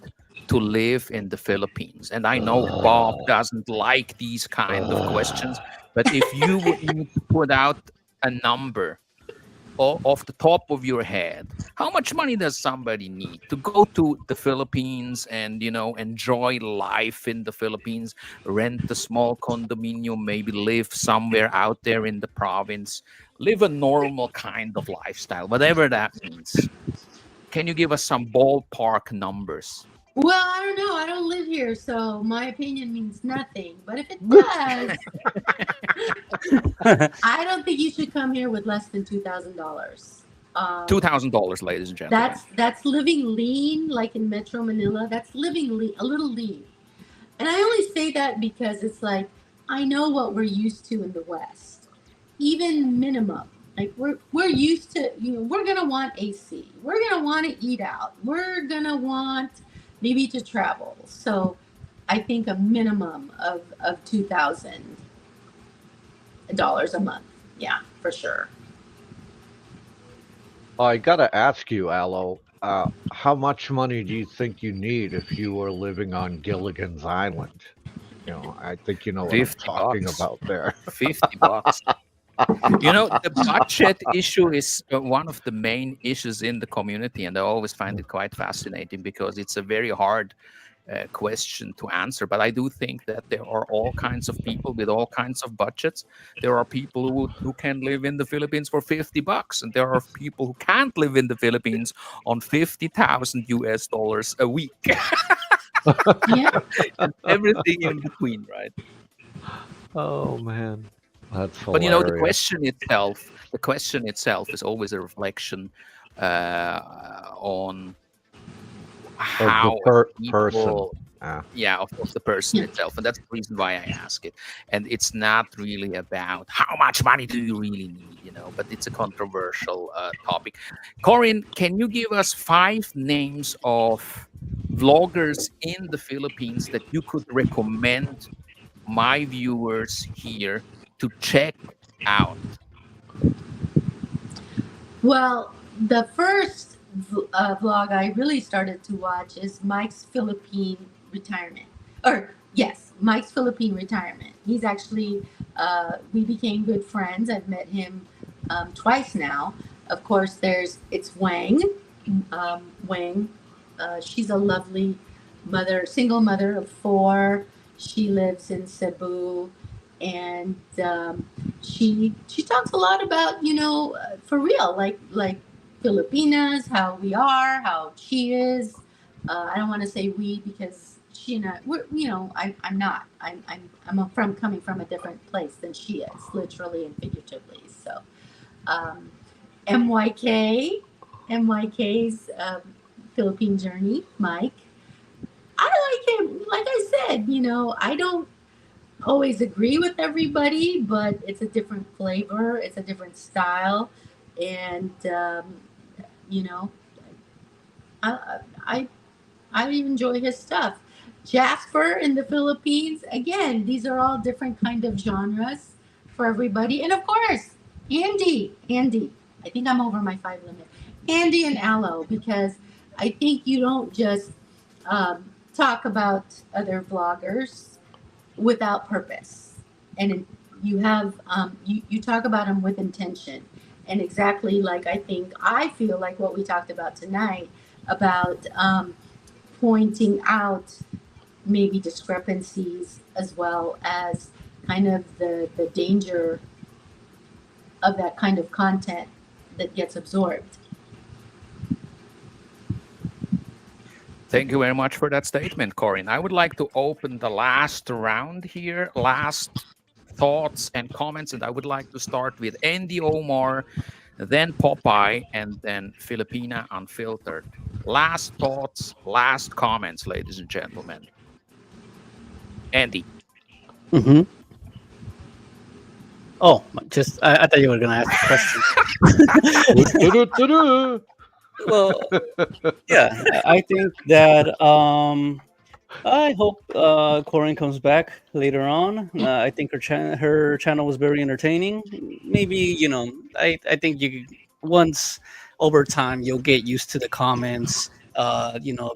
to live in the Philippines? And I know Bob doesn't like these kind of questions, but if you would need to put out a number off the top of your head, how much money does somebody need to go to the Philippines and enjoy life in the Philippines, rent a small condominium, maybe live somewhere out there in the province, live a normal kind of lifestyle, whatever that means? Can you give us some ballpark numbers? Well, I don't know. I don't live here, so my opinion means nothing. But if it does, I don't think you should come here with less than $2,000. $2,000, ladies and gentlemen. That's living lean, like in Metro Manila. That's living lean, a little lean. And I only say that because it's like I know what we're used to in the West, even minimum. Like we're used to, we're gonna want AC. We're gonna want to eat out. We're gonna want maybe to travel. So I think a minimum of $2,000 a month. Yeah, for sure. I gotta ask you, Aloe, how much money do you think you need if you were living on Gilligan's Island? I think you know what I'm 50 talking bucks. about there. $50. The budget issue is one of the main issues in the community, and I always find it quite fascinating because it's a very hard question to answer. But I do think that there are all kinds of people with all kinds of budgets. There are people who can live in the Philippines for $50, and there are people who can't live in the Philippines on 50,000 US dollars a week. Yeah. And everything in between, right? Oh man, that's But hilarious. the question itself is always a reflection on Of the how person. people, Yeah. of the person itself, and that's the reason why I ask it. And it's not really about how much money do you really need, but it's a controversial topic. Corinne, can you give us 5 names of vloggers in the Philippines that you could recommend my viewers here to check out? Well, the first vlog I really started to watch is Mike's Philippine retirement. Or yes, Mike's Philippine retirement. He's actually we became good friends. I've met him twice now. Of course, there's it's Wang. Wang, she's a lovely mother, single mother of four. She lives in Cebu, and she talks a lot about for real, like Filipinas, how we are, how she is. I don't want to say we because she and I, I'm not. I'm from coming from a different place than she is, literally and figuratively. So, um, MYK, MYK's Philippine journey, Mike. I like him. Like I said, I don't always agree with everybody, but it's a different flavor, it's a different style, and you know, I, I I enjoy his stuff. Jasper in the Philippines, again, these are all different kind of genres for everybody, and of course, Andy. I think I'm over my 5 limit. Andy and Aloe, because I think you don't just talk about other vloggers without purpose, and you have you talk about them with intention, and exactly like I feel like what we talked about tonight about pointing out maybe discrepancies as well as kind of the danger of that kind of content that gets absorbed. Thank you very much for that statement, Corinne. I would like to open the last round here, last thoughts and comments, and I would like to start with Andy Omar, then Popeye, and then Filipina Unfiltered. Last thoughts, last comments, ladies and gentlemen. Andy. Mm-hmm. Oh, just I thought you were gonna ask a question. Well, yeah, I think that I hope Corinne comes back later on. I think her channel was very entertaining. Maybe I think you once over time you'll get used to the comments.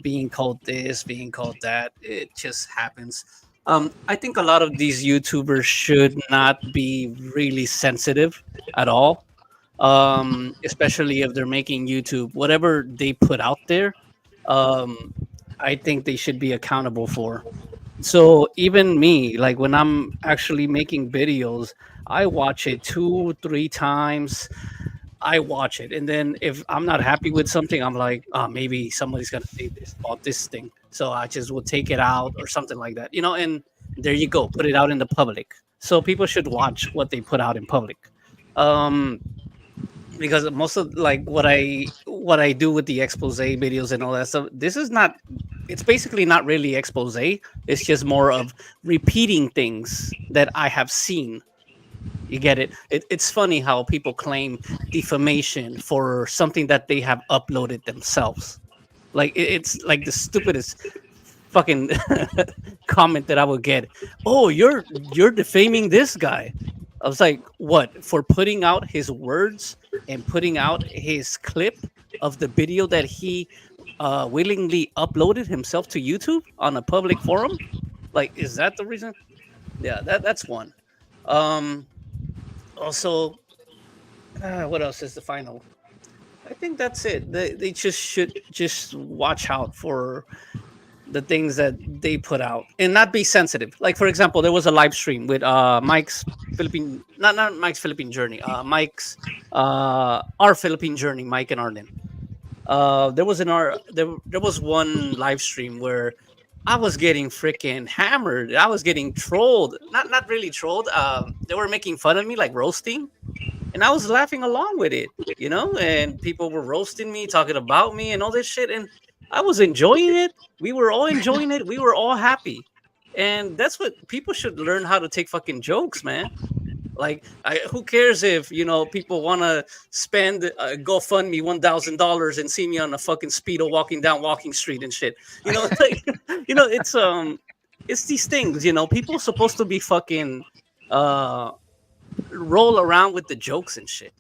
Being called this, being called that. It just happens. I think a lot of these YouTubers should not be really sensitive at all, especially if they're making YouTube. Whatever they put out there, um, I think they should be accountable for. So even me, like when I'm actually making videos, I watch it 2, 3 times. I watch it, and then if I'm not happy with something, I'm like, oh, maybe somebody's gonna say this about this thing, so I just will take it out or something like that, And there you go, put it out in the public. So people should watch what they put out in public. Um, because most of like what I do with the expose videos and all that stuff, this is not it's basically not really expose. It's just more of repeating things that I have seen. You get it? It's funny how people claim defamation for something that they have uploaded themselves. Like it's like the stupidest fucking comment that I would get. Oh, you're defaming this guy. I was like, what? For putting out his words and putting out his clip of the video that he willingly uploaded himself to YouTube on a public forum? Like, is that the reason? Yeah, that's one. Um, Also, what else is the final? I think that's it. They just should just watch out for the things that they put out and not be sensitive. Like for example, there was a live stream with Mike's Philippine, not Mike's Philippine journey, Mike's our Philippine journey, Mike and Arlen. There was one live stream where I was getting freaking hammered. I was getting trolled. Not really trolled. They were making fun of me, like roasting, and I was laughing along with it, And people were roasting me, talking about me, and all this shit, and I was enjoying it. We were all enjoying it. We were all happy, and that's what people should learn, how to take fucking jokes, man. Like, who cares if people want to spend GoFundMe $1,000 and see me on a fucking speedo walking down Walking Street and shit. Like, it's these things. People are supposed to be fucking roll around with the jokes and shit.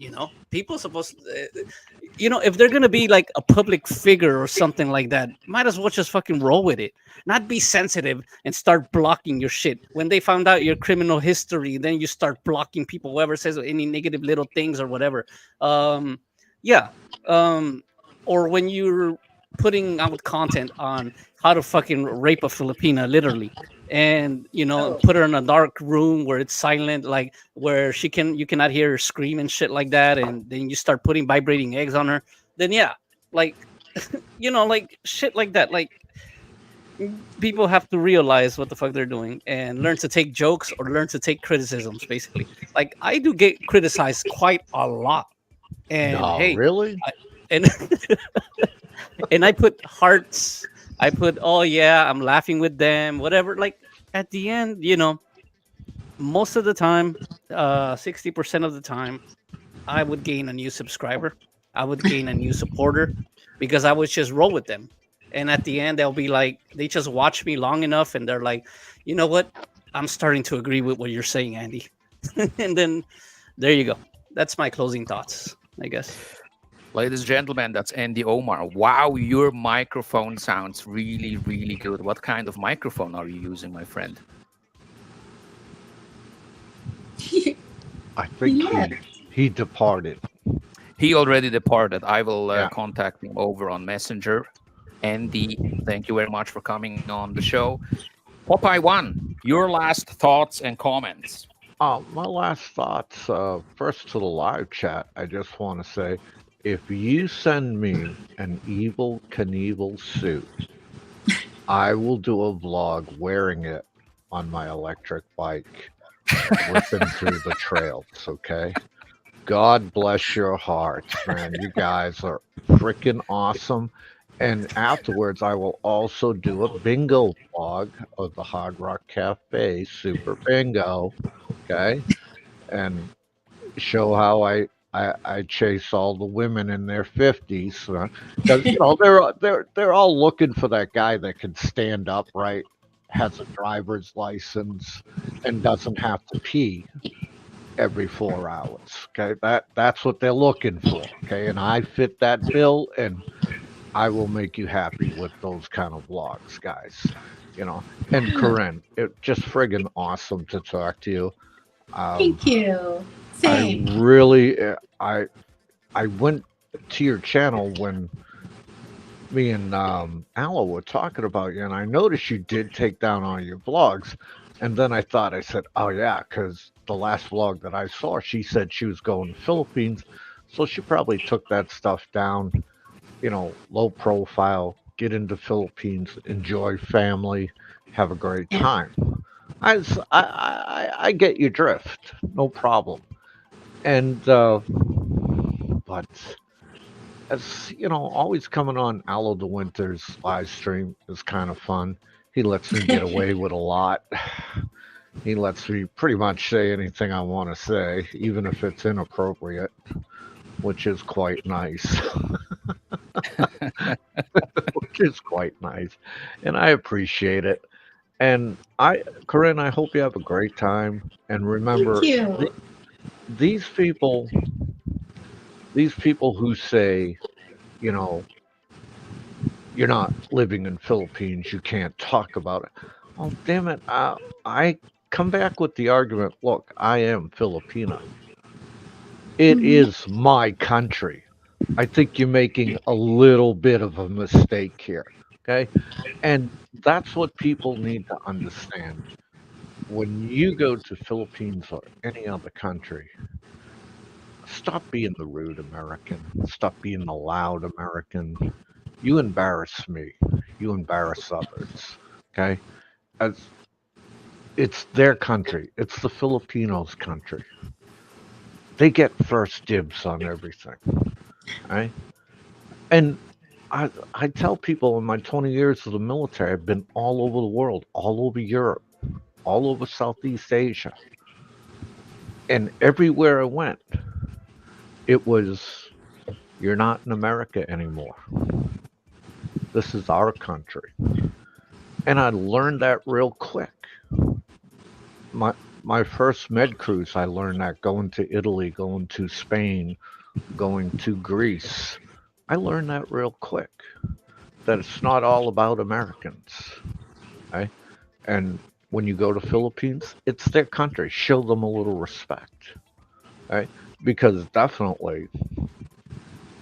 People supposed if they're gonna be like a public figure or something like that, might as well just fucking roll with it. Not be sensitive and start blocking your shit. When they found out your criminal history, then you start blocking people, whoever says any negative little things or whatever. Yeah. Or when you're putting out content on how to fucking rape a Filipina, literally, and put her in a dark room where it's silent, like where you cannot hear her scream and shit like that, and then you start putting vibrating eggs on her, then yeah, like like shit like that. Like, people have to realize what the fuck they're doing and learn to take jokes or learn to take criticisms, basically. Like, I do get criticized quite a lot, and No, hey, really? and and I put hearts. I put, oh yeah, I'm laughing with them, whatever. Like, at the end, most of the time, 60% of the time, I would gain a new subscriber. I would gain a new supporter because I would just roll with them. And at the end, they'll be like, they just watch me long enough, and they're like, you know what? I'm starting to agree with what you're saying, Andy. And then there you go. That's my closing thoughts, I guess. Ladies and gentlemen, that's Andy Omar. Wow, your microphone sounds really, really good. What kind of microphone are you using, my friend? I think Yeah. he departed. He already departed. I will Yeah. contact him over on Messenger. Andy, thank you very much for coming on the show. Popeye One, your last thoughts and comments. My last thoughts. First, to the live chat, I just want to say, if you send me an Evil Knievel suit, I will do a vlog wearing it on my electric bike, ripping through the trails. Okay. God bless your hearts, man. You guys are freaking awesome. And afterwards, I will also do a bingo vlog of the Hard Rock Cafe Super Bingo. Okay. And show how I chase all the women in their 50s. Because, they're all looking for that guy that can stand upright, has a driver's license, and doesn't have to pee every 4 hours. Okay, that's what they're looking for. Okay, and I fit that bill, and I will make you happy with those kind of vlogs, guys. And Corinne, it just friggin' awesome to talk to you. Thank you. I Same. really, I went to your channel when me and Aloe were talking about you, and I noticed you did take down all your vlogs. And then I said, oh yeah, because the last vlog that I saw, she said she was going to Philippines, so she probably took that stuff down, low profile, get into Philippines, enjoy family, have a great Yeah. time. I get your drift, no problem. And but as always coming on Aloe the Winter's live stream is kind of fun. He lets me get away with a lot. He lets me pretty much say anything I want to say, even if it's inappropriate, which is quite nice. Which is quite nice. And I appreciate it. And Corinne, I hope you have a great time. And remember, Thank you. these people who say, you know, you're not living in Philippines, you can't talk about it. Oh, damn it. I come back with the argument, look, I am Filipina. It Mhm. is my country. I think you're making a little bit of a mistake here. Okay. And that's what people need to understand. When you go to Philippines or any other country, stop being the rude American. Stop being the loud American. You embarrass me. You embarrass others. Okay? As it's their country. It's the Filipinos' country. They get first dibs on everything. Right? And I tell people in my 20 years of the military, I've been all over the world, all over Europe, all over Southeast Asia. And everywhere I went, it was, you're not in America anymore. This is our country. And I learned that real quick. My my first med cruise, I learned that going to Italy, going to Spain, going to Greece. I learned that real quick. That it's not all about Americans, right? And when you go to Philippines, it's their country. Show them a little respect, right? Because definitely,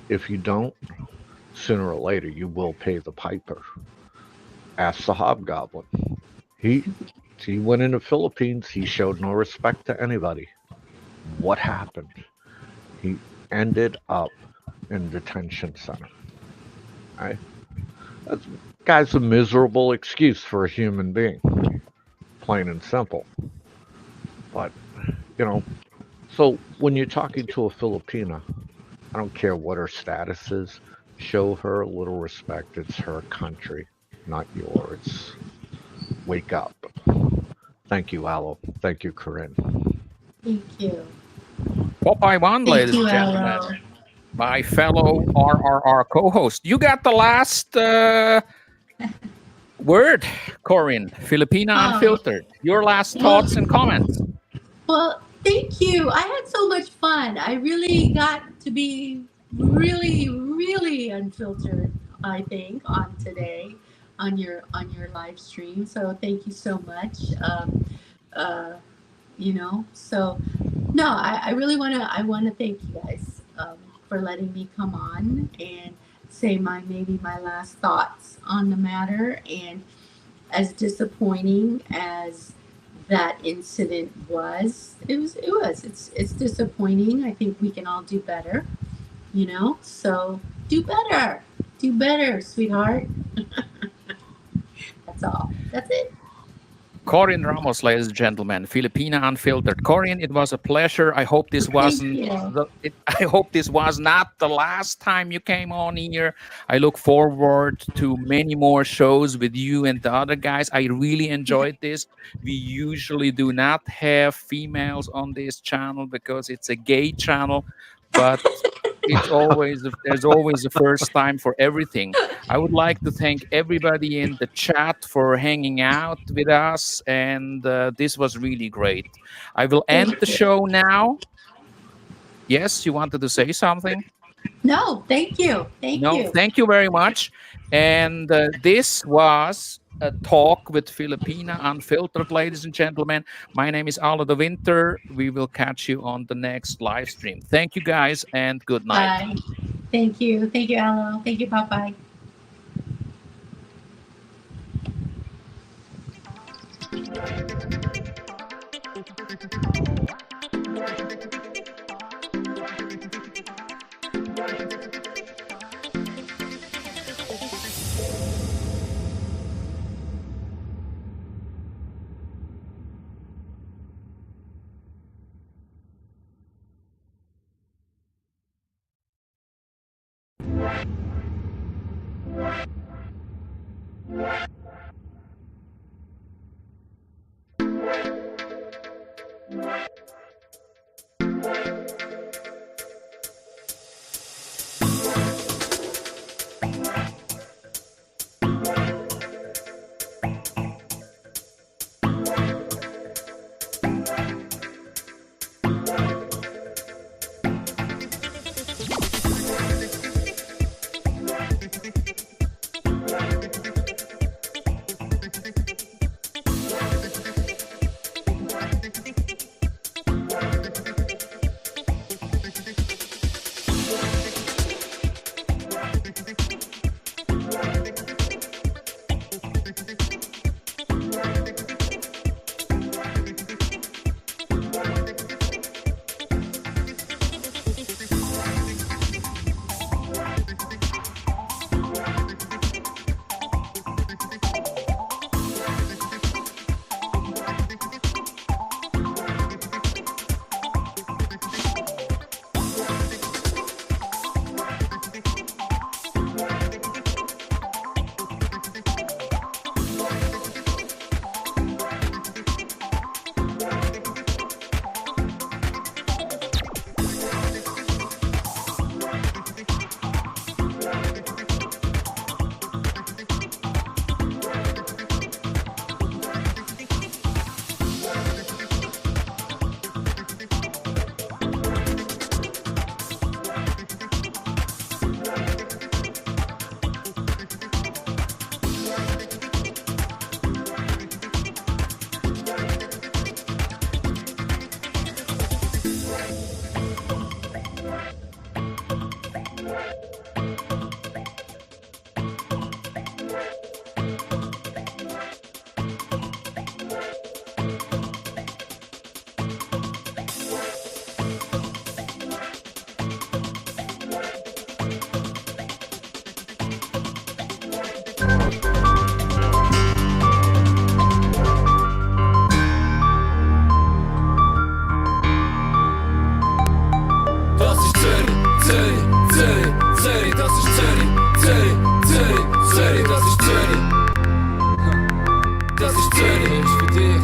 if you don't, sooner or later you will pay the piper. Ask the hobgoblin. He he went in the Philippines. He showed no respect to anybody. What happened? He ended up in detention center. Right? That's guy's a miserable excuse for a human being, plain and simple. But you know, so when you're talking to a Filipina, I don't care what her status is. Show her a little respect. It's her country, not yours. Wake up. Thank you, Aloe. Thank you, Corinne. Thank you. Popeye One, Thank ladies you, and gentlemen, Alo. my fellow RRR co-host. You got the last word, Corinne. Filipina Oh, Unfiltered. Your last well, thoughts and comments. well, thank you. I had so much fun. I really got to be really, really unfiltered, I think, on today on your live stream. So thank you so much. Uh, so no, I really want to thank you guys for letting me come on and say maybe my last thoughts on the matter. And as disappointing as that incident was, it's disappointing. I think we can all do better, so do better, sweetheart. That's all. That's it. Corinne Ramos, ladies and gentlemen, Filipina Unfiltered. Corinne, it was a pleasure. I hope this Thank wasn't you. I hope this was not the last time you came on here. I look forward to many more shows with you and the other guys. I really enjoyed this. We usually do not have females on this channel because it's a gay channel, but there's always a first time for everything. I would like to thank everybody in the chat for hanging out with us, and this was really great. I will end the Thank you. show now. Yes, you wanted to say something? No, thank you. Thank No, you. thank you very much. And this was a talk with Filipina Unfiltered, ladies and gentlemen. My name is Ala de Winter. We will catch you on the next live stream. Thank you, guys, and good night. Bye. Thank you. Thank you, Alo. Thank you, Popeye. Zürich ist für dich.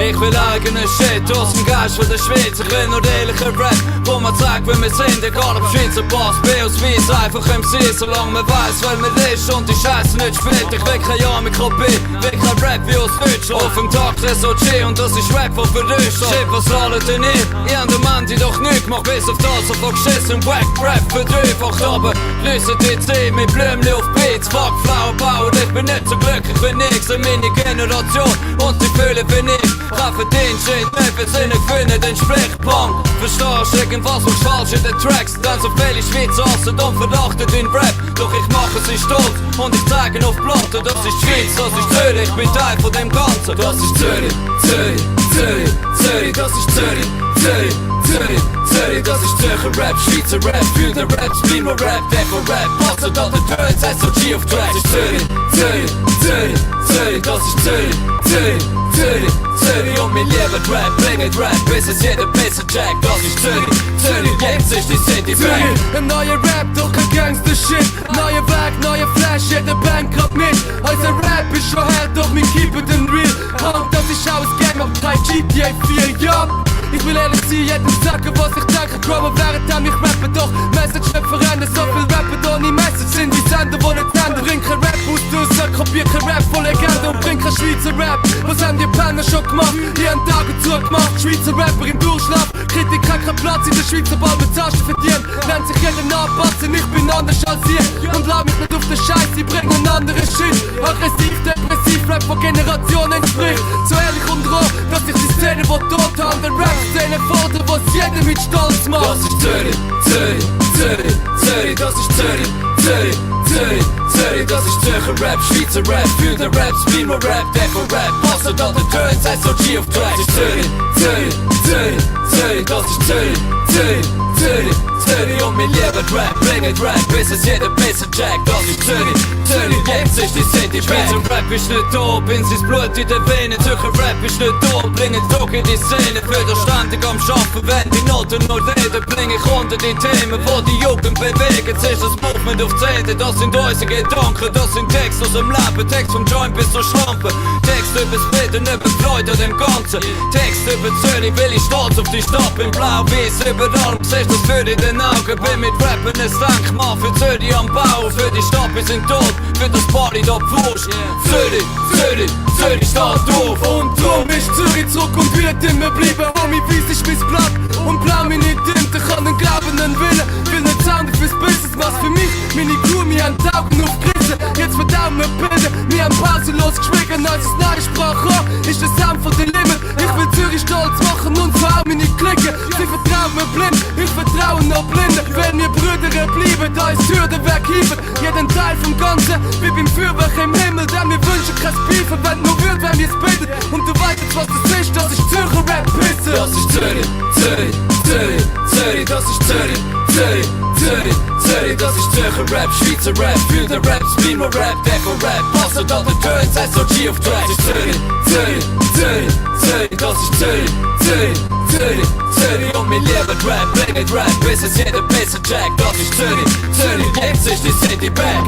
Ich will eigenen Shit aus dem Geist von der Schweiz. Ich will nur ehrlichen Rap, wo man zeigt, wer wir sind. Egal ob Schweizer Pass, B aus Weiss, einfach MC, solange man weiss, wer man ist und die Scheiße nicht spielt. Ich will kein Jahr mit Kopie, will kein Rap wie aus Deutschland. Auf dem Tag SOG und das ist Rap von Deutschland. Shit, was lallt denn ihr? Ihr habt den Mann, die doch nicht macht, bis auf das, auf den geschissen Wack Rap verdreifacht. Aber lösen die C mit Blümchen auf Beats, fuck Flower Power. Ich bin nicht so glücklich wie nix in meine Generation und die fühlen wie ich. Treffe den Shit, nicht für Sinne gewinnen, den Sprichpong. Verstehst irgendwas, was falsch in den Tracks? Dann so viele Schweizer hassen und verachten den Rap. Doch ich mache sie stolz und ich zeige auf Platte. Das ist Schweiz, das ist Zürich, ich bin Teil von dem Ganzen. Das ist Zürich, Zürich, Zürich, Zürich, das ist Zürich, Zürich, Zürich, Zürich, das ist Zürcher Rap, Schweizer Rap, für den Rap, Spino Rap, Deco Rap, Passet an den Turns, SOG auf Tracks. Das ist Zürich, Zürich, Zürich, Zürich, das ist Zürich, Zürich, Zürich, Zürich und wir lieben Rap, bringen Rap, bis es jeder besser checkt. Das ist Zürich, Zürich, jetzt ist die City back. Ein neuer Rap, doch kein Gangster-Shit. Neuer Weg, neuer Flash, jeder Band grad mit. Unser Rap ist schon hart, doch wir keepen den real. Punk, das ist alles Gang, aber kein GTA 4, ja. Ich will ehrlich sein, jedem sagen, was ich denke. Grower während ich rappe, doch Message nicht verändern. So viel Rappen ohne Message sind wie Sender, die nicht senden. Bring kein Rap aus draussen, kopier kein Rap von Legende und bring kein Schweizer Rap. Was haben die Penner schon gemacht? Die haben Tage zugemacht. Schweizer Rapper im Durchschlag. Kritik hat keinen Platz in der Schweizer Ball mit Taschen verdient. Nennt sich jeder nachpassen, ich bin anders als ihr. Und lad mich nicht auf den Scheiß, ich bring einen anderen Shit. Aggressiv, depressiv, Rap von Generationen entspricht. So ehrlich und roh, dass ich die Szene, wo tot haben, der Rap-Szene fordert, was jeder mit Stolz macht. Das ist Zürich, Zürich, Zürich, Zürich, das ist Zürich, Zürich, Zürich, Zürich, das ist Zürcher Rap, Schweizer Rap, für den Rap, Spino Rap, Deco Rap, Passet an den Turns, SOG auf Tracks. Das ist Zürich, Zürich, Zürich, Zürich, das ist Zürich, Zürich, Zürich, Zürich und wir lieben Rap, bringen Rap, bis es jeder besser checkt. Das ist Zürich, Zürich, jetzt ist die City back. Schweizer Rap ist nicht da, bin sein Blut in den Venen. Zürcher Rap ist nicht da, bringen Druck in die Szene. Für den ständig am Schaffen, wenn die Noten noch reden, bring ich unter die Themen, wo die Jugend bewegen. Jetzt ist das Movement auf Zähne, das sind unsere Gedanken, das sind Texte aus dem Leben. Text vom Joint bis zur Schlampe, Text übers Bitten, über Freude an dem Ganzen. Text über Zürich, will ich stolz auf die Stadt, bin blau-weiß überall, siehst das für in den Augen. Bin mit Rappen ein Denkmal für Zürich am Bau, für die Stadt, wir sind tot, für das Party da Pfusch. Zürich, Zürich, Zürich steht auf. Und drum ist Zürich zurück und wird immer bleiben. Homie, weiss ich mein Blatt und blau mich nicht Tinte. Kann den Glauben an Willen, will nicht sounden fürs Business. Was für mich, meine Crew, wir haben die Augen aufgerissen. Jetzt verdauen wir Bilder, wir haben pausenlos geschwiegen. Als es neue Sprache ist der Sound von den Limit. Ich will Zürich stolz machen und vor allem meine Clique. Sie vertrauen mir blind, ich vertraue noch blinden. Wenn wir Brüder bleiben, da ist Tür der Weg hieben. Jeden Teil vom Ganzen, wie beim Feuerwerk im Himmel. Denn wir wünschen kein Beef, wenn nur wird, wenn wir es bilden. Und du weißt jetzt, was das ist, das ist Zürcher Rap-Pisse. Das ist Zürich, Zürich, Zürich, Zürich, das ist Zürich, Zürich, Zürich, Zürich, das ist Zürcher Rap, Schweizer Rap, für den Rap, Spino Rap, Deco Rap, Passet an den Turns, SOG auf Tracks. Das ist Zürich, Zürich, Zürich, Zürich, das ist Zürich, Zürich, Zürich, Zürich und wir lieben Rap, bringen Rap, bis es jeder besser checkt. Das ist Zürich, Zürich, jetzt ist die City back.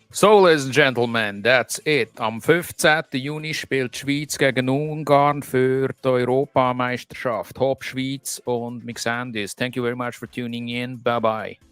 So, ladies and gentlemen, that's it. Am 15. Juni spielt die Schweiz gegen Ungarn für die Europameisterschaft. Hopp Schweiz und wir sehen das. Thank you very much for tuning in. Bye bye.